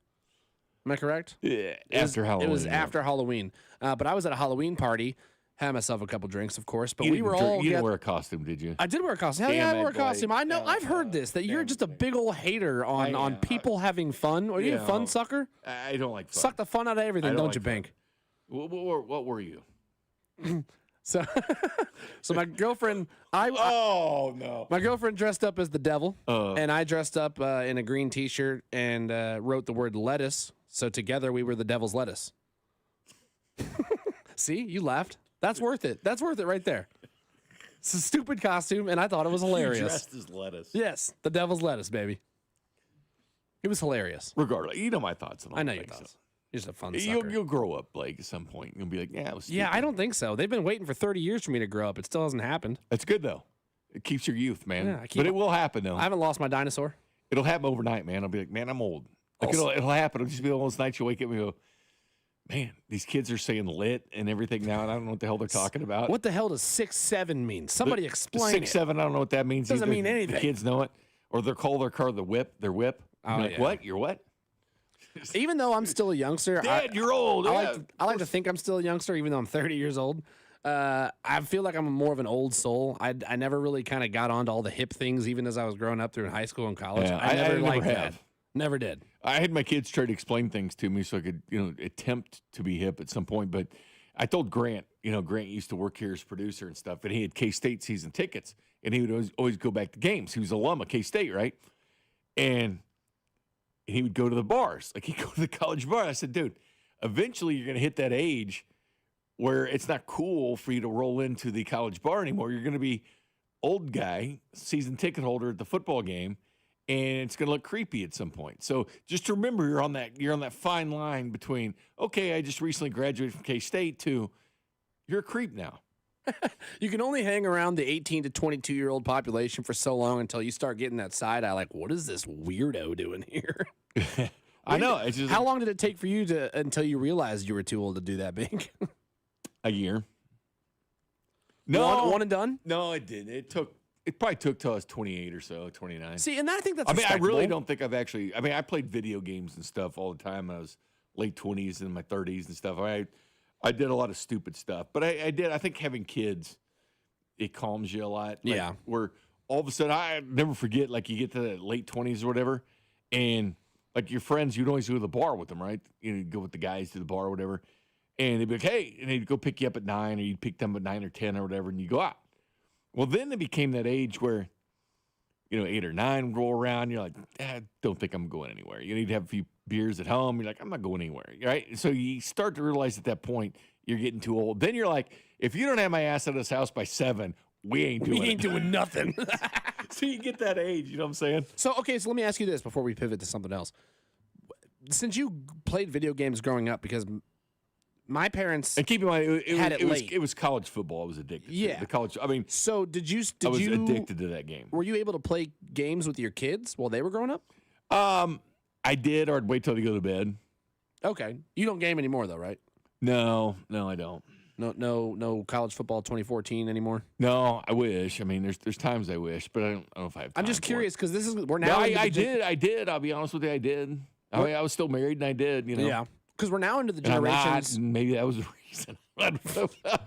S2: Am I correct?
S1: Yeah, after Halloween.
S2: It was after Halloween. But I was at a Halloween party, had myself a couple drinks, of course. But
S1: you
S2: didn't
S1: wear a costume, did you?
S2: I did wear a costume. Hell yeah, I wore a costume. I know. I've heard this that you're just a big old hater on people having fun. Are you a fun sucker?
S1: I don't like fun.
S2: Suck the fun out of everything, don't you, Bink?
S1: What were you?
S2: So my girlfriend, my girlfriend dressed up as the devil, and I dressed up in a green T-shirt and wrote the word lettuce. So together we were the devil's lettuce. See, you laughed. That's worth it. That's worth it right there. It's a stupid costume, and I thought it was hilarious.
S1: You dressed as lettuce.
S2: Yes, the devil's lettuce, baby. It was hilarious.
S1: Regardless, you know my thoughts on all
S2: I know
S1: things,
S2: your thoughts.
S1: So.
S2: Just a fun sucker.
S1: You'll grow up, Blake, at some point. You'll be like, yeah, it was
S2: Yeah,
S1: stupid.
S2: I don't think so. They've been waiting for 30 years for me to grow up. It still hasn't happened.
S1: That's good, though. It keeps your youth, man.
S2: Yeah,
S1: but it will happen, though.
S2: I haven't lost my dinosaur.
S1: It'll happen overnight, man. I'll be like, man, I'm old. Like, it'll happen. It'll just be one of those nights you wake up and you go, man, these kids are saying lit and everything now, and I don't know what the hell they're talking about.
S2: What the hell does 6'7" mean? Somebody explain
S1: 6'7", I don't know what that means.
S2: Doesn't
S1: either.
S2: mean anything.
S1: The kids know it. Or they'll call their car the whip, their whip.
S2: Oh,
S1: Like,
S2: yeah.
S1: what? You're what?
S2: Even though I'm still a youngster,
S1: Dad, you're old.
S2: I like to think I'm still a youngster, even though I'm 30 years old. I feel like I'm more of an old soul. I never really kind of got onto all the hip things, even as I was growing up through high school and college.
S1: Yeah,
S2: I never liked
S1: have.
S2: that. Never did.
S1: I had my kids try to explain things to me so I could, attempt to be hip at some point. But I told Grant, Grant used to work here as producer and stuff, and he had K-State season tickets, and he would always go back to games. He was an alum of K-State, right? And he would go to the bars. Like, he'd go to the college bar. I said, dude, eventually you're going to hit that age where it's not cool for you to roll into the college bar anymore. You're going to be old guy, season ticket holder at the football game, and it's going to look creepy at some point. So just remember, you're on that fine line between, okay, I just recently graduated from K-State, to you're a creep now.
S2: You can only hang around the 18 to 22-year-old population for so long until you start getting that side eye, like, what is this weirdo doing here?
S1: I know. It's just
S2: How long did it take for you until you realized you were too old to do that, Bink?
S1: a year. No.
S2: One and done?
S1: No, it didn't. It probably took till I was 28 or so, 29.
S2: See, and I think that's
S1: I mean, I really
S2: respectable.
S1: don't think I played video games and stuff all the time when I was late 20s and my 30s and stuff. I did a lot of stupid stuff. But I think having kids, it calms you a lot. Like,
S2: Yeah.
S1: Where all of a sudden, I never forget, like, you get to the late 20s or whatever, and, like, your friends, you'd always go to the bar with them, right? You'd go with the guys to the bar or whatever, and they'd be like, hey, and they'd go pick you up at 9, or you'd pick them at 9 or 10 or whatever, and you go out. Well, then it became that age where, 8 or 9 roll around. You're like, I don't think I'm going anywhere. You need to have a few beers at home. You're like, I'm not going anywhere, right? So you start to realize at that point you're getting too old. Then you're like, if you don't have my ass out of this house by 7, we ain't doing
S2: nothing.
S1: So you get that age, you know what I'm saying?
S2: So let me ask you this before we pivot to something else. Since you played video games growing up, because my parents
S1: And keep in mind,
S2: late.
S1: it was college football I was addicted to.
S2: Yeah.
S1: The college, I mean,
S2: So
S1: I was addicted to that game.
S2: Were you able to play games with your kids while they were growing up?
S1: I did, or I'd wait till they go to bed.
S2: Okay. You don't game anymore though, right?
S1: No, I don't.
S2: No college football 2014 anymore.
S1: No, I wish. I mean, there's times I wish, but I don't know if I have time.
S2: I'm just
S1: for
S2: curious
S1: it.
S2: because we're
S1: No,
S2: now.
S1: I did. I'll be honest with you, I did. I mean, I was still married, and I did.
S2: Yeah. Because we're now into the
S1: And I'm not,
S2: generations.
S1: and maybe that was the reason. I'm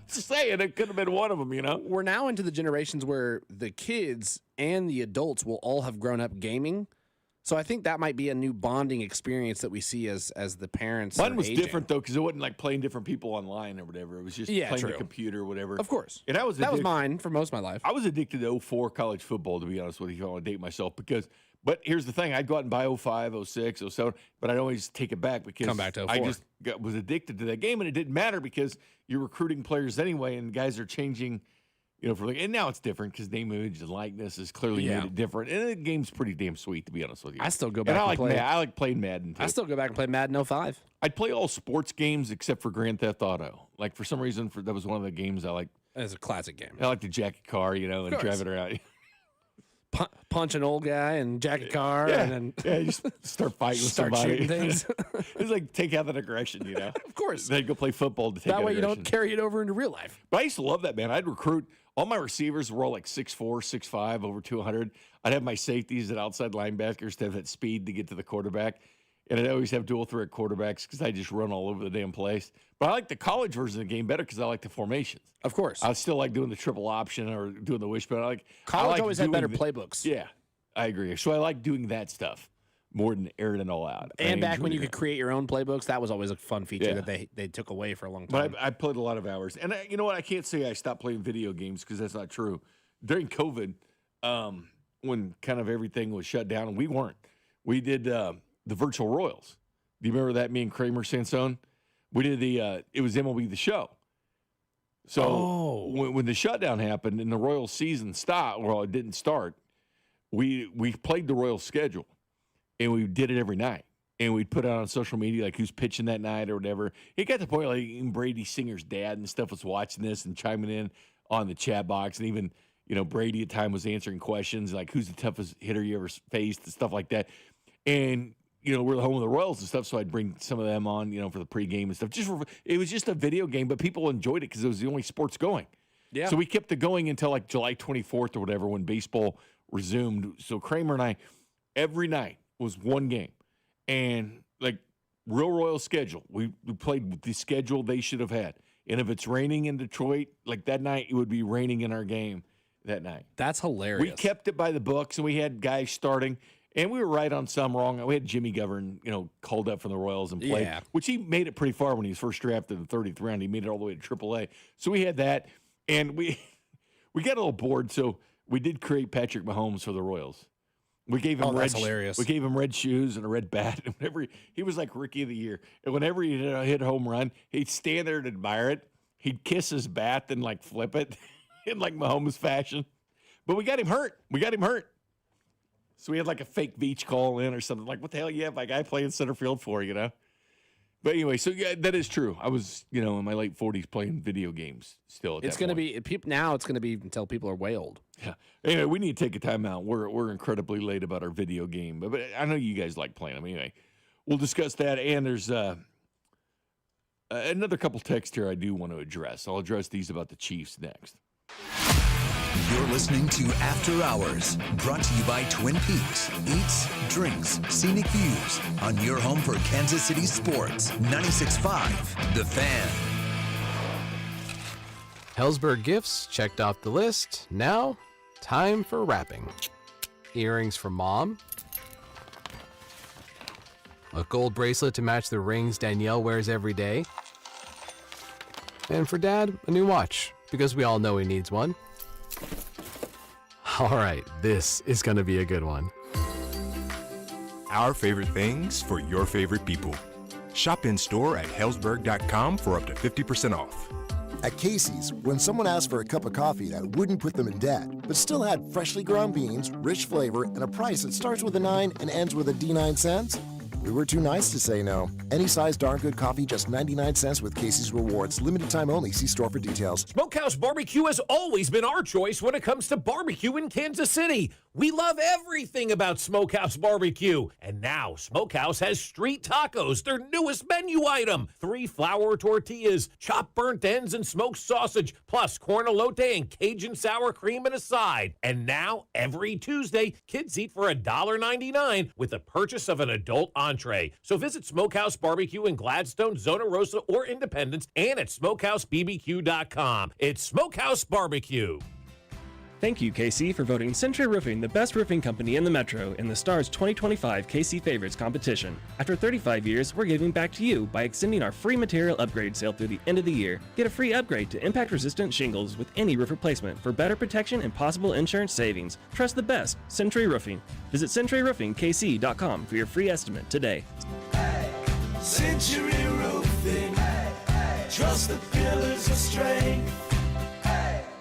S1: just saying it could have been one of them.
S2: We're now into the generations where the kids and the adults will all have grown up gaming. So I think that might be a new bonding experience that we see as the parents.
S1: Mine
S2: are
S1: was
S2: aging.
S1: different though, because it wasn't like playing different people online or whatever. It was just playing
S2: true.
S1: the computer or whatever.
S2: Of course.
S1: And that was
S2: mine for most of my life.
S1: I was addicted to 04 college football, to be honest with you, if I want to date myself. But here's the thing. I'd go out and buy 05, 06, 07, but I'd always take it back because
S2: Come back to 04.
S1: I just was addicted to that game, and it didn't matter because you're recruiting players anyway, and guys are changing, and now it's different because name, image, and likeness has clearly made it different. And the game's pretty damn sweet, to be honest with you.
S2: I still go back
S1: and
S2: and play.
S1: I like playing Madden, too.
S2: I still go back and play Madden 05.
S1: I'd play all sports games except for Grand Theft Auto. Like, for some reason, that was one of the games I like.
S2: It's a classic game.
S1: I like the jacket car, and drive it around.
S2: Punch an old guy and jack a car, and then
S1: you just start fighting with
S2: start
S1: somebody.
S2: shooting things.
S1: It's like take out that aggression,
S2: Of course.
S1: Then go play football to take
S2: That
S1: out
S2: way you
S1: aggression.
S2: don't carry it over into real life.
S1: But I used to love that, man. I'd recruit. All my receivers were all like 6'4", 6'5", over 200. I'd have my safeties and outside linebackers to have that speed to get to the quarterback. And I'd always have dual threat quarterbacks because I just run all over the damn place. But I like the college version of the game better because I like the formations.
S2: Of course.
S1: I still like doing the triple option or doing the wishbone.
S2: College always had better
S1: doing
S2: playbooks.
S1: Yeah, I agree. So I like doing that stuff more than airing it all out.
S2: And back when you
S1: enjoyed
S2: could create your own playbooks, that was always a fun feature
S1: Yeah.
S2: that they took away for a long time.
S1: But I played a lot of hours. And you know what? I can't say I stopped playing video games because that's not true. During COVID, when kind of everything was shut down, and we weren't, we did the virtual Royals. Do you remember that, me and Kramer Sansone? We did it was MLB The Show. So when the shutdown happened and the Royals season stopped, well, it didn't start, we played the Royals schedule, and we did it every night. and we'd put it on social media, like who's pitching that night or whatever. It got to the point like even Brady Singer's dad and stuff was watching this and chiming in on the chat box, and even Brady at time was answering questions like who's the toughest hitter you ever faced and stuff like that. And we're the home of the Royals and stuff, so I'd bring some of them on, for the pregame and stuff. It was just a video game, but people enjoyed it because it was the only sports going.
S2: Yeah.
S1: So we kept it going until like July 24th or whatever when baseball resumed. So Kramer and I, every night was one game. And like real Royal schedule, we played with the schedule they should have had. And if it's raining in Detroit, like that night, it would be raining in our game that night.
S2: That's hilarious.
S1: We kept it by the books, and we had guys starting. And we were right on some, wrong. We had Jimmy Govern, called up from the Royals and played, which he made it pretty far when he was first drafted in the 30th round. He made it all the way to AAA. So we had that, and we got a little bored, so we did create Patrick Mahomes for the Royals. We gave him
S2: that's hilarious.
S1: We gave him red shoes and a red bat. And whenever he was like Rookie of the Year, and whenever he hit a home run, he'd stand there and admire it. He'd kiss his bat and like flip it in like Mahomes fashion. But we got him hurt. So we had like a fake beach call in or something. Like, what the hell you have my guy playing center field for, But anyway, so yeah, that is true. I was, in my late 40s playing video games still at
S2: It's going to be now it's going to be until people are way old.
S1: Yeah. Anyway, we need to take a time out. We're incredibly late about our video game. But I know you guys like playing them. Anyway, we'll discuss that. And there's another couple texts here I do want to address. I'll address these about the Chiefs next.
S4: You're listening to After Hours, brought to you by Twin Peaks. Eats, drinks, scenic views on your home for Kansas City sports. 96.5, The Fan.
S3: Hellsberg gifts checked off the list. Now, time for wrapping. Earrings for mom. A gold bracelet to match the rings Danielle wears every day. And for dad, a new watch, because we all know he needs one. All right, this is going to be a good one.
S5: Our favorite things for your favorite people. Shop in store at Hellsberg.com for up to 50% off.
S6: At Casey's, when someone asked for a cup of coffee that wouldn't put them in debt, but still had freshly ground beans, rich flavor, and a price that starts with a 9 and ends with a D9 cents, we were too nice to say no. Any size darn good coffee, just 99 cents with Casey's Rewards. Limited time only. See store for details.
S8: Smokehouse Barbecue has always been our choice when it comes to barbecue in Kansas City. We love everything about Smokehouse Barbecue. And now Smokehouse has street tacos, their newest menu item. 3 flour tortillas, chopped burnt ends, and smoked sausage, plus corn elote and Cajun sour cream and a side. And now, every Tuesday, kids eat for $1.99 with the purchase of an adult entree. So visit Smokehouse Barbecue in Gladstone, Zona Rosa, or Independence, and at smokehousebbq.com. It's Smokehouse Barbecue.
S26: Thank you, KC, for voting Century Roofing the best roofing company in the Metro in the Stars 2025 KC Favorites competition. After 35 years, we're giving back to you by extending our free material upgrade sale through the end of the year. Get a free upgrade to impact-resistant shingles with any roof replacement for better protection and possible insurance savings. Trust the best, Century Roofing. Visit CenturyRoofingKC.com for your free estimate today.
S21: Century Roofing. Trust the pillars of strength.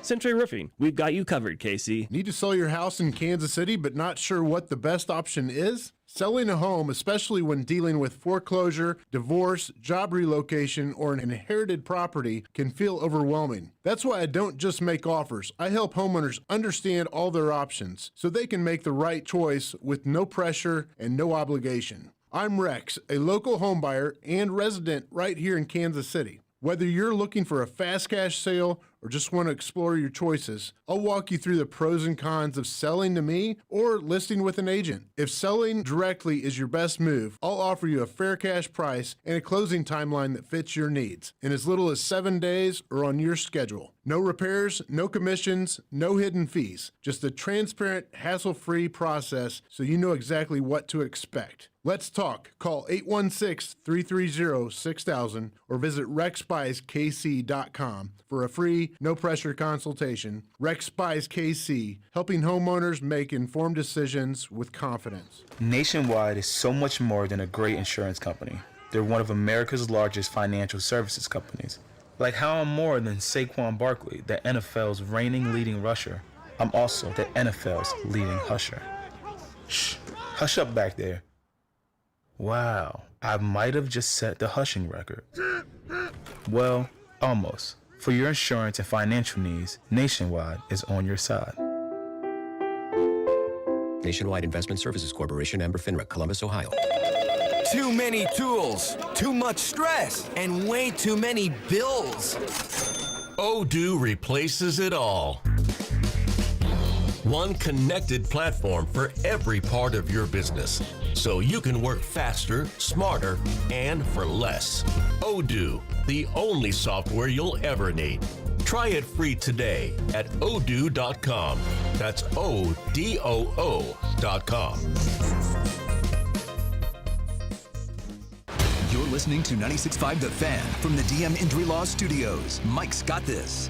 S26: Century Roofing, we've got you covered, KC.
S9: Need to sell your house in Kansas City but not sure what the best option is? Selling a home, especially when dealing with foreclosure, divorce, job relocation, or an inherited property, can feel overwhelming. That's why I don't just make offers. I help homeowners understand all their options so they can make the right choice with no pressure and no obligation. I'm Rex, a local homebuyer and resident right here in Kansas City. Whether you're looking for a fast cash sale or just want to explore your choices, I'll walk you through the pros and cons of selling to me or listing with an agent. If selling directly is your best move, I'll offer you a fair cash price and a closing timeline that fits your needs in as little as 7 days or on your schedule. No repairs, no commissions, no hidden fees. Just a transparent, hassle-free process so you know exactly what to expect. Let's talk. Call 816-330-6000 or visit rexbuyskc.com for a free, no-pressure consultation. Rex Buys KC, helping homeowners make informed decisions with confidence.
S11: Nationwide is so much more than a great insurance company. They're one of America's largest financial services companies. Like how I'm more than Saquon Barkley, the NFL's reigning leading rusher. I'm also the NFL's leading husher. Shh, hush up back there. Wow, I might have just set the hushing record. Well, almost. For your insurance and financial needs, Nationwide is on your side.
S7: Nationwide Investment Services Corporation, Amber FINRA, Columbus, Ohio.
S10: Too many tools, too much stress, and way too many bills.
S12: Odoo replaces it all. One connected platform for every part of your business, so you can work faster, smarter, and for less. Odoo, the only software you'll ever need. Try it free today at odoo.com. That's ODOO.com.
S4: You're listening to 96.5 The Fan from the DM Injury Law Studios. Mike's got this.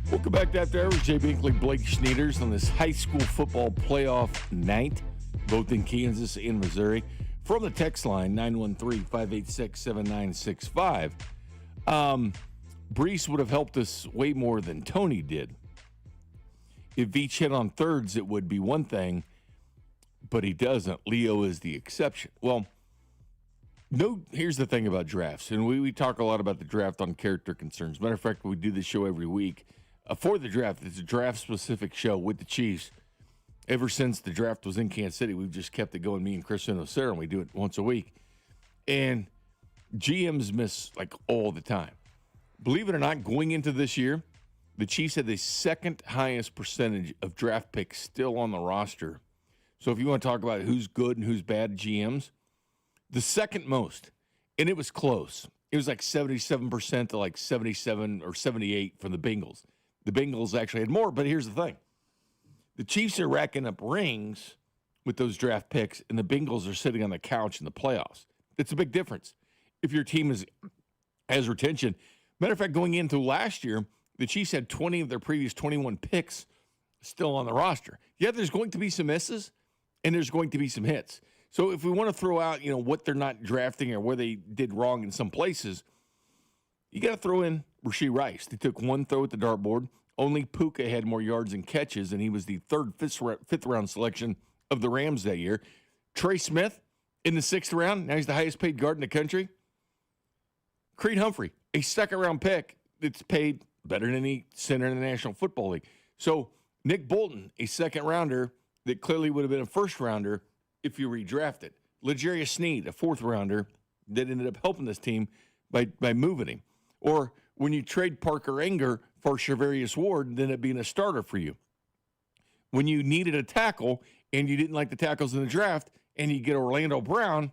S1: Welcome back to After Hours. Jay Binkley, Blake Schneiders on this high school football playoff night, both in Kansas and Missouri. From the text line, 913-586-7965. Brees would have helped us way more than Tony did. If each hit on thirds, it would be one thing, but he doesn't. Leo is the exception. Well, no. Here's the thing about drafts, and we talk a lot about the draft on character concerns. Matter of fact, we do this show every week. For the draft, it's a draft-specific show with the Chiefs. Ever since the draft was in Kansas City, we've just kept it going, me and Chris and O'Sara, and we do it once a week. And GMs miss, like, all the time. Believe it or not, going into this year, the Chiefs had the second highest percentage of draft picks still on the roster. So if you want to talk about who's good and who's bad GMs, the second most, and it was close. It was like 77% to like 77 or 78 from the Bengals. The Bengals actually had more, but here's the thing. The Chiefs are racking up rings with those draft picks, and the Bengals are sitting on the couch in the playoffs. It's a big difference. If your team has retention. Matter of fact, going into last year, the Chiefs had 20 of their previous 21 picks still on the roster. Yeah, there's going to be some misses, and there's going to be some hits. So if we want to throw out, what they're not drafting or where they did wrong in some places, you got to throw in Rashee Rice. They took one throw at the dartboard. Only Puka had more yards and catches, and he was the fifth-round selection of the Rams that year. Trey Smith in the 6th round. Now he's the highest-paid guard in the country. Creed Humphrey, a second-round pick that's paid better than any center in the National Football League. So Nick Bolton, a second-rounder that clearly would have been a first-rounder if you redrafted. L'Jarius Sneed, a 4th-rounder that ended up helping this team by moving him. Or when you trade Parker Enger for Shavarius Ward, then it being a starter for you. When you needed a tackle and you didn't like the tackles in the draft, and you get Orlando Brown,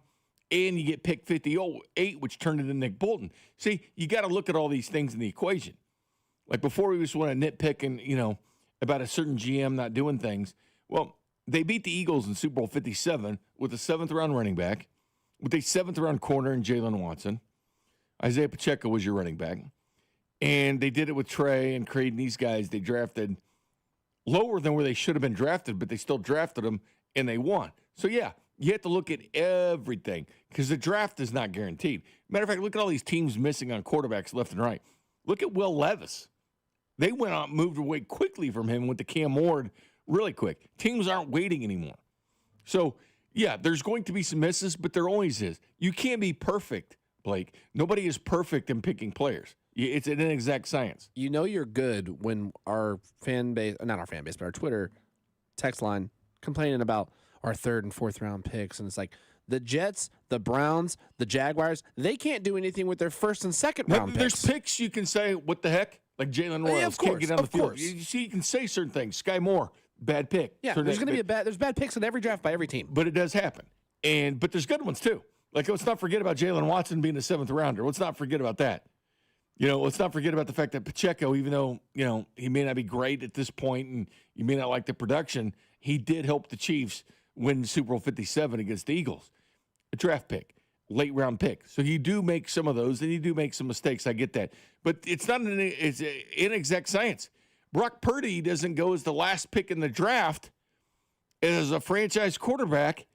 S1: and you get pick 58, which turned into Nick Bolton. See, you got to look at all these things in the equation. Like before, we just want to nitpick and, about a certain GM not doing things. Well, they beat the Eagles in Super Bowl 57 with a 7th-round running back, with a 7th-round corner in Jalen Watson. Isaiah Pacheco was your running back. And they did it with Trey and Creed and these guys. They drafted lower than where they should have been drafted, but they still drafted them, and they won. So, yeah, you have to look at everything because the draft is not guaranteed. Matter of fact, look at all these teams missing on quarterbacks left and right. Look at Will Levis. They went out, moved away quickly from him, went to Cam Ward really quick. Teams aren't waiting anymore. So, yeah, there's going to be some misses, but there always is. You can't be perfect, Blake. Nobody is perfect in picking players. It's an inexact science.
S2: You know you're good when our fan base, not our fan base, but our Twitter text line complaining about our 3rd and 4th round picks. And it's like the Jets, the Browns, the Jaguars, they can't do anything with their 1st and 2nd round picks.
S1: There's picks you can say, what the heck? Like Jalen Royals can't get down the field. You see, you can say certain things. Sky Moore, bad pick.
S2: Yeah, there's going to be there's bad picks in every draft by every team.
S1: But it does happen. But there's good ones too. Like, let's not forget about Jalen Watson being a 7th rounder. Let's not forget about that. Let's not forget about the fact that Pacheco, even though, he may not be great at this point and you may not like the production, he did help the Chiefs win Super Bowl 57 against the Eagles. A draft pick, late round pick. So you do make some of those and you do make some mistakes. I get that. But it's not it's an inexact science. Brock Purdy doesn't go as the last pick in the draft as a franchise quarterback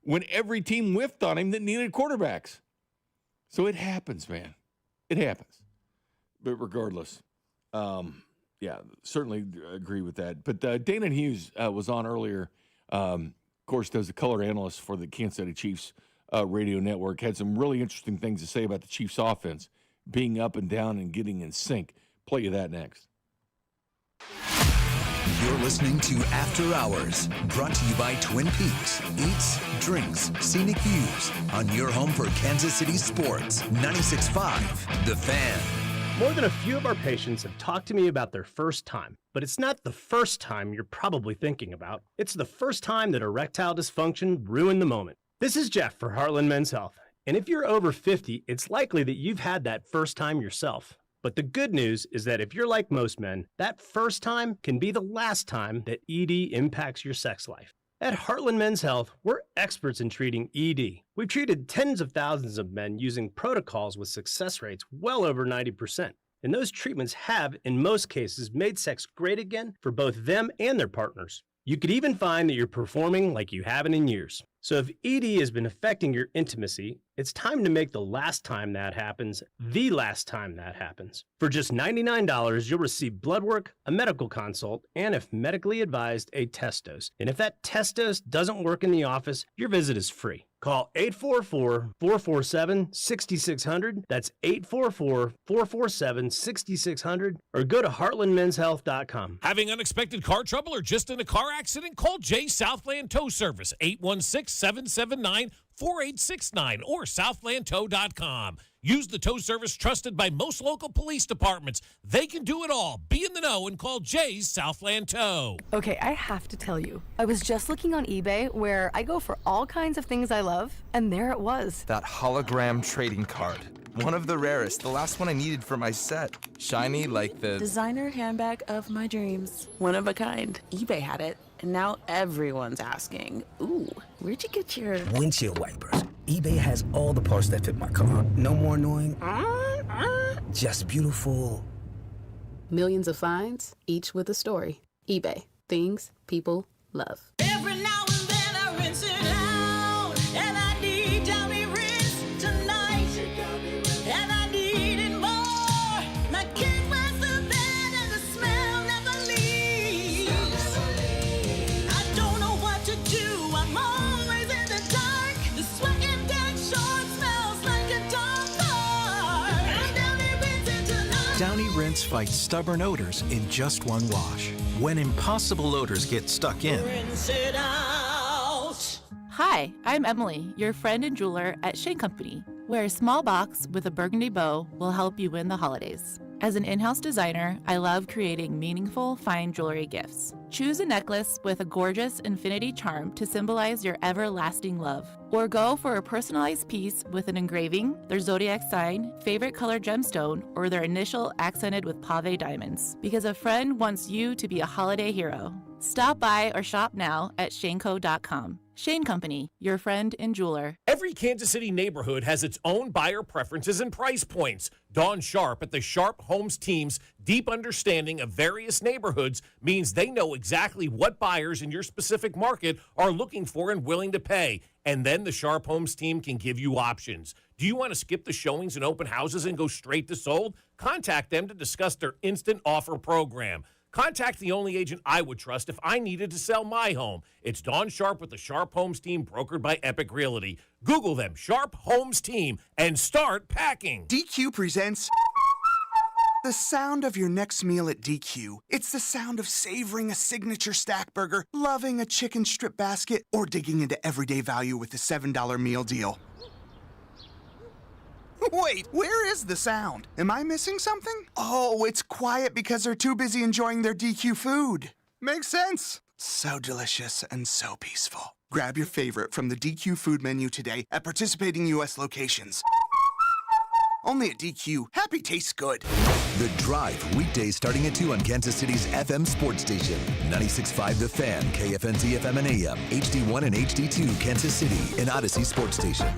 S1: when every team whiffed on him that needed quarterbacks. So it happens, man. It happens. But regardless, yeah, certainly agree with that. But Dana Hughes was on earlier. Of course, does the color analyst for the Kansas City Chiefs radio network. Had some really interesting things to say about the Chiefs offense being up and down and getting in sync. Play you that next.
S4: You're listening to After Hours, brought to you by Twin Peaks. Eats, drinks, scenic views on your home for Kansas City sports. 96.5 The Fan.
S13: More than a few of our patients have talked to me about their first time, but it's not the first time you're probably thinking about. It's the first time that erectile dysfunction ruined the moment. This is Jeff for Heartland Men's Health, and if you're over 50, it's likely that you've had that first time yourself. But the good news is that if you're like most men, that first time can be the last time that ED impacts your sex life. At Heartland Men's Health, we're experts in treating ED. We've treated tens of thousands of men using protocols with success rates well over 90%. And those treatments have, in most cases, made sex great again for both them and their partners. You could even find that you're performing like you haven't in years. So if ED has been affecting your intimacy, it's time to make the last time that happens the last time that happens. For just $99, you'll receive blood work, a medical consult, and if medically advised, a test dose. And if that test dose doesn't work in the office, your visit is free. Call 844-447-6600. That's 844-447-6600. Or go to heartlandmenshealth.com.
S8: Having unexpected car trouble or just in a car accident? Call Jay Southland Tow Service, 816-779-4869 or southlandtow.com. Use the tow service trusted by most local police departments. They can do it all. Be in the know and call Jay's Southland Tow.
S14: Okay, I have to tell you, I was just looking on eBay where I go for all kinds of things I love, and there it was.
S10: That hologram trading card. One of the rarest. The last one I needed for my set. Shiny like the
S15: designer handbag of my dreams. One of a kind. eBay had it, and now everyone's asking, ooh, where'd you get your
S29: windshield wipers? eBay has all the parts that fit my car. No more annoying. Just beautiful.
S15: Millions of finds, each with a story. eBay. Things people love.
S16: Every now and then I rinse it out, and I need Downy rinse tonight, and I need it more. My king was the bed and the smell never leaves. I don't know what to do, I'm always in the dark. The sweating dead short smells like a dog park. I'm Downy rinsing tonight.
S17: Downy Rinse fights stubborn odors in just one wash. When impossible odors get stuck in.
S16: Rinse it out.
S18: Hi, I'm Emily, your friend and jeweler at Shane Company, where a small box with a burgundy bow will help you win the holidays. As an in-house designer, I love creating meaningful, fine jewelry gifts. Choose a necklace with a gorgeous infinity charm to symbolize your everlasting love. Or go for a personalized piece with an engraving, their zodiac sign, favorite color gemstone, or their initial accented with pave diamonds. Because a friend wants you to be a holiday hero. Stop by or shop now at shaneco.com. Shane Company, your friend and jeweler.
S8: Every Kansas City neighborhood has its own buyer preferences and price points. Dawn Sharp at the Sharp Homes team's deep understanding of various neighborhoods means they know exactly what buyers in your specific market are looking for and willing to pay. And then the Sharp Homes team can give you options. Do you want to skip the showings and open houses and go straight to sold? Contact them to discuss their instant offer program. Contact the only agent I would trust if I needed to sell my home. It's Dawn Sharp with the Sharp Homes team, brokered by Epic Realty. Google them, Sharp Homes team, and start packing.
S19: DQ presents the sound of your next meal at DQ. It's the sound of savoring a signature stack burger, loving a chicken strip basket, or digging into everyday value with a $7 meal deal. Wait, where is the sound? Am I missing something? Oh, it's quiet because they're too busy enjoying their DQ food. Makes sense. So delicious and so peaceful. Grab your favorite from the DQ food menu today at participating U.S. locations. Only at DQ. Happy tastes good.
S4: The Drive, weekdays starting at 2 on Kansas City's FM sports station. 96.5 The Fan, KFNZ FM and AM, HD1 and HD2 Kansas City, and Odyssey Sports Station.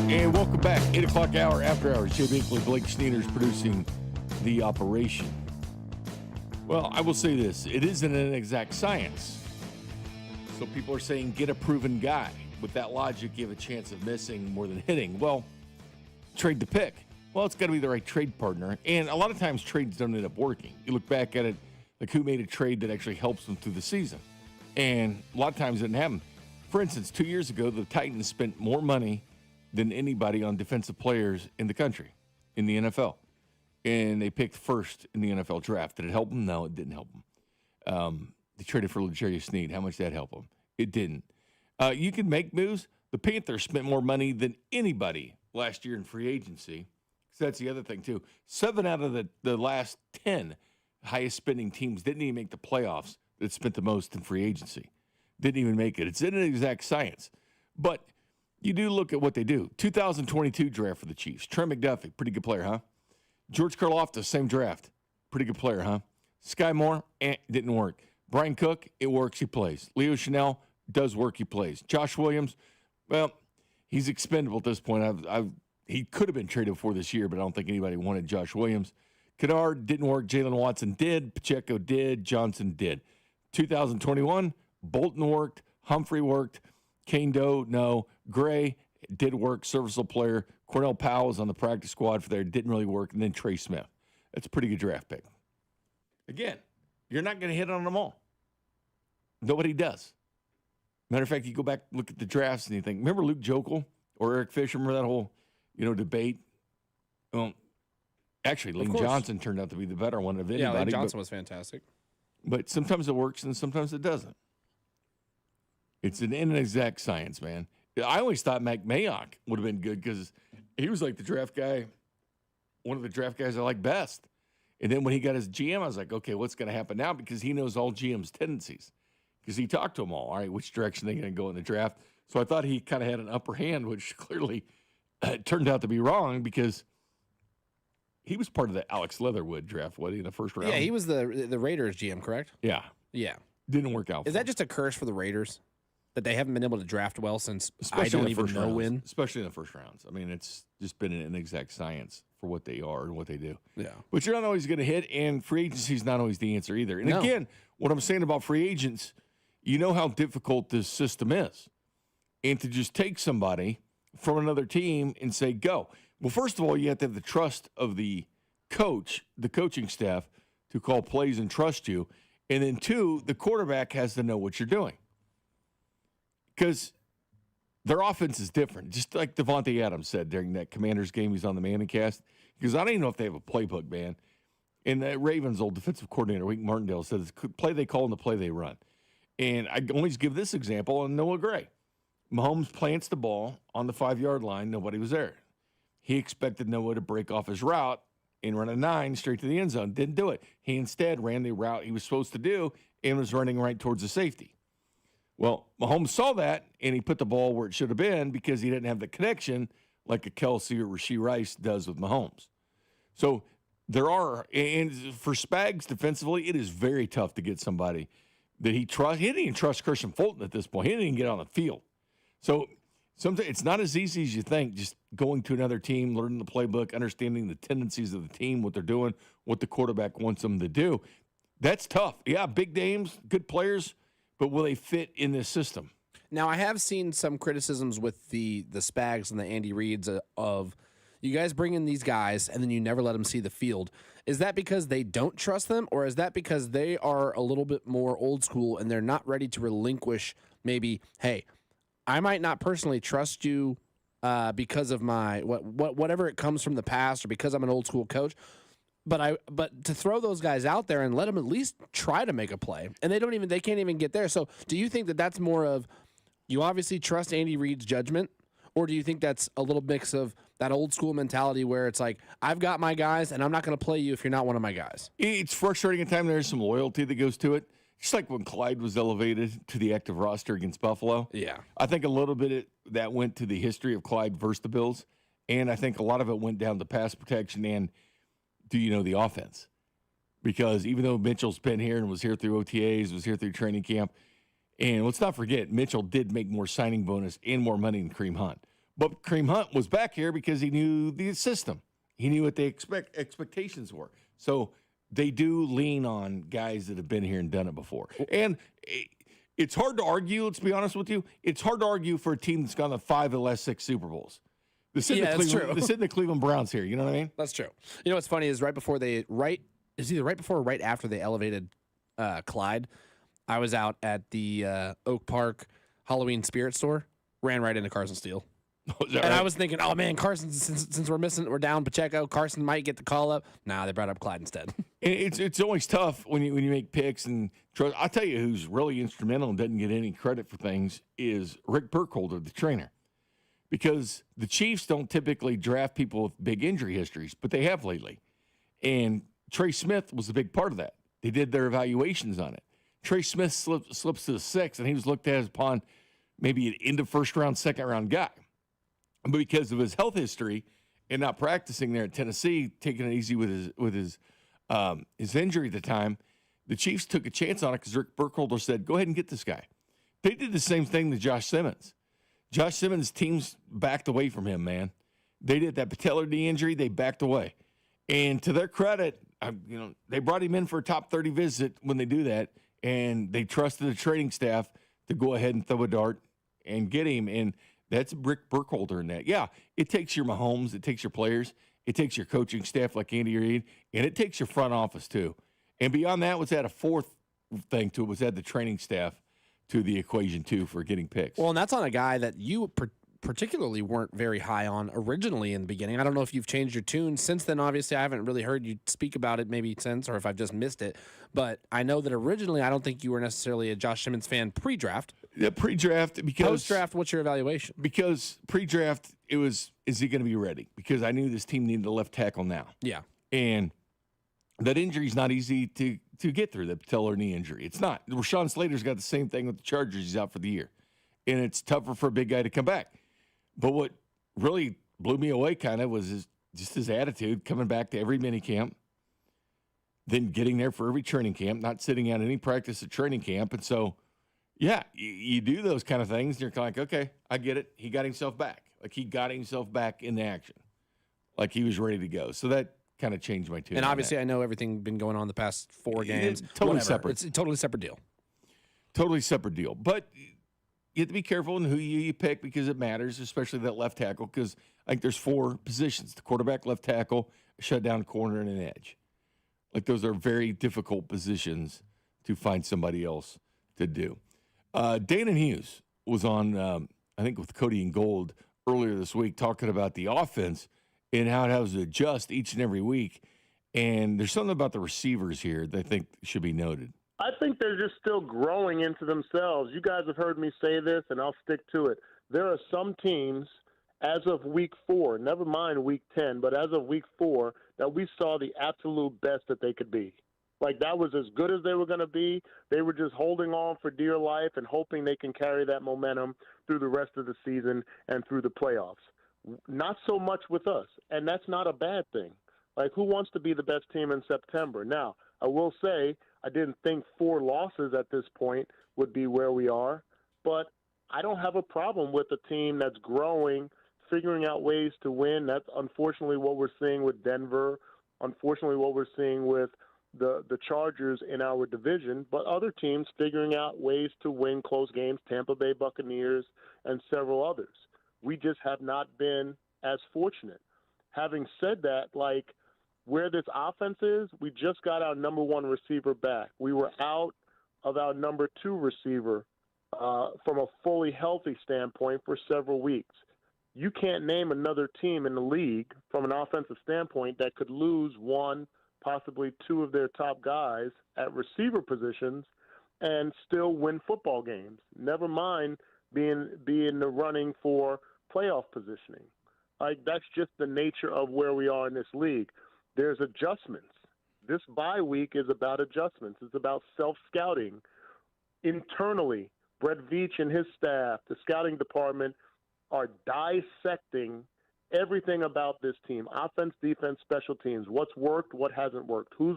S1: And welcome back. 8 o'clock hour, after hours. Jay Binkley, Blake Sneener's producing the operation. Well, I will say this. It isn't an exact science. So people are saying, get a proven guy. with that logic, you have a chance of missing more than hitting. Well, trade the pick. Well, it's got to be the right trade partner. And a lot of times trades don't end up working. You look back at it, like who made a trade that actually helps them through the season. And a lot of times it didn't happen. For instance, 2 years ago, the Titans spent more money than anybody on defensive players in the country, in the NFL. And they picked first in the NFL draft. Did it help them? No, it didn't help them. They traded for L'Jarius Sneed. How much did that help them? It didn't. You can make moves. The Panthers spent more money than anybody last year in free agency. So that's the other thing, too. 7 out of the last 10 highest spending teams didn't even make the playoffs that spent the most in free agency. Didn't even make it. It's an exact science. But you do look at what they do. 2022 draft for the Chiefs. Trent McDuffie, pretty good player, huh? George Karlaftis, same draft. Pretty good player, huh? Sky Moore, didn't work. Brian Cook, it works, he plays. Leo Chanel, does work, he plays. Josh Williams, well, he's expendable at this point. He could have been traded before this year, but I don't think anybody wanted Josh Williams. Kennard didn't work. Jalen Watson did. Pacheco did. Johnson did. 2021, Bolton worked. Humphrey worked. Kane Doe, no. Gray did work, serviceable player. Cornell Powell was on the practice squad for there, didn't really work. And then Trey Smith. That's a pretty good draft pick. Again, you're not going to hit on them all. Nobody does. Matter of fact, you go back, look at the drafts, and you think, remember Luke Jokel or Eric Fisher? Remember that whole, debate? Well, actually, Lane Johnson turned out to be the better one of anybody.
S2: Yeah, Lane Johnson was fantastic.
S1: But sometimes it works and sometimes it doesn't. It's an inexact science, man. I always thought Mac Mayock would have been good because he was like the draft guy, one of the draft guys I like best. And then when he got his GM, I was like, okay, what's going to happen now? Because he knows all GM's tendencies. Because he talked to them all. All right, which direction are they going to go in the draft? So I thought he kind of had an upper hand, which clearly turned out to be wrong because he was part of the Alex Leatherwood draft, wasn't he, in the first round?
S2: Yeah, he was the Raiders GM, correct?
S1: Yeah.
S2: Yeah.
S1: Didn't work out.
S2: Is that just a curse for the Raiders? That they haven't been able to draft well since
S1: Especially
S2: I don't
S1: in the
S2: even
S1: first
S2: know
S1: rounds.
S2: when?
S1: Especially in the first rounds. I mean, it's just been an inexact science for what they are and what they do.
S2: Yeah.
S1: But you're not always going to hit, and free agency is not always the answer either. And
S2: No.
S1: again, what I'm saying about free agents, you know how difficult this system is. And to just take somebody from another team and say, go. Well, first of all, you have to have the trust of the coach, the coaching staff, to call plays and trust you. And then, two, the quarterback has to know what you're doing. Because their offense is different. Just like Devontae Adams said during that Commanders game, he's on the Manning cast. Because I don't even know if they have a playbook, man. And the Ravens' old defensive coordinator, Wink Martindale, said it's the play they call and the play they run. And I always give this example on Noah Gray. Mahomes plants the ball on the 5-yard line. Nobody was there. He expected Noah to break off his route and run a 9 straight to the end zone. Didn't do it. He instead ran the route he was supposed to do and was running right towards the safety. Well, Mahomes saw that, and he put the ball where it should have been because he didn't have the connection like a Kelsey or Rashee Rice does with Mahomes. So there are, and for Spags defensively, it is very tough to get somebody that he trusts. He didn't even trust Christian Fulton at this point. He didn't even get on the field. So sometimes it's not as easy as you think, just going to another team, learning the playbook, understanding the tendencies of the team, what they're doing, what the quarterback wants them to do. That's tough. Yeah, big names, good players, but will they fit in this system?
S2: Now, I have seen some criticisms with the Spags and the Andy Reids of you guys bring in these guys and then you never let them see the field. Is that because they don't trust them, or is that because they are a little bit more old school and they're not ready to relinquish maybe, hey, I might not personally trust you because of my whatever it comes from the past or because I'm an old school coach, but to throw those guys out there and let them at least try to make a play, and they can't even get there. So do you think that that's more of you obviously trust Andy Reid's judgment, or do you think that's a little mix of that old school mentality where it's like, I've got my guys and I'm not going to play you if you're not one of my guys?
S1: It's frustrating at times. There's some loyalty that goes to it. Just like when Clyde was elevated to the active roster against Buffalo.
S2: Yeah.
S1: I think a little bit of that went to the history of Clyde versus the Bills. And I think a lot of it went down to pass protection and, the offense. Because even though Mitchell's been here and was here through OTAs, was here through training camp, and let's not forget, Mitchell did make more signing bonus and more money than Kareem Hunt. But Kareem Hunt was back here because he knew the system. He knew what the expectations were. So they do lean on guys that have been here and done it before. And it's hard to argue, let's be honest with you. It's hard to argue for a team that's gone to 5 of the last 6 Super Bowls. This isn't the Cleveland Browns here. You know what I mean?
S2: That's true. You know what's funny is either right before or right after they elevated Clyde, I was out at the Oak Park Halloween Spirit Store, ran right into Carson Steele. I was thinking, oh man, Carson, since we're down Pacheco, Carson might get the call up. Nah, they brought up Clyde instead.
S1: It's always tough when you make picks and trust. I'll tell you who's really instrumental and doesn't get any credit for things is Rick Burkholder, the trainer, because the Chiefs don't typically draft people with big injury histories, but they have lately. And Trey Smith was a big part of that. They did their evaluations on it. Trey Smith slips to the 6th, and he was looked at as upon maybe an end of first round, second round guy. But because of his health history and not practicing there at Tennessee, taking it easy with his injury at the time, the Chiefs took a chance on it because Rick Burkholder said, go ahead and get this guy. They did the same thing to Josh Simmons. Josh Simmons' teams backed away from him, man. They did that patellar knee injury. They backed away. And to their credit, they brought him in for a top 30 visit when they do that, and they trusted the training staff to go ahead and throw a dart and get him. And that's Rick Burkholder in that. Yeah, it takes your Mahomes, it takes your players, it takes your coaching staff like Andy Reid, and it takes your front office too. And beyond that, was add a fourth thing to it, was add the training staff to the equation too for getting picks.
S2: Well, and that's on a guy that you particularly weren't very high on originally in the beginning. I don't know if you've changed your tune since then. Obviously, I haven't really heard you speak about it maybe since, or if I've just missed it. But I know that originally I don't think you were necessarily a Josh Simmons fan pre-draft.
S1: Yeah, pre-draft because
S2: post-draft. What's your evaluation?
S1: Because pre-draft, it was, is he going to be ready? Because I knew this team needed a left tackle now.
S2: Yeah,
S1: and that injury is not easy to get through. The patellar knee injury, it's not. Rashawn Slater's got the same thing with the Chargers. He's out for the year, and it's tougher for a big guy to come back. But what really blew me away kind of was his attitude coming back to every mini camp, then getting there for every training camp, not sitting out any practice at training camp. And so, yeah, you do those kind of things, and you're kind of like, okay, I get it. He got himself back. Like, he got himself back in the action. Like, he was ready to go. So that kind of changed my tune.
S2: And obviously, I know everything been going on the past 4 games.
S1: It's totally separate.
S2: It's a totally separate deal.
S1: Totally separate deal. But you have to be careful in who you pick because it matters, especially that left tackle, because I think there's 4 positions: the quarterback, left tackle, a shutdown corner, and an edge. Like, those are very difficult positions to find somebody else to do. Dana Hughes was on, I think, with Cody and Gold earlier this week talking about the offense and how it has to adjust each and every week. And there's something about the receivers here that I think should be noted.
S3: I think they're just still growing into themselves. You guys have heard me say this, and I'll stick to it. There are some teams, as of week 4, never mind week 10, but as of week 4, that we saw the absolute best that they could be. Like, that was as good as they were going to be. They were just holding on for dear life and hoping they can carry that momentum through the rest of the season and through the playoffs. Not so much with us, and that's not a bad thing. Like, who wants to be the best team in September? Now, I will say I didn't think 4 losses at this point would be where we are, but I don't have a problem with a team that's growing, figuring out ways to win. That's unfortunately what we're seeing with Denver, unfortunately what we're seeing with the Chargers in our division, but other teams figuring out ways to win close games, Tampa Bay Buccaneers and several others. We just have not been as fortunate. Having said that, like, where this offense is, we just got our number 1 receiver back. We were out of our number 2 receiver from a fully healthy standpoint for several weeks. You can't name another team in the league from an offensive standpoint that could lose 1, possibly 2 of their top guys at receiver positions and still win football games. Never mind be in the running for playoff positioning. Like, that's just the nature of where we are in this league. There's adjustments. This bye week is about adjustments. It's about self-scouting. Internally, Brett Veach and his staff, the scouting department, are dissecting everything about this team: offense, defense, special teams. What's worked, what hasn't worked, who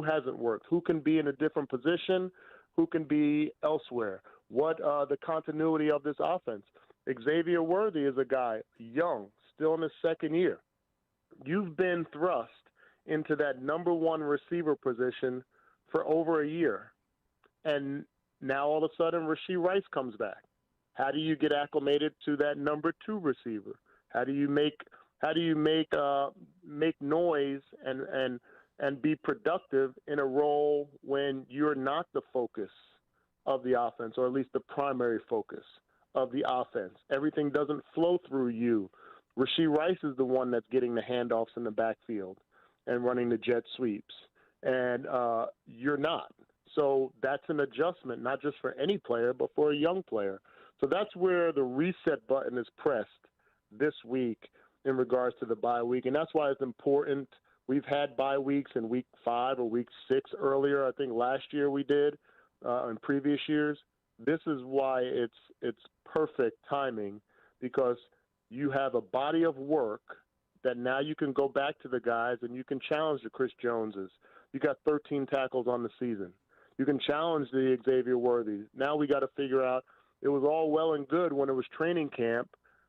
S3: hasn't worked, who can be in a different position, who can be elsewhere, what the continuity of this offense. Xavier Worthy is a guy, young, still in his 2nd year. You've been thrust into that number 1 receiver position for over a year. And now all of a sudden Rashee Rice comes back. How do you get acclimated to that number 2 receiver? How do you make noise and be productive in a role when you're not the focus of the offense, or at least the primary focus of the offense? Everything doesn't flow through you. Rashee Rice is the one that's getting the handoffs in the backfield and running the jet sweeps, and you're not. So that's an adjustment, not just for any player, but for a young player. So that's where the reset button is pressed this week in regards to the bye week, and that's why it's important. We've had bye weeks in week 5 or week 6 earlier. I think last year we did in previous years. This is why it's perfect timing, because you have a body of work that now you can go back to the guys and you can challenge the Chris Joneses. You got 13 tackles on the season. You can challenge the Xavier Worthies. Now we got to figure out, it was all well and good when it was training camp,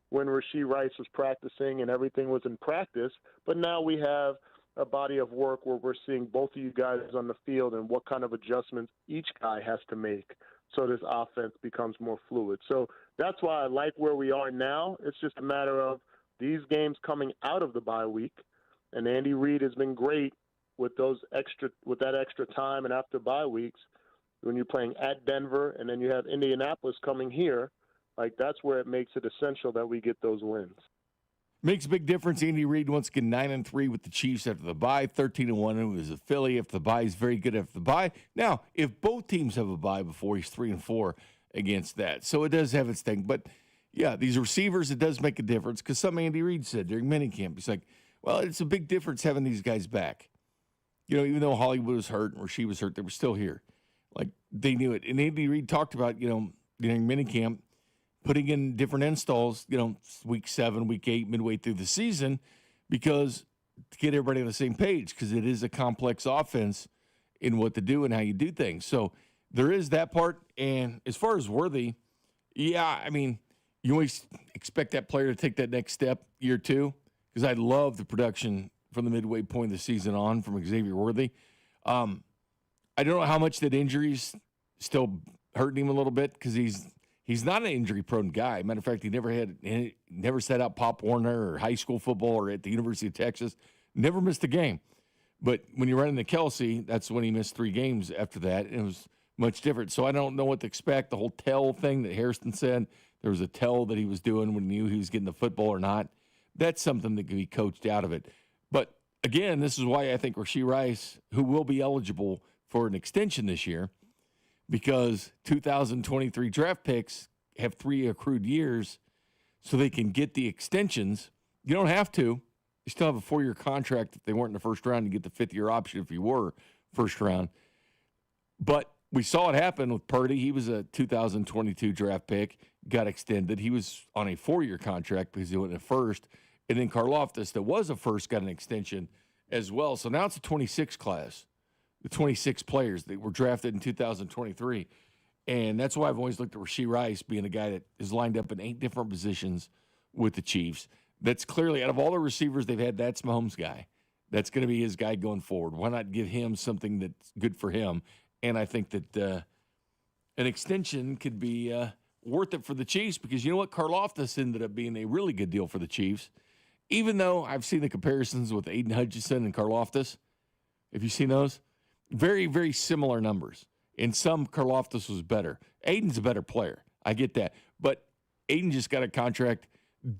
S3: when Rashee Rice was practicing and everything was in practice, but now we have a body of work where we're seeing both of you guys on the field and what kind of adjustments each guy has to make so this offense becomes more fluid. So that's why I like where we are now. It's just a matter of these games coming out of the bye week, and Andy Reid has been great with that extra time and after bye weeks when you're playing at Denver and then you have Indianapolis coming here. Like, that's where it makes it essential that we get those wins.
S1: Makes a big difference. Andy Reid once again 9-3 with the Chiefs after the bye, 13-1 with a Philly after the bye. He's very good after the bye. Now, if both teams have a bye before, he's 3-4 against that. So it does have its thing. But yeah, these receivers, it does make a difference, because something Andy Reid said during minicamp, he's like, well, it's a big difference having these guys back. You know, even though Hollywood was hurt or she was hurt, they were still here. Like, they knew it. And Andy Reid talked about, during minicamp, putting in different installs, week 7, week 8, midway through the season, because to get everybody on the same page, because it is a complex offense in what to do and how you do things. So there is that part. And as far as Worthy, yeah, I mean, you always expect that player to take that next step year 2, because I love the production from the midway point of the season on from Xavier Worthy. I don't know how much that injury's still hurting him a little bit, because he's not an injury-prone guy. Matter of fact, he never sat out Pop Warner or high school football or at the University of Texas. Never missed a game. But when you run into Kelsey, that's when he missed 3 games after that. And it was much different. So I don't know what to expect. The whole tell thing that Harrison said, there was a tell that he was doing when he knew he was getting the football or not. That's something that can be coached out of it. But, again, this is why I think Rashee Rice, who will be eligible for an extension this year, because 2023 draft picks have 3 accrued years, so they can get the extensions. You don't have to. You still have a 4-year contract if they weren't in the first round. You get the 5th-year option if you were first round. But we saw it happen with Purdy. He was a 2022 draft pick, got extended. He was on a 4-year contract because he went in first. And then Karlaftis, that was a first, got an extension as well. So now it's a 26 class. The 26 players that were drafted in 2023. And that's why I've always looked at Rashee Rice being a guy that is lined up in 8 different positions with the Chiefs. That's clearly, out of all the receivers they've had, that's Mahomes' guy. That's going to be his guy going forward. Why not give him something that's good for him? And I think that an extension could be worth it for the Chiefs, because you know what? Karlaftis ended up being a really good deal for the Chiefs. Even though I've seen the comparisons with Aiden Hutchinson and Karlaftis. Have you seen those? Very, very similar numbers. In some, Karlaftis was better. Aiden's a better player. I get that. But Aiden just got a contract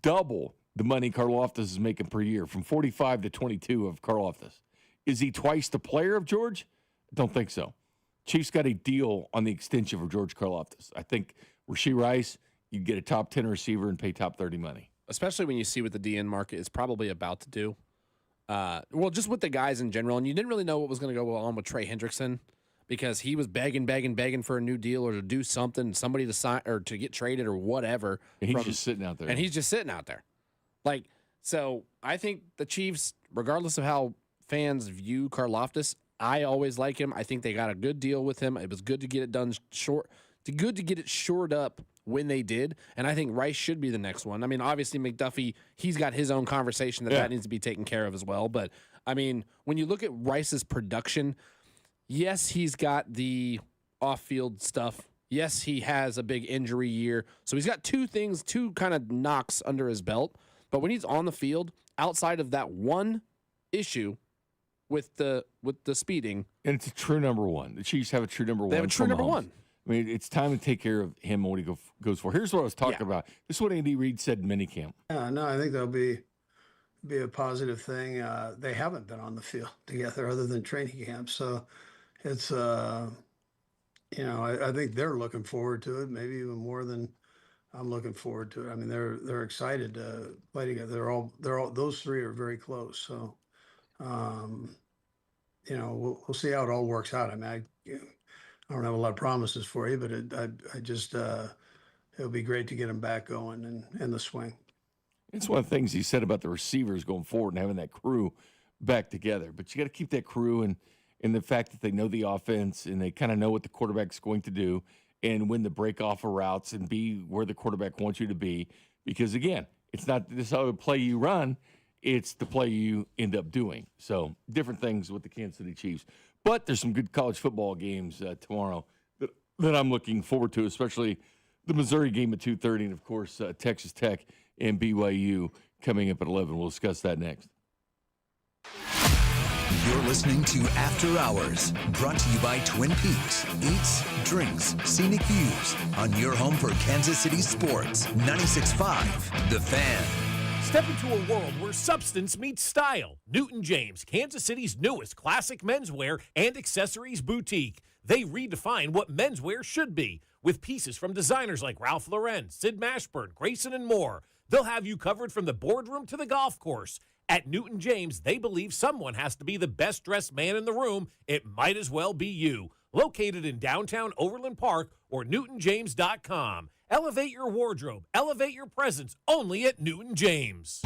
S1: double the money Karlaftis is making per year, from 45 to 22 of Karlaftis. Is he twice the player of George? Don't think so. Chiefs got a deal on the extension for George Karlaftis. I think Rashee Rice, you get a top 10 receiver and pay top 30 money.
S2: Especially when you see what the DN market is probably about to do. Well, just with the guys in general, and you didn't really know what was going to go on with Trey Hendrickson, because he was begging for a new deal or to do something, somebody to sign or to get traded or whatever.
S1: And he's just sitting out there.
S2: And he's just sitting out there. Like, so I think the Chiefs, regardless of how fans view Karlaftis, I always like him. I think they got a good deal with him. It was good to get it done good to get it shored up when they did, and I think Rice should be the next one. I mean, obviously McDuffie, he's got his own conversation that needs to be taken care of as well. But I mean, when you look at Rice's production, yes, he's got the off-field stuff. Yes, he has a big injury year. So he's got two kind of knocks under his belt. But when he's on the field, outside of that one issue with the speeding.
S1: And it's a true number one. The Chiefs have a true number one.
S2: They have a true number one.
S1: I mean, it's time to take care of him and what he goes for. Here's what I was talking about. This is what Andy Reid said in minicamp.
S5: No, I think that'll be a positive thing. They haven't been on the field together other than training camp. So it's, I think they're looking forward to it, maybe even more than I'm looking forward to it. I mean, they're excited to play together. They're all those three are very close. So, we'll see how it all works out. I mean, I don't have a lot of promises for you, but it'll be great to get him back going in the swing.
S1: It's one of the things he said about the receivers going forward and having that crew back together. But you got to keep that crew and the fact that they know the offense and they kind of know what the quarterback's going to do and when the break off of routes and be where the quarterback wants you to be. Because, again, it's not this other play you run. It's the play you end up doing. So different things with the Kansas City Chiefs. But there's some good college football games tomorrow that I'm looking forward to, especially the Missouri game at 2:30 and, of course, Texas Tech and BYU coming up at 11. We'll discuss that next.
S4: You're listening to After Hours, brought to you by Twin Peaks. Eats, drinks, scenic views on your home for Kansas City sports. 96.5 The Fan.
S8: Step into a world where substance meets style. Newton James, Kansas City's newest classic menswear and accessories boutique. They redefine what menswear should be with pieces from designers like Ralph Lauren, Sid Mashburn, Grayson, and more. They'll have you covered from the boardroom to the golf course. At Newton James, they believe someone has to be the best-dressed man in the room. It might as well be you. Located in downtown Overland Park or newtonjames.com. Elevate your wardrobe. Elevate your presence only at Newton James.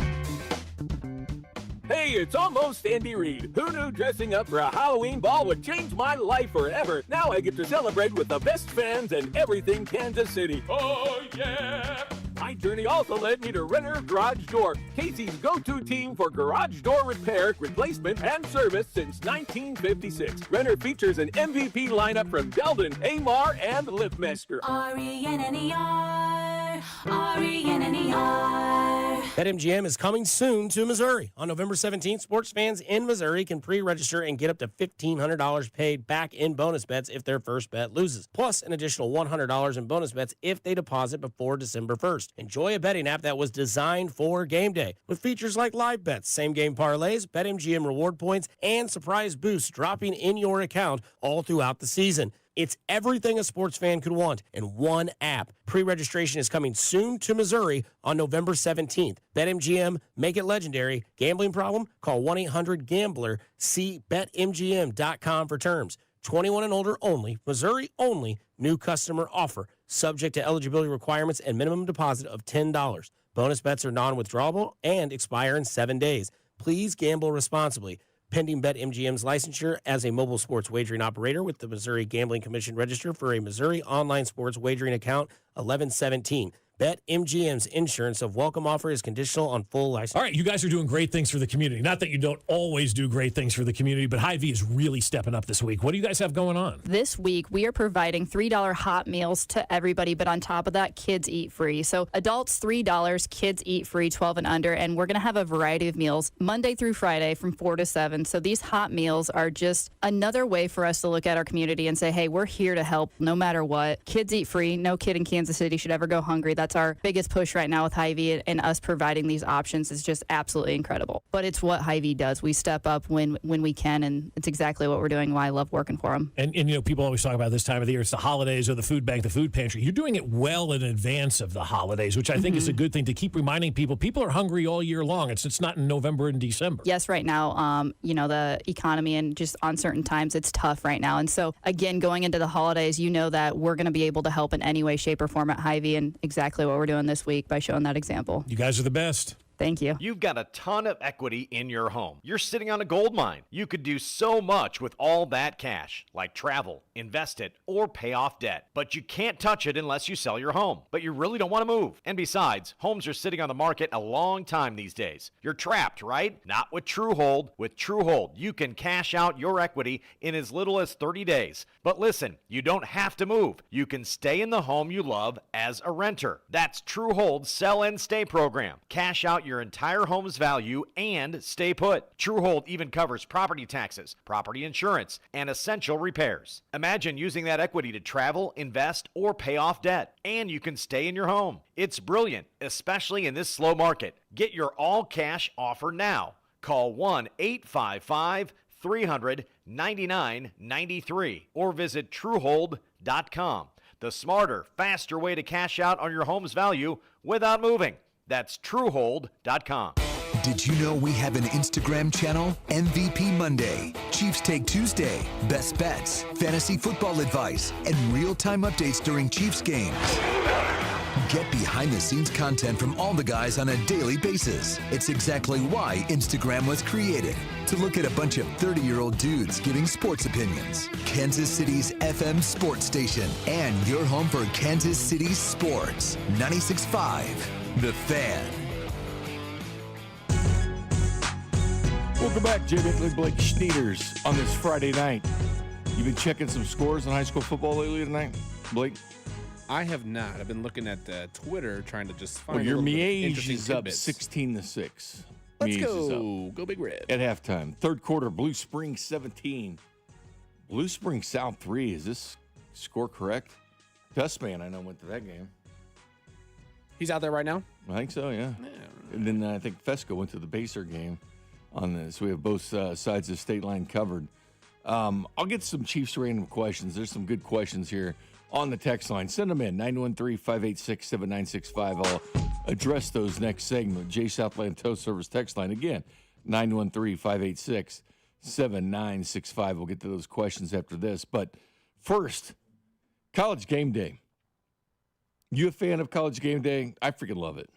S6: Hey, it's almost Andy Reid. Who knew dressing up for a Halloween ball would change my life forever? Now I get to celebrate with the best fans and everything Kansas City. Oh, yeah! My journey also led me to Renner Garage Door, Casey's go-to team for garage door repair, replacement, and service since 1956. Renner features an MVP lineup from Belden, Amar, and Liftmaster.
S16: R-E-N-N-E-R, R-E-N-N-E-R.
S20: BetMGM is coming soon to Missouri. On November 17th, sports fans in Missouri can pre-register and get up to $1,500 paid back in bonus bets if their first bet loses, plus an additional $100 in bonus bets if they deposit before December 1st. Enjoy a betting app that was designed for game day with features like live bets, same-game parlays, BetMGM reward points, and surprise boosts dropping in your account all throughout the season. It's everything a sports fan could want in one app. Pre-registration is coming soon to Missouri on November 17th. BetMGM, make it legendary. Gambling problem? Call 1-800-GAMBLER. See BetMGM.com for terms. 21 and older only. Missouri only. New customer offer. Subject to eligibility requirements and minimum deposit of $10. Bonus bets are non-withdrawable and expire in 7 days. Please gamble responsibly. Pending BetMGM's licensure as a mobile sports wagering operator with the Missouri Gambling Commission register for a Missouri online sports wagering account 1117. BetMGM's insurance of welcome offer is conditional on full license.
S8: All right, you guys are doing great things for the community. Not that you don't always do great things for the community, but Hy-Vee is really stepping up this week. What do you guys have going on?
S22: This week, we are providing $3 hot meals to everybody, but on top of that, kids eat free. So adults, $3, kids eat free, 12 and under, and we're going to have a variety of meals Monday through Friday from 4 to 7. So these hot meals are just another way for us to look at our community and say, hey, we're here to help no matter what. Kids eat free. No kid in Kansas City should ever go hungry. That's our biggest push right now with Hy-Vee, and us providing these options is just absolutely incredible. But it's what Hy-Vee does. We step up when we can, and it's exactly what we're doing, why I love working for them.
S8: And people always talk about this time of the year, it's the holidays or the food bank, the food pantry. You're doing it well in advance of the holidays, which I think is a good thing to keep reminding people. People are hungry all year long. It's not in November and December.
S22: Yes, right now, the economy and just on certain times, it's tough right now. And so, again, going into the holidays, you know that we're going to be able to help in any way, shape, or form at Hy-Vee, and exactly what we're doing this week by showing that example.
S8: You guys are the best.
S22: Thank you.
S9: You've got a ton of equity in your home. You're sitting on a gold mine. You could do so much with all that cash, like travel, invest it, or pay off debt. But you can't touch it unless you sell your home. But you really don't want to move. And besides, homes are sitting on the market a long time these days. You're trapped, right? Not with TrueHold. With TrueHold, you can cash out your equity in as little as 30 days. But listen, you don't have to move. You can stay in the home you love as a renter. That's TrueHold's Sell and Stay program. Cash out your entire home's value and stay put. TrueHold even covers property taxes, property insurance, and essential repairs. Imagine using that equity to travel, invest, or pay off debt. And you can stay in your home. It's brilliant, especially in this slow market. Get your all-cash offer now. Call 1-855-300-9993 or visit TrueHold.com. The smarter, faster way to cash out on your home's value without moving. That's TrueHold.com.
S4: Did you know we have an Instagram channel? MVP Monday, Chiefs Take Tuesday, Best Bets, Fantasy Football Advice, and real-time updates during Chiefs games. Get behind-the-scenes content from all the guys on a daily basis. It's exactly why Instagram was created, to look at a bunch of 30-year-old dudes giving sports opinions. Kansas City's FM sports station and your home for Kansas City sports. 96.5, The Fan.
S1: Welcome back, Jay Binkley, Blake Schneiders on this Friday night. You been checking some scores in high school football lately tonight, Blake?
S2: I have not. I've been looking at Twitter trying to just find.
S1: Well, your
S2: a little bit of
S1: Miege
S2: interesting
S1: is up
S2: tidbits.
S1: 16-6.
S2: Let's
S1: Miege is
S2: go. Go Big Red.
S1: at halftime. Third quarter, Blue Springs 17. Blue Springs South 3. Is this score correct? Dustman, I know, went to that game.
S2: He's out there right now?
S1: I think so, yeah. And then I think Fesco went to the Baser game on this. We have both sides of the state line covered. I'll get some Chiefs random questions. There's some good questions here on the text line. Send them in, 913-586-7965. I'll address those next segment. Jay Southland Tow Service text line. Again, 913-586-7965. We'll get to those questions after this. But first, College Game Day. You a fan of College Game Day? I freaking love it.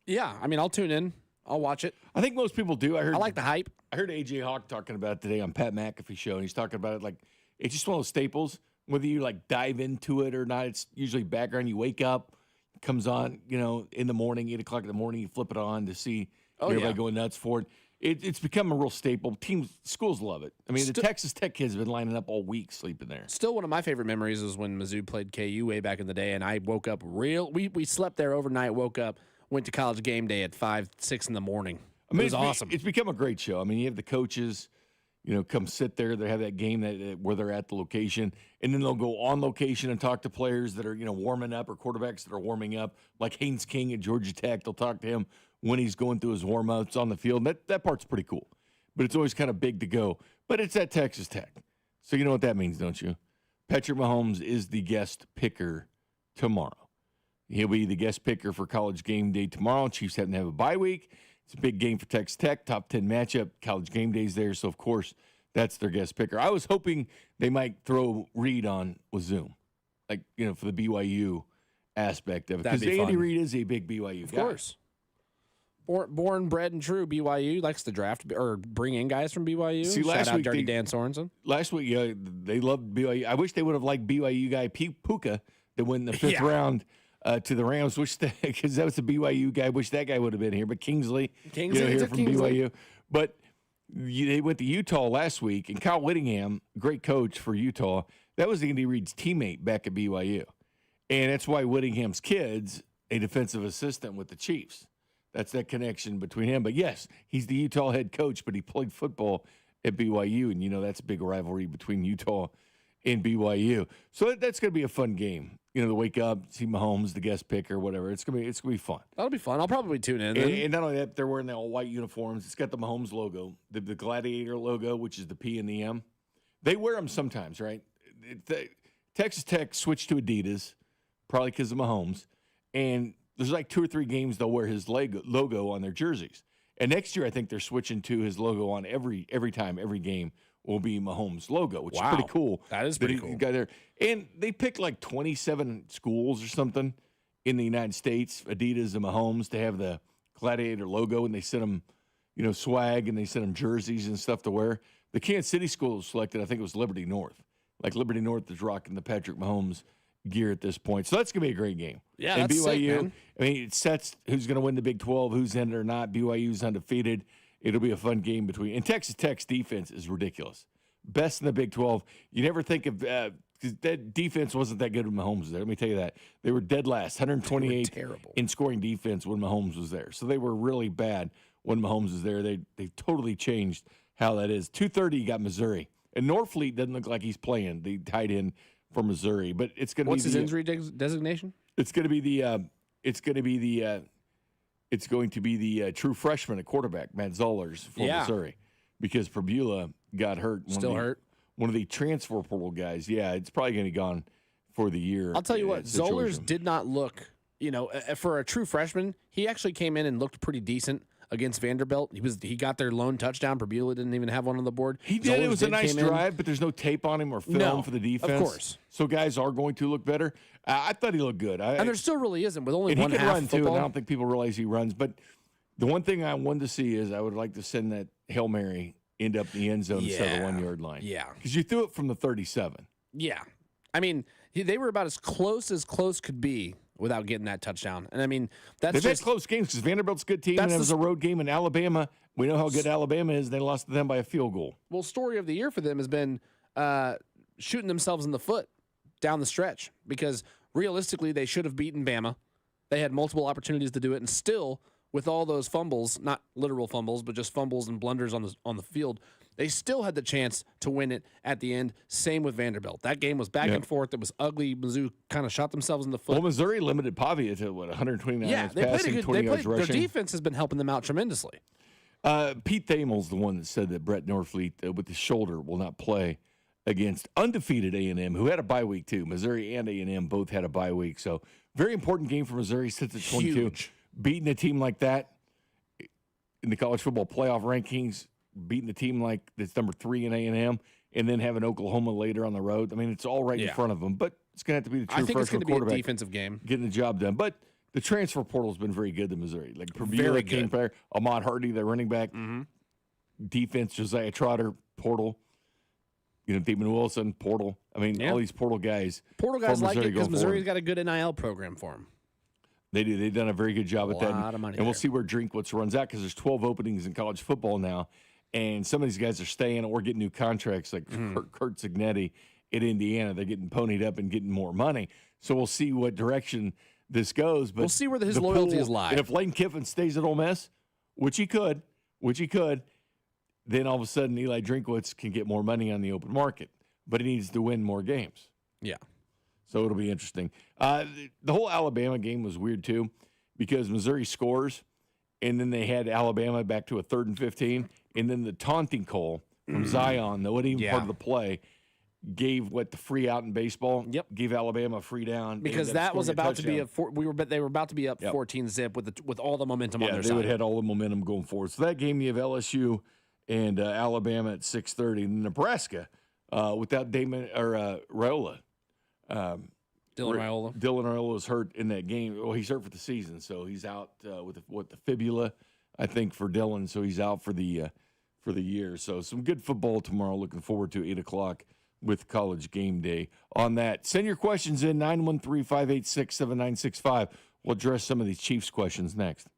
S2: Yeah, I mean, I'll tune in. I'll watch it.
S1: I think most people do. I
S2: like the hype.
S1: I heard A.J. Hawk talking about it today on Pat McAfee show, and he's talking about it like it's just one of those staples. Whether you like dive into it or not, it's usually background. You wake up, it comes on, in the morning, 8 o'clock in the morning, you flip it on to see everybody going nuts for it. It's become a real staple. Schools love it. I mean, the Texas Tech kids have been lining up all week sleeping there.
S2: Still, one of my favorite memories is when Mizzou played KU way back in the day, and I woke up we slept there overnight, woke up, went to College Game Day at 5, 6 in the morning.
S1: I mean,
S2: it was awesome.
S1: It's become a great show. I mean, you have the coaches, come sit there. They have that game where they're at the location, and then they'll go on location and talk to players that are, warming up or quarterbacks that are warming up, like Haynes King at Georgia Tech. They'll talk to him when he's going through his warm-ups on the field. That part's pretty cool, but it's always kind of big to go. But it's at Texas Tech. So you know what that means, don't you? Patrick Mahomes is the guest picker tomorrow. He'll be the guest picker for College Game Day tomorrow. Chiefs happen to have a bye week. It's a big game for Texas Tech, top 10 matchup. College Game Day's there, so of course that's their guest picker. I was hoping they might throw Reed on with Zoom, like for the BYU aspect of it, because Andy Reid is a big BYU guy.
S2: Of course. Born, bred, and true BYU likes to draft or bring in guys from BYU.
S1: See, last
S2: Shout out
S1: week
S2: Dirty Dan Sorensen.
S1: Last week, they loved BYU. I wish they would have liked BYU guy Puka that went in the fifth round to the Rams. Because that was the BYU guy. Wish that guy would have been here. But Kingsley here from BYU. But they went to Utah last week, and Kyle Whittingham, great coach for Utah, that was Andy Reid's teammate back at BYU. And that's why Whittingham's kid's a defensive assistant with the Chiefs. That's that connection between him. But, yes, he's the Utah head coach, but he played football at BYU. And, that's a big rivalry between Utah and BYU. So that's going to be a fun game. To wake up, see Mahomes, the guest picker, whatever. It's gonna be fun.
S2: That'll be fun. I'll probably tune in.
S1: And not only that, they're wearing the all-white uniforms. It's got the Mahomes logo, the Gladiator logo, which is the P and the M. They wear them sometimes, right? Texas Tech switched to Adidas, probably because of Mahomes. And there's like 2 or 3 games they'll wear his logo on their jerseys. And next year, I think they're switching to his logo on every game will be Mahomes' logo, which is pretty cool.
S2: That is pretty cool.
S1: You got there. And they picked like 27 schools or something in the United States, Adidas and Mahomes, to have the Gladiator logo, and they sent them, swag, and they sent them jerseys and stuff to wear. The Kansas City school selected, I think it was Liberty North. Like Liberty North is rocking the Patrick Mahomes gear at this point. So that's going to be a great game.
S2: Yeah,
S1: and
S2: that's
S1: BYU,
S2: sick, man.
S1: I mean, it sets who's going to win the Big 12, who's in it or not. BYU's undefeated. It'll be a fun game between. And Texas Tech's defense is ridiculous. Best in the Big 12. You never think of because that defense wasn't that good when Mahomes was there. Let me tell you that. They were dead last, 128 in scoring defense when Mahomes was there. So they were really bad when Mahomes was there. They totally changed how that is. 2:30, you got Missouri. And Norfleet doesn't look like he's playing, the tight end for Missouri. But it's going to be
S2: What's his injury designation?
S1: It's going to be the true freshman at quarterback, Matt Zollers for Missouri, because Prbula got hurt.
S2: Hurt.
S1: One of the transfer portal guys. Yeah, it's probably going to be gone for the year.
S2: I'll tell you what, Zollers did not look, for a true freshman, he actually came in and looked pretty decent against Vanderbilt. He got their lone touchdown. Prbula didn't even have one on the board.
S1: He did. It was a nice drive, but there's no tape on him or film for the defense.
S2: Of course.
S1: So guys are going to look better. I thought he looked good.
S2: And there still really isn't with only one
S1: half. He can run
S2: football.
S1: too, and I don't think people realize he runs. But the one thing I wanted to see is I would like to send that Hail Mary end up in the end zone instead of the 1 yard line.
S2: Yeah.
S1: Because you threw it from the 37.
S2: Yeah. I mean, they were about as close could be without getting that touchdown. And I mean,
S1: They've had close games because Vanderbilt's a good team, and it was a road game in Alabama. We know how good Alabama is. They lost to them by a field goal.
S2: Well, story of the year for them has been shooting themselves in the foot down the stretch, because realistically they should have beaten Bama. They had multiple opportunities to do it, and still, with all those fumbles, not literal fumbles, but just fumbles and blunders on the field, they still had the chance to win it at the end. Same with Vanderbilt. That game was back and forth. It was ugly. Mizzou kind of shot themselves in the foot.
S1: Well, Missouri limited Pavia to 129 yards passing, 20 yards rushing.
S2: Their defense has been helping them out tremendously.
S1: Pete Thamel's the one that said that Brett Norfleet, with his shoulder, will not play against undefeated A&M, who had a bye week too. Missouri and A&M both had a bye week. So very important game for Missouri. Sits at 22.
S2: Huge.
S1: Beating a team like that in the college football playoff rankings, beating a team like that's number 3 in A&M, and then having Oklahoma later on the road. I mean, it's all right in front of them, but it's going to have to be the true freshman quarterback.
S2: I think it's going to be a defensive game.
S1: Getting the job done. But the transfer portal has been very good to Missouri. Like Prbula came player, Ahmad Hardy, their running back, defense, Josiah Trotter, portal. Damon Wilson, portal. I mean, all these portal guys.
S2: Portal guys like it because Missouri's got a good NIL program for them.
S1: They do. They've done a very good job at that.
S2: A lot of money
S1: and we'll see where Drinkwitz runs out because there's 12 openings in college football now. And some of these guys are staying or getting new contracts, like Kurt Signetti at Indiana. They're getting ponied up and getting more money. So we'll see what direction this goes. But
S2: we'll see where his loyalties lie.
S1: And if Lane Kiffin stays at Ole Miss, which he could, then all of a sudden Eli Drinkwitz can get more money on the open market. But he needs to win more games.
S2: Yeah.
S1: So it'll be interesting. The whole Alabama game was weird, too, because Missouri scores, and then they had Alabama back to a 3rd and 15, and then the taunting call from Zion, that wasn't even part of the play, gave the free out in baseball.
S2: Yep.
S1: Gave Alabama a free down.
S2: Because that was about to be they were about to be up 14-zip with all the momentum on their side.
S1: Yeah, they would have had all the momentum going forward. So that game, you have LSU and Alabama at 6:30, and Nebraska without Damon or Raiola.
S2: Dylan Raiola.
S1: Dylan Raiola was hurt in that game. Well, he's hurt for the season, so he's out with the fibula, I think, for Dylan. So he's out for the year. So some good football tomorrow. Looking forward to 8:00 with College Game Day. On that, send your questions in 913-586-7965. We'll address some of these Chiefs questions next.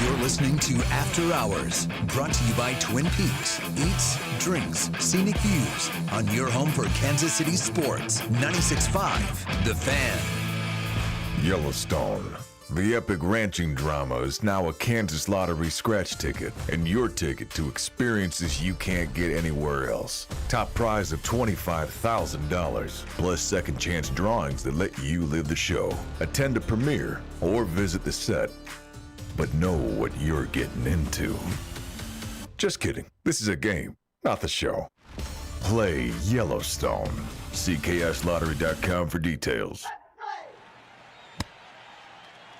S4: You're listening to After Hours, brought to you by Twin Peaks. Eats, drinks, scenic views on your home for Kansas City sports. 96.5, The Fan.
S7: Yellowstone. The epic ranching drama is now a Kansas Lottery scratch ticket and your ticket to experiences you can't get anywhere else. Top prize of $25,000, plus second chance drawings that let you live the show. Attend a premiere or visit the set. But know what you're getting into. Just kidding. This is a game, not the show. Play Yellowstone. See KSLottery.com for details.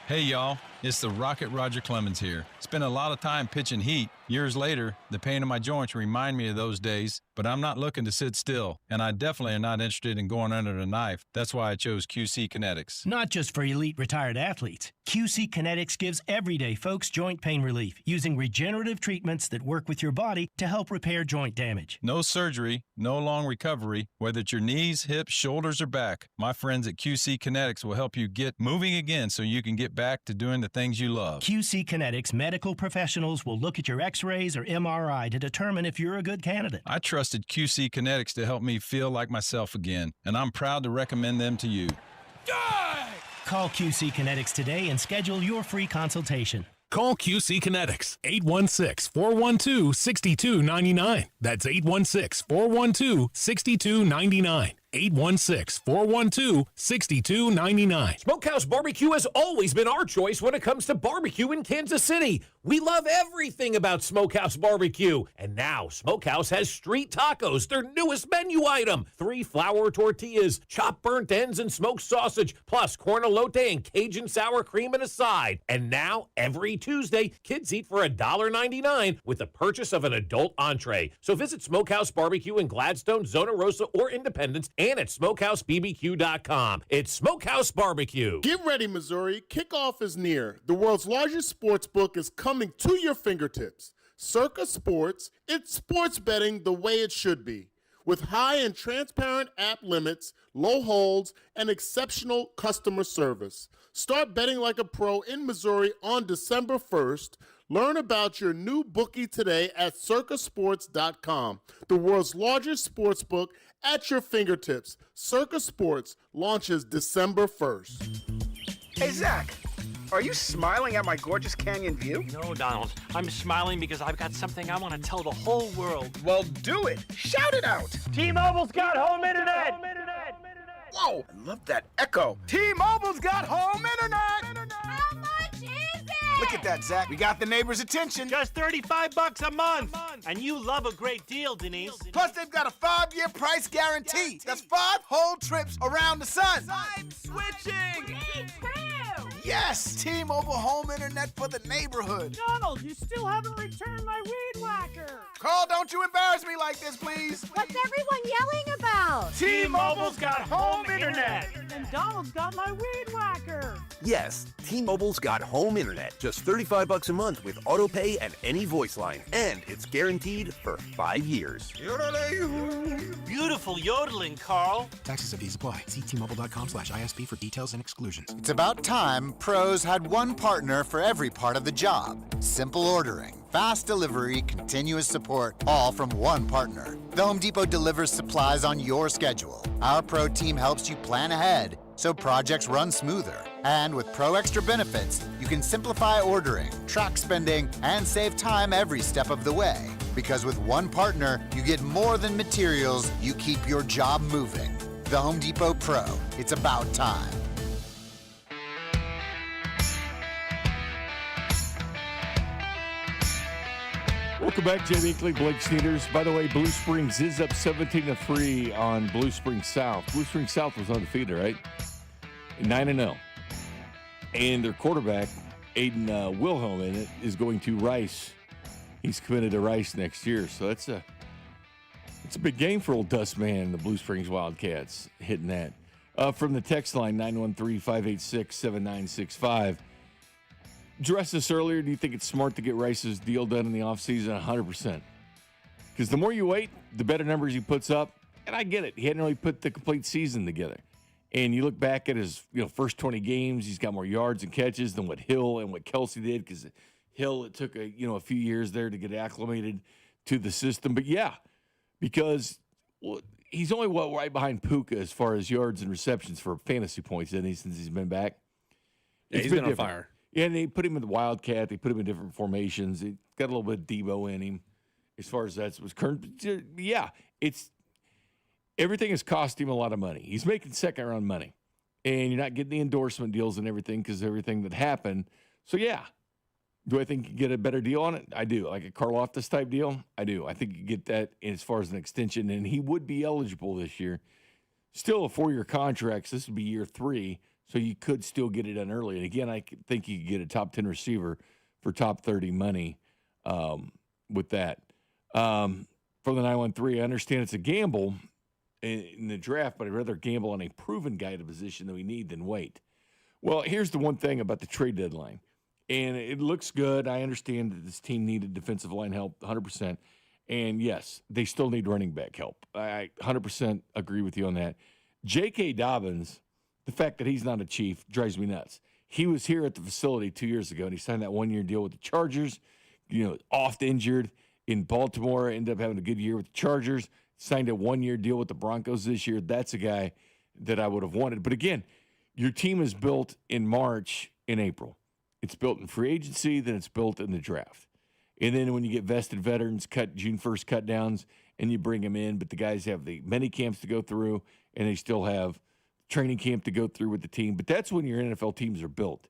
S11: Hey, y'all. It's the Rocket Roger Clemens here. Spent a lot of time pitching heat. Years later, the pain in my joints remind me of those days. but I'm not looking to sit still, and I definitely am not interested in going under the knife. That's why I chose QC Kinetics.
S12: Not just for elite retired athletes. QC Kinetics gives everyday folks joint pain relief using regenerative treatments that work with your body to help repair joint damage.
S11: No surgery, no long recovery, whether it's your knees, hips, shoulders, or back. My friends at QC Kinetics will help you get moving again so you can get back to doing the things you love.
S12: QC Kinetics medical professionals will look at your x-rays or MRI to determine if you're a good candidate.
S11: I trusted QC Kinetics to help me feel like myself again, and I'm proud to recommend them to you.
S12: Call QC Kinetics today and schedule your free consultation.
S13: Call QC Kinetics, 816-412-6299. That's 816-412-6299. 816-412-6299.
S8: Smokehouse Barbecue has always been our choice when it comes to barbecue in Kansas City. We love everything about Smokehouse Barbecue. And now Smokehouse has street tacos, their newest menu item. 3 flour tortillas, chopped burnt ends and smoked sausage, plus corn elote and Cajun sour cream and a side. And now, every Tuesday, kids eat for $1.99 with the purchase of an adult entree. So visit Smokehouse Barbecue in Gladstone, Zona Rosa, or Independence, and at smokehousebbq.com. It's Smokehouse Barbecue.
S21: Get ready, Missouri. Kickoff is near. The world's largest sports book is coming to your fingertips. Circa Sports, it's sports betting the way it should be. With high and transparent app limits, low holds, and exceptional customer service. Start betting like a pro in Missouri on December 1st. Learn about your new bookie today at circasports.com. The world's largest sports book at your fingertips. Circa Sports launches December 1st.
S23: Hey, Zach, are you smiling at my gorgeous canyon view?
S24: No, Donald. I'm smiling because I've got something I want to tell the whole world.
S23: Well, do it. Shout it out.
S24: T-Mobile's got home internet.
S23: Whoa, I love that echo. T-Mobile's got home internet.
S16: How much is it?
S23: Look at that, Zach. We got the neighbors' attention.
S24: Just $35 a month. And you love a great deal, Denise.
S23: Plus, they've got a 5-year price guarantee. That's 5 whole trips around the sun.
S16: I'm switching. Me too.
S23: Yes, T-Mobile home internet for the neighborhood.
S16: Donald, you still haven't returned my weed whacker.
S23: Carl, don't you embarrass me like this, please.
S16: What's everyone yelling about?
S24: T-Mobile's got home internet.
S16: And Donald's got my weed whacker.
S25: Yes, T-Mobile's got home internet. Just $35 a month with auto pay and any voice line. And it's guaranteed for 5 years.
S24: Beautiful yodeling, Carl.
S26: Taxes and fees apply. See T-Mobile.com/ISP for details and exclusions.
S27: It's about time pros had one partner for every part of the job. Simple ordering, fast delivery, continuous support, all from one partner. The Home Depot delivers supplies on your schedule. Our pro team helps you plan ahead so projects run smoother. And with Pro Extra benefits, you can simplify ordering, track spending, and save time every step of the way. Because with one partner, you get more than materials, you keep your job moving. The Home Depot Pro. It's about time.
S1: Welcome back, Jay Binkley, Blake Sneeders. By the way, Blue Springs is up 17-3 on Blue Springs South. Blue Springs South was undefeated, right? 9-0. And their quarterback, Aiden Wilhelm, in it, is going to Rice. He's committed to Rice next year. So it's a big game for old Dustman and the Blue Springs Wildcats hitting that. From the text line, 913-586-7965. Addressed this earlier. Do you think it's smart to get Rice's deal done in the offseason? 100%. Because the more you wait, the better numbers he puts up. And I get it. He hadn't really put the complete season together. And you look back at his first 20 games, he's got more yards and catches than what Hill and what Kelsey did. Because Hill, it took a few years there to get acclimated to the system. But yeah, because he's only right behind Puka as far as yards and receptions for fantasy points, isn't he, since he's been back?
S2: Yeah, he's been on fire.
S1: Yeah, and they put him in the Wildcat. They put him in different formations. He got a little bit of Debo in him as far as that was current. Yeah, everything has cost him a lot of money. He's making second-round money, and you're not getting the endorsement deals and everything because of everything that happened. So, yeah, do I think you get a better deal on it? I do. Like a Karlaftis type deal? I do. I think you get that as far as an extension, and he would be eligible this year. Still a 4-year contract, so this would be year 3. So you could still get it done early. And, again, I think you could get a top 10 receiver for top 30 money with that. From for the 913. I understand it's a gamble in the draft, but I'd rather gamble on a proven guy at a position that we need than wait. Well, here's the one thing about the trade deadline, and it looks good. I understand that this team needed defensive line help 100%, and yes, they still need running back help. I 100% agree with you on that. J.K. Dobbins, the fact that he's not a Chief drives me nuts. He was here at the facility 2 years ago, and he signed that one-year deal with the Chargers, oft injured in Baltimore, ended up having a good year with the Chargers, signed a one-year deal with the Broncos this year. That's a guy that I would have wanted. But again, your team is built in March and April. It's built in free agency, then it's built in the draft. And then when you get vested veterans, cut June 1st cut downs, and you bring them in, but the guys have the mini camps to go through, and they still have training camp to go through with the team. But that's when your NFL teams are built.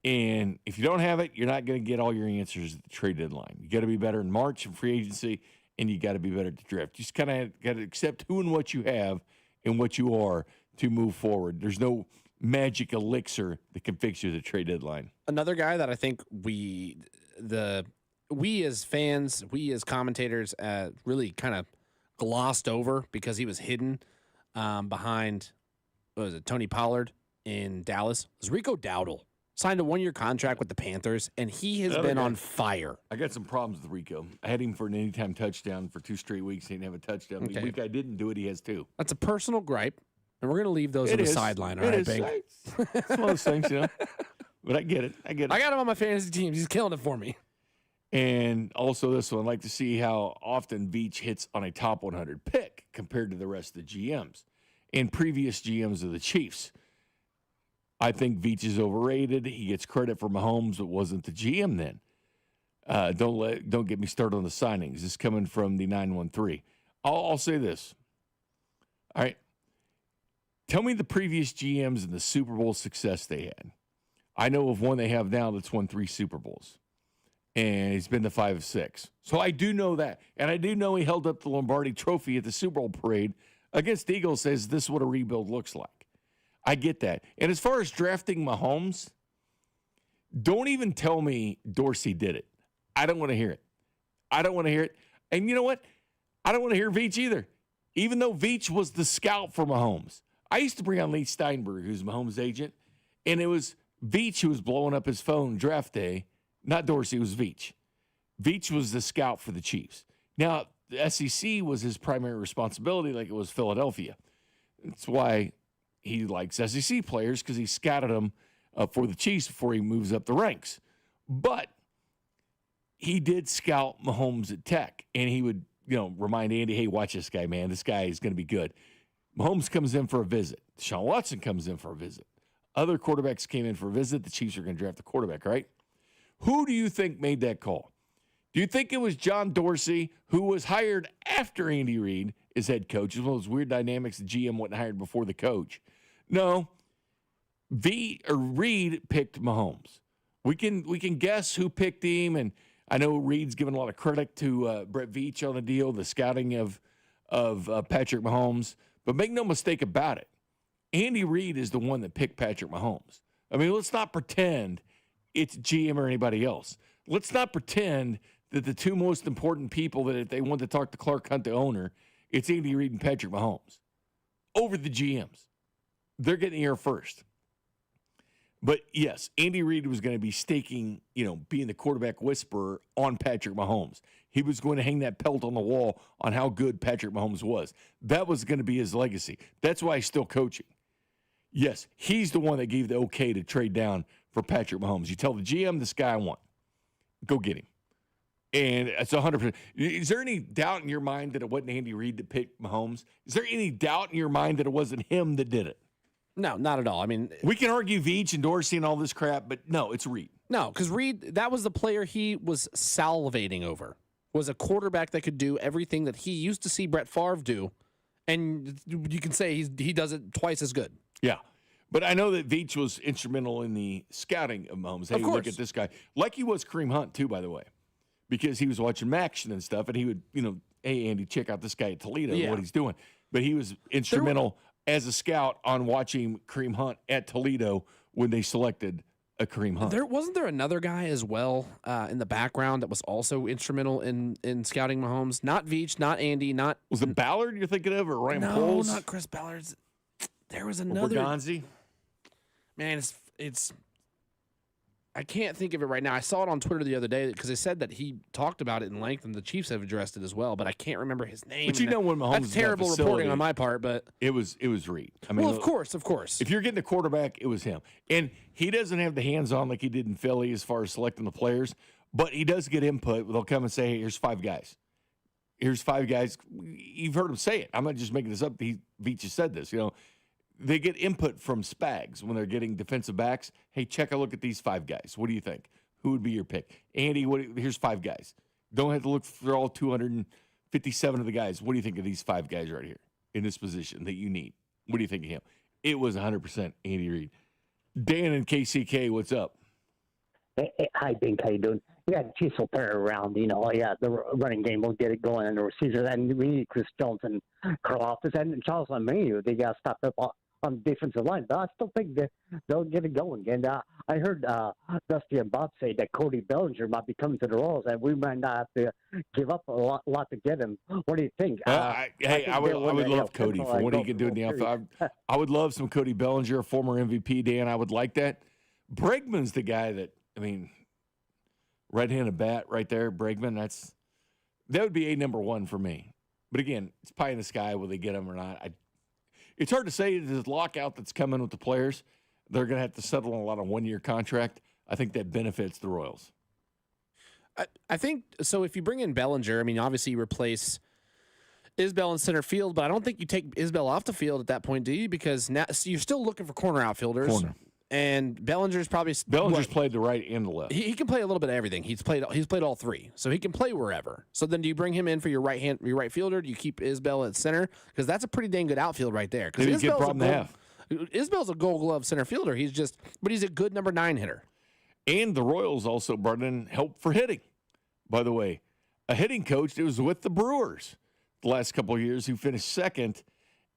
S1: And if you don't have it, you're not going to get all your answers at the trade deadline. You got to be better in March in free agency, and you got to be better at the draft. You just kind of got to accept who and what you have and what you are to move forward. There's no magic elixir that can fix you at the trade deadline.
S2: Another guy that I think we as fans, we as commentators, really kind of glossed over because he was hidden behind, Tony Pollard in Dallas, was Rico Dowdle. Signed a one-year contract with the Panthers, and he has been on fire.
S1: I got some problems with Rico. I had him for an anytime touchdown for 2 straight weeks. He didn't have a touchdown.
S2: Okay.
S1: The week I didn't do it, he has 2.
S2: That's a personal gripe, and we're going to leave those on the sideline. All right, Big?
S1: It's one of those things, But I get it. I got
S2: him on my fantasy teams. He's killing it for me.
S1: And also this one, I'd like to see how often Veach hits on a top 100 pick compared to the rest of the GMs and previous GMs of the Chiefs. I think Veach is overrated. He gets credit for Mahomes. It wasn't the GM then. Don't get me started on the signings. This is coming from the 913. I'll say this. All right. Tell me the previous GMs and the Super Bowl success they had. I know of one they have now that's won 3 Super Bowls. And he's been to 5 of 6. So I do know that. And I do know he held up the Lombardi Trophy at the Super Bowl parade against the Eagles, says this is what a rebuild looks like. I get that. And as far as drafting Mahomes, don't even tell me Dorsey did it. I don't want to hear it. I don't want to hear it. And you know what? I don't want to hear Veach either, even though Veach was the scout for Mahomes. I used to bring on Lee Steinberg, who's Mahomes' agent, and it was Veach who was blowing up his phone draft day. Not Dorsey, it was Veach. Veach was the scout for the Chiefs. Now, the SEC was his primary responsibility, like it was Philadelphia. That's why he likes SEC players, because he scouted them for the Chiefs before he moves up the ranks. But he did scout Mahomes at Tech, and he would, remind Andy, hey, watch this guy, man. This guy is going to be good. Mahomes comes in for a visit. Deshaun Watson comes in for a visit. Other quarterbacks came in for a visit. The Chiefs are going to draft the quarterback, right? Who do you think made that call? Do you think it was John Dorsey, who was hired after Andy Reid as head coach? It's one of those weird dynamics. The GM wasn't hired before the coach. No, Reid picked Mahomes. We can guess who picked him, and I know Reid's given a lot of credit to Brett Veach on the deal, the scouting of Patrick Mahomes. But make no mistake about it, Andy Reid is the one that picked Patrick Mahomes. I mean, let's not pretend it's GM or anybody else. Let's not pretend that the 2 most important people that if they want to talk to Clark Hunt, the owner, it's Andy Reid and Patrick Mahomes over the GMs. They're getting here first. But yes, Andy Reid was going to be staking, being the quarterback whisperer on Patrick Mahomes. He was going to hang that pelt on the wall on how good Patrick Mahomes was. That was going to be his legacy. That's why he's still coaching. Yes, he's the one that gave the okay to trade down for Patrick Mahomes. You tell the GM, this guy I want. Go get him. And it's 100%. Is there any doubt in your mind that it wasn't Andy Reid that picked Mahomes? Is there any doubt in your mind that it wasn't him that did it?
S2: No, not at all. I mean,
S1: we can argue Veach and Dorsey and all this crap, but no, it's Reid.
S2: No, because Reid, that was the player he was salivating over, was a quarterback that could do everything that he used to see Brett Favre do, and you can say he does it twice as good.
S1: Yeah. But I know that Veach was instrumental in the scouting of Mahomes. Hey, look at this guy. Like he was Kareem Hunt, too, by the way, because he was watching Maction and stuff, and he would, hey, Andy, check out this guy at Toledo, what he's doing. But he was instrumental as a scout on watching Kareem Hunt at Toledo when they selected a Kareem Hunt.
S2: Wasn't there another guy as well in the background that was also instrumental in scouting Mahomes? Not Veach, not Andy, not
S1: Was it Ballard you're thinking of, or Ryan
S2: no,
S1: Poles?
S2: not Chris Ballard. There was
S1: Or
S2: another.
S1: Bergonzi?
S2: Man, it's. I can't think of it right now. I saw it on Twitter the other day because they said that he talked about it in length, and the Chiefs have addressed it as well. But I can't remember his name.
S1: But you know when Mahomes
S2: that's
S1: is in that
S2: terrible reporting
S1: facility,
S2: on my part. But
S1: it was Reed. I mean,
S2: well, of course.
S1: If you're getting a quarterback, it was him, and he doesn't have the hands on like he did in Philly as far as selecting the players. But he does get input. They'll come and say, "Hey, here's 5 guys. Here's 5 guys." You've heard him say it. I'm not just making this up. Veach just said this. You know. They get input from Spags when they're getting defensive backs. Hey, check a look at these 5 guys. What do you think? Who would be your pick? Andy, here's 5 guys. Don't have to look for all 257 of the guys. What do you think of these 5 guys right here in this position that you need? What do you think of him? It was 100% Andy Reid. Dan and KCK, what's up?
S3: Hey, hi, Bink. How you doing? Yeah, Chiefs will turn it around. You know, yeah, the running game will get it going in the receivers. And we need Chris Jones and Karlaftis and Charles Omenihu. They got stopped up on the defensive line. But I still think that they'll get it going. And I heard Dusty and Bob say that Cody Bellinger might be coming to the Royals, and we might not have to give up a lot to get him. What do you think?
S1: I would love Cody for what he can do in the outfield. I would love some Cody Bellinger, a former MVP, Dan. I would like that. Bregman's the guy that, I mean, right-handed bat right there, Bregman, that would be a number 1 for me. But again, it's pie in the sky will they get him or not. It's hard to say. This lockout that's coming with the players, they're going to have to settle on a lot of 1-year contract. I think that benefits the Royals.
S2: I think so. If you bring in Bellinger, I mean, obviously you replace Isbell in center field, but I don't think you take Isbell off the field at that point, do you? Because now you're still looking for corner outfielders. And Bellinger's
S1: played the right and the left.
S2: He can play a little bit of everything. He's played all 3, so he can play wherever. So then, do you bring him in for your right fielder? Do you keep Isbell at center? Because that's a pretty dang good outfield right there.
S1: Maybe a good problem to have.
S2: Isbell's a Gold Glove center fielder. He's a good number 9 hitter.
S1: And the Royals also brought in help for hitting. By the way, a hitting coach that was with the Brewers the last couple of years who finished 2nd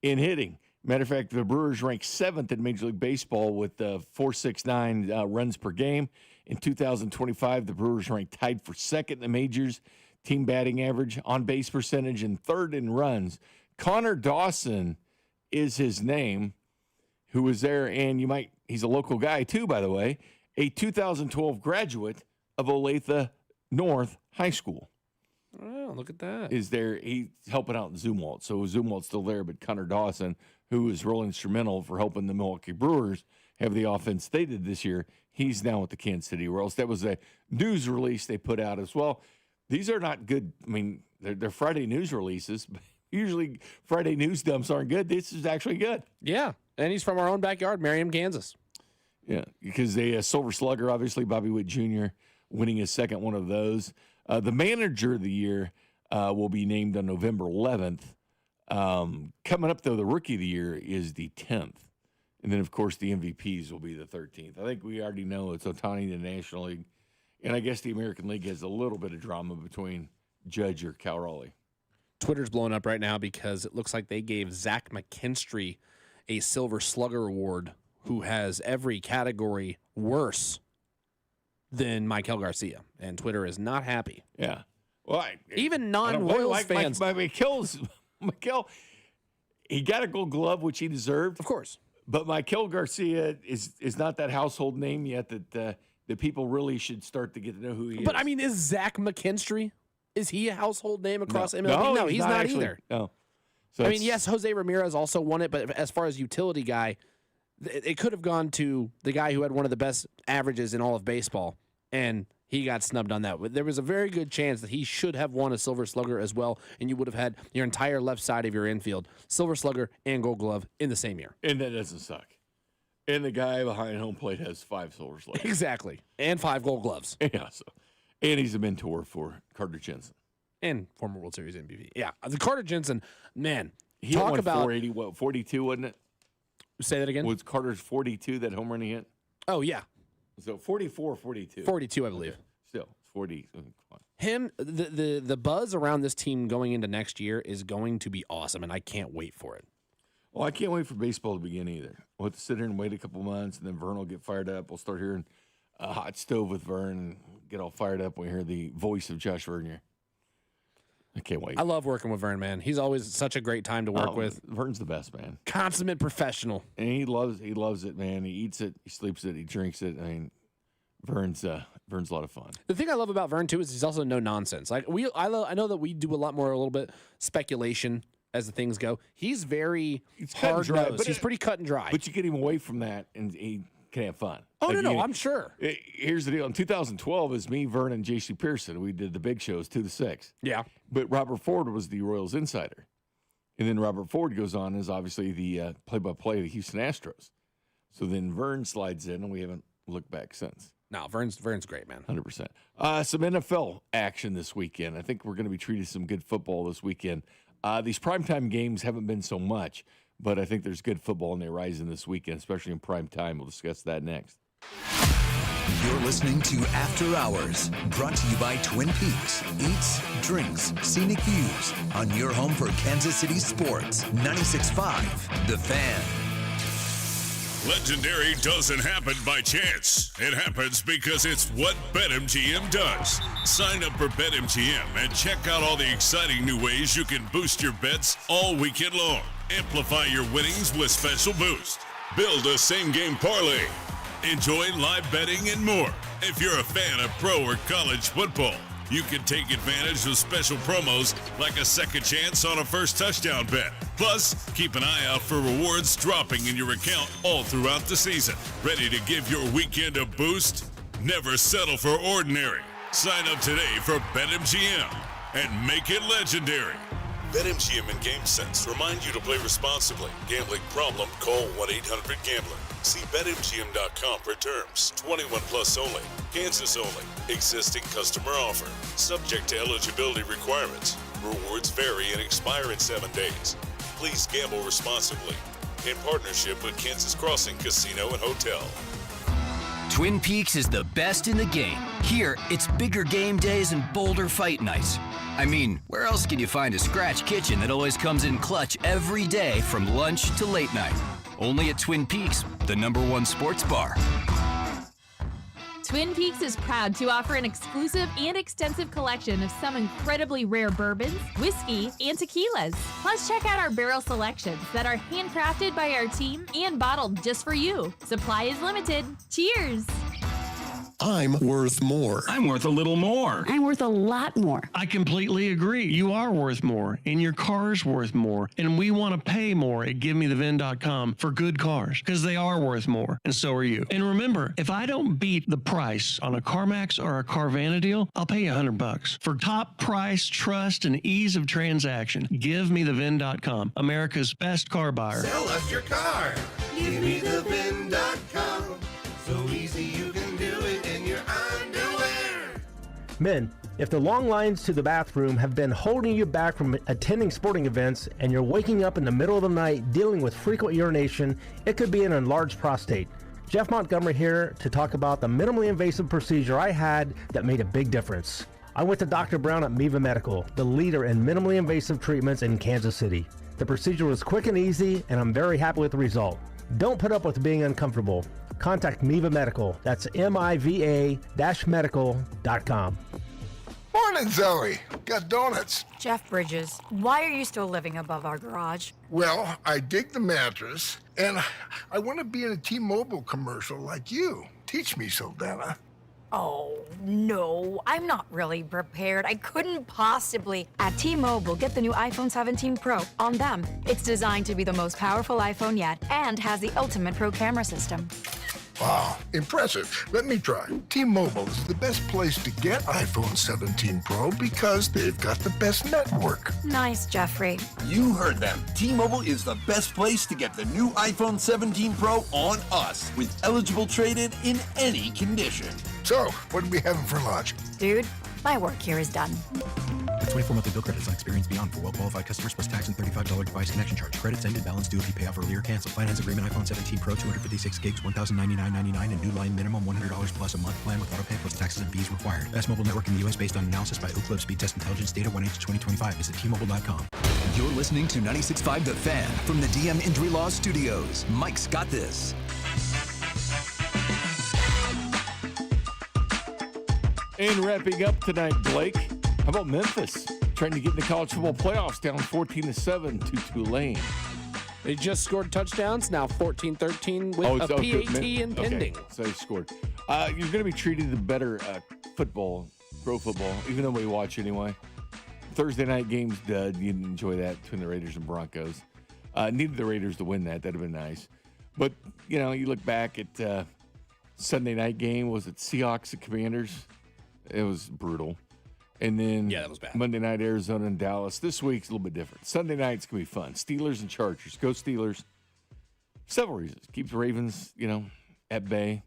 S1: in hitting. Matter of fact, the Brewers ranked 7th in Major League Baseball with 469 runs per game. In 2025, the Brewers ranked tied for 2nd in the majors, team batting average, on-base percentage, and 3rd in runs. Connor Dawson is his name, who was there, and he's a local guy too, by the way, a 2012 graduate of Olathe North High School.
S2: Oh, look at that.
S1: Is there, he's helping out in Zumwalt. So Zumwalt's still there, but Connor Dawson, who was real instrumental for helping the Milwaukee Brewers have the offense they did this year, he's now with the Kansas City Royals. That was a news release they put out as well. These are not good. I mean, they're Friday news releases. Usually Friday news dumps aren't good. This is actually good.
S2: Yeah, and he's from our own backyard, Merriam, Kansas.
S1: Yeah, because they Silver Slugger, obviously, Bobby Witt Jr. winning his 2nd one of those. The manager of the year will be named on November 11th. Coming up, though, the rookie of the year is the 10th. And then, of course, the MVPs will be the 13th. I think we already know it's Ohtani in the National League. And I guess the American League has a little bit of drama between Judge or Cal Raleigh.
S2: Twitter's blowing up right now because it looks like they gave Zach McKinstry a Silver Slugger award, who has every category worse than Michael Garcia. And Twitter is not happy.
S1: Yeah. Well,
S2: even non-Royals fans.
S1: Mikel, he got a Gold Glove, which he deserved.
S2: Of course.
S1: But Michael Garcia is not that household name yet that people really should start to get to know who he is.
S2: But, I mean, is Zach McKinstry, is he a household name across MLB?
S1: No,
S2: he's not
S1: actually,
S2: either.
S1: No.
S2: So I mean, yes, Jose Ramirez also won it, but as far as utility guy, it could have gone to the guy who had one of the best averages in all of baseball, and he got snubbed on that. There was a very good chance that he should have won a Silver Slugger as well, and you would have had your entire left side of your infield, Silver Slugger and Gold Glove, in the same year.
S1: And that doesn't suck. And the guy behind home plate has 5 Silver Sluggers.
S2: Exactly. And 5 Gold Gloves.
S1: Yeah. And he's a mentor for Carter Jensen.
S2: And former World Series MVP. Yeah. The Carter Jensen, man.
S1: He
S2: talk
S1: won
S2: about
S1: 480, 42, wasn't it?
S2: Say that again?
S1: Was Carter's 42 that home run he hit?
S2: Oh, yeah.
S1: So 44, 42.
S2: 42, I believe.
S1: Okay. Still, 40. Come on.
S2: Him, the buzz around this team going into next year is going to be awesome, and I can't wait for it.
S1: Well, I can't wait for baseball to begin either. We'll have to sit here and wait a couple months, and then Vern will get fired up. We'll start hearing a hot stove with Vern and get all fired up when we hear the voice of Josh Vernier. I can't wait.
S2: I love working with Vern, man. He's always such a great time to work with.
S1: Vern's the best, man.
S2: Consummate professional.
S1: And he loves it, man. He eats it, he sleeps it, he drinks it. I mean, Vern's a lot of fun.
S2: The thing I love about Vern too is he's also no nonsense. Like I know that we do a little bit speculation as the things go. He's very hard nosed. He's pretty cut and dry.
S1: But you get him away from that, and he can have fun.
S2: Oh, no, I'm sure.
S1: Here's the deal. In 2012, it was me, Vern, and J.C. Pearson. We did the big shows 2 to 6.
S2: Yeah.
S1: But Robert Ford was the Royals insider. And then Robert Ford goes on as obviously the play-by-play of the Houston Astros. So then Vern slides in, and we haven't looked back since.
S2: No, Vern's great, man.
S1: 100%. Some NFL action this weekend. I think we're going to be treating some good football this weekend. These primetime games haven't been so much, but I think there's good football on the horizon this weekend, especially in prime time. We'll discuss that next.
S4: You're listening to After Hours, brought to you by Twin Peaks. Eats, drinks, scenic views on your home for Kansas City sports. 96.5, The Fan.
S5: Legendary doesn't happen by chance. It happens because it's what BetMGM does. Sign up for BetMGM and check out all the exciting new ways you can boost your bets all weekend long. Amplify your winnings with Special Boost. Build a same-game parlay. Enjoy live betting and more. If you're a fan of pro or college football, you can take advantage of special promos like a second chance on a first touchdown bet. Plus, keep an eye out for rewards dropping in your account all throughout the season. Ready to give your weekend a boost? Never settle for ordinary. Sign up today for BetMGM and make it legendary. BetMGM and GameSense remind you to play responsibly. Gambling problem? Call 1-800-GAMBLER. See BetMGM.com for terms. 21 plus only. Kansas only. Existing customer offer. Subject to eligibility requirements. Rewards vary and expire in 7 days. Please gamble responsibly. In partnership with Kansas Crossing Casino and Hotel.
S10: Twin Peaks is the best in the game. Here, it's bigger game days and bolder fight nights. I mean, where else can you find a scratch kitchen that always comes in clutch every day from lunch to late night? Only at Twin Peaks, the #1 sports bar.
S14: Twin Peaks is proud to offer an exclusive and extensive collection of some incredibly rare bourbons, whiskey, and tequilas. Plus, check out our barrel selections that are handcrafted by our team and bottled just for you. Supply is limited. Cheers!
S15: I'm worth more.
S17: I'm worth a little more.
S18: I'm worth a lot more.
S17: I completely agree. You are worth more, and your car's worth more, and we want to pay more at GiveMeTheVin.com for good cars, because they are worth more, and so are you. And remember, if I don't beat the price on a CarMax or a Carvana deal, I'll pay you $100. For top price, trust, and ease of transaction, GiveMeTheVin.com, America's best car buyer.
S15: Sell us your car. GiveMeTheVin.com. So easy you can do it in your underwear.
S19: Men, if the long lines to the bathroom have been holding you back from attending sporting events and you're waking up in the middle of the night dealing with frequent urination, it could be an enlarged prostate. Jeff Montgomery here to talk about the minimally invasive procedure I had that made a big difference. I went to Dr. Brown at Miva Medical, the leader in minimally invasive treatments in Kansas City. The procedure was quick and easy, and I'm very happy with the result. Don't put up with being uncomfortable. Contact Miva Medical. That's MIVA-medical.com.
S15: Morning, Zoe. Got donuts.
S28: Jeff Bridges, why are you still living above our garage?
S15: Well, I dig the mattress, and I want to be in a T-Mobile commercial like you. Teach me, Saldana.
S28: Oh, no, I'm not really prepared. I couldn't possibly. At T-Mobile, get the new iPhone 17 Pro on them. It's designed to be the most powerful iPhone yet and has the ultimate pro camera system.
S15: Wow, impressive. Let me try. T-Mobile is the best place to get iPhone 17 Pro because they've got the best network.
S28: Nice, Jeffrey.
S25: You heard them. T-Mobile is the best place to get the new iPhone 17 Pro on us with eligible trade-in in any condition.
S15: So, what are we having for lunch?
S28: Dude, my work here is done.
S26: The 24-monthly bill credits on Experience Beyond for well-qualified customers plus tax and $35 device connection charge. Credits ended. Balance due if you pay off earlier. Cancel. Finance agreement. iPhone 17 Pro, 256 gigs, $1,099.99, and new line minimum $100 plus a month plan with autopay plus taxes and fees required. Best mobile network in the U.S. based on analysis by Ookla Speed Test Intelligence data 1H2025. Visit T-Mobile.com.
S4: You're listening to 96.5 The Fan from the DM Injury Law Studios. Mike's got this.
S1: And wrapping up tonight, Blake, how about Memphis trying to get in the college football playoffs, down 14-7 to Tulane?
S2: They just scored touchdowns, now 14-13 with a PAT impending.
S1: Okay, so they scored. You're going to be treated to better football, pro football, even though we watch anyway. Thursday night games, dud. You didn't enjoy that between the Raiders and Broncos. Needed the Raiders to win that. That'd have been nice. But, you know, you look back at Sunday night game. Was it Seahawks and Commanders? It was brutal. And then
S2: that was bad.
S1: Monday night, Arizona and Dallas. This week's a little bit different. Sunday night's going to be fun. Steelers and Chargers. Go Steelers. Several reasons. Keeps the Ravens, you know, at bay.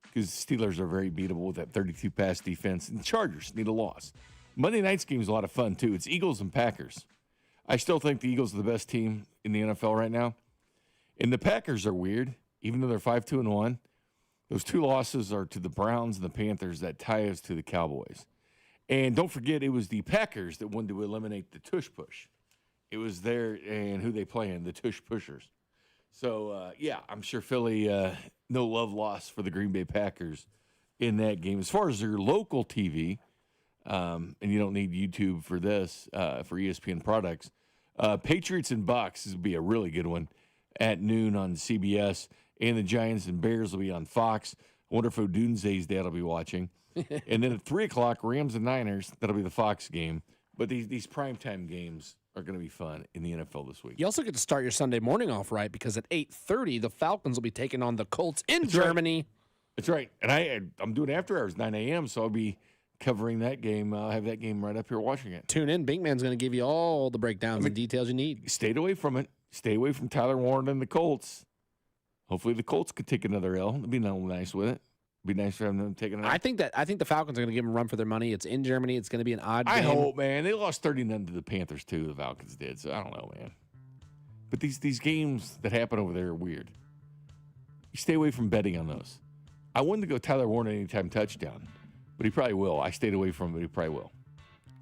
S1: Because Steelers are very beatable with that 32-pass defense. And the Chargers need a loss. Monday night's game is a lot of fun, too. It's Eagles and Packers. I still think the Eagles are the best team in the NFL right now. And the Packers are weird, even though they're 5-2-1. Those two losses are to the Browns and the Panthers that tie us to the Cowboys. And don't forget, it was the Packers that wanted to eliminate the tush push. It was there and who they playing, the tush pushers. So, I'm sure Philly, no love lost for the Green Bay Packers in that game. As far as their local TV, and you don't need YouTube for this, for ESPN products, Patriots and Bucks will be a really good one at noon on CBS. And the Giants and Bears will be on Fox. I wonder if Odunze's dad will be watching. And then at 3 o'clock, Rams and Niners, that'll be the Fox game. But these primetime games are going to be fun in the NFL this week.
S2: You also get to start your Sunday morning off right because at 8:30, the Falcons will be taking on the Colts in Germany.
S1: Right. That's right. And I'm doing after hours, 9 a.m., so I'll be covering that game. I'll have that game right up here watching it.
S2: Tune in. Binkman's going to give you all the breakdowns and details you need.
S1: Stayed away from it. Stay away from Tyler Warren and the Colts. Hopefully the Colts could take another L. It'd be nice with it. It'd be nice for them to take another.
S2: I think the Falcons are going to give them a run for their money. It's in Germany. It's going to be an odd game.
S1: I hope, man. They lost 30-0 to the Panthers too. The Falcons did. So I don't know, man. But these games that happen over there are weird. You stay away from betting on those. I wanted to go Tyler Warren anytime touchdown, but he probably will. I stayed away from it, but he probably will.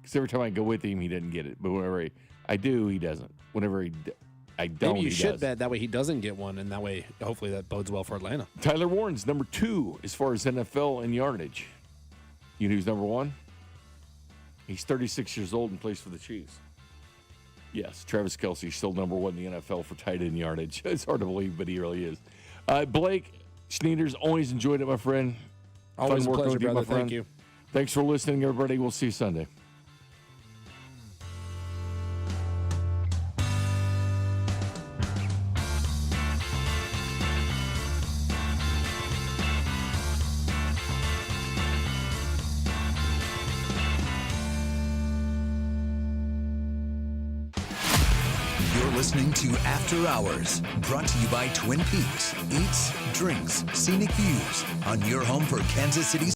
S1: Because every time I go with him, he doesn't get it. But whenever I do, he doesn't. Whenever I don't,
S2: maybe you should
S1: does.
S2: bet that way he doesn't get one, and that way hopefully that bodes well for Atlanta.
S1: Tyler Warren's number 2 as far as NFL in yardage. You know who's number 1? He's 36 years old and plays for the Chiefs. Yes, Travis Kelce's still number 1 in the NFL for tight end yardage. It's hard to believe, but he really is. Blake Schneiders, always enjoyed it, my friend.
S2: Always
S1: Fun
S2: a
S1: working
S2: pleasure,
S1: with you, my
S2: brother.
S1: friend.
S2: Thank you.
S1: Thanks for listening, everybody. We'll see you Sunday.
S4: Listening to After Hours, brought to you by Twin Peaks. Eats, drinks, scenic views on your home for Kansas City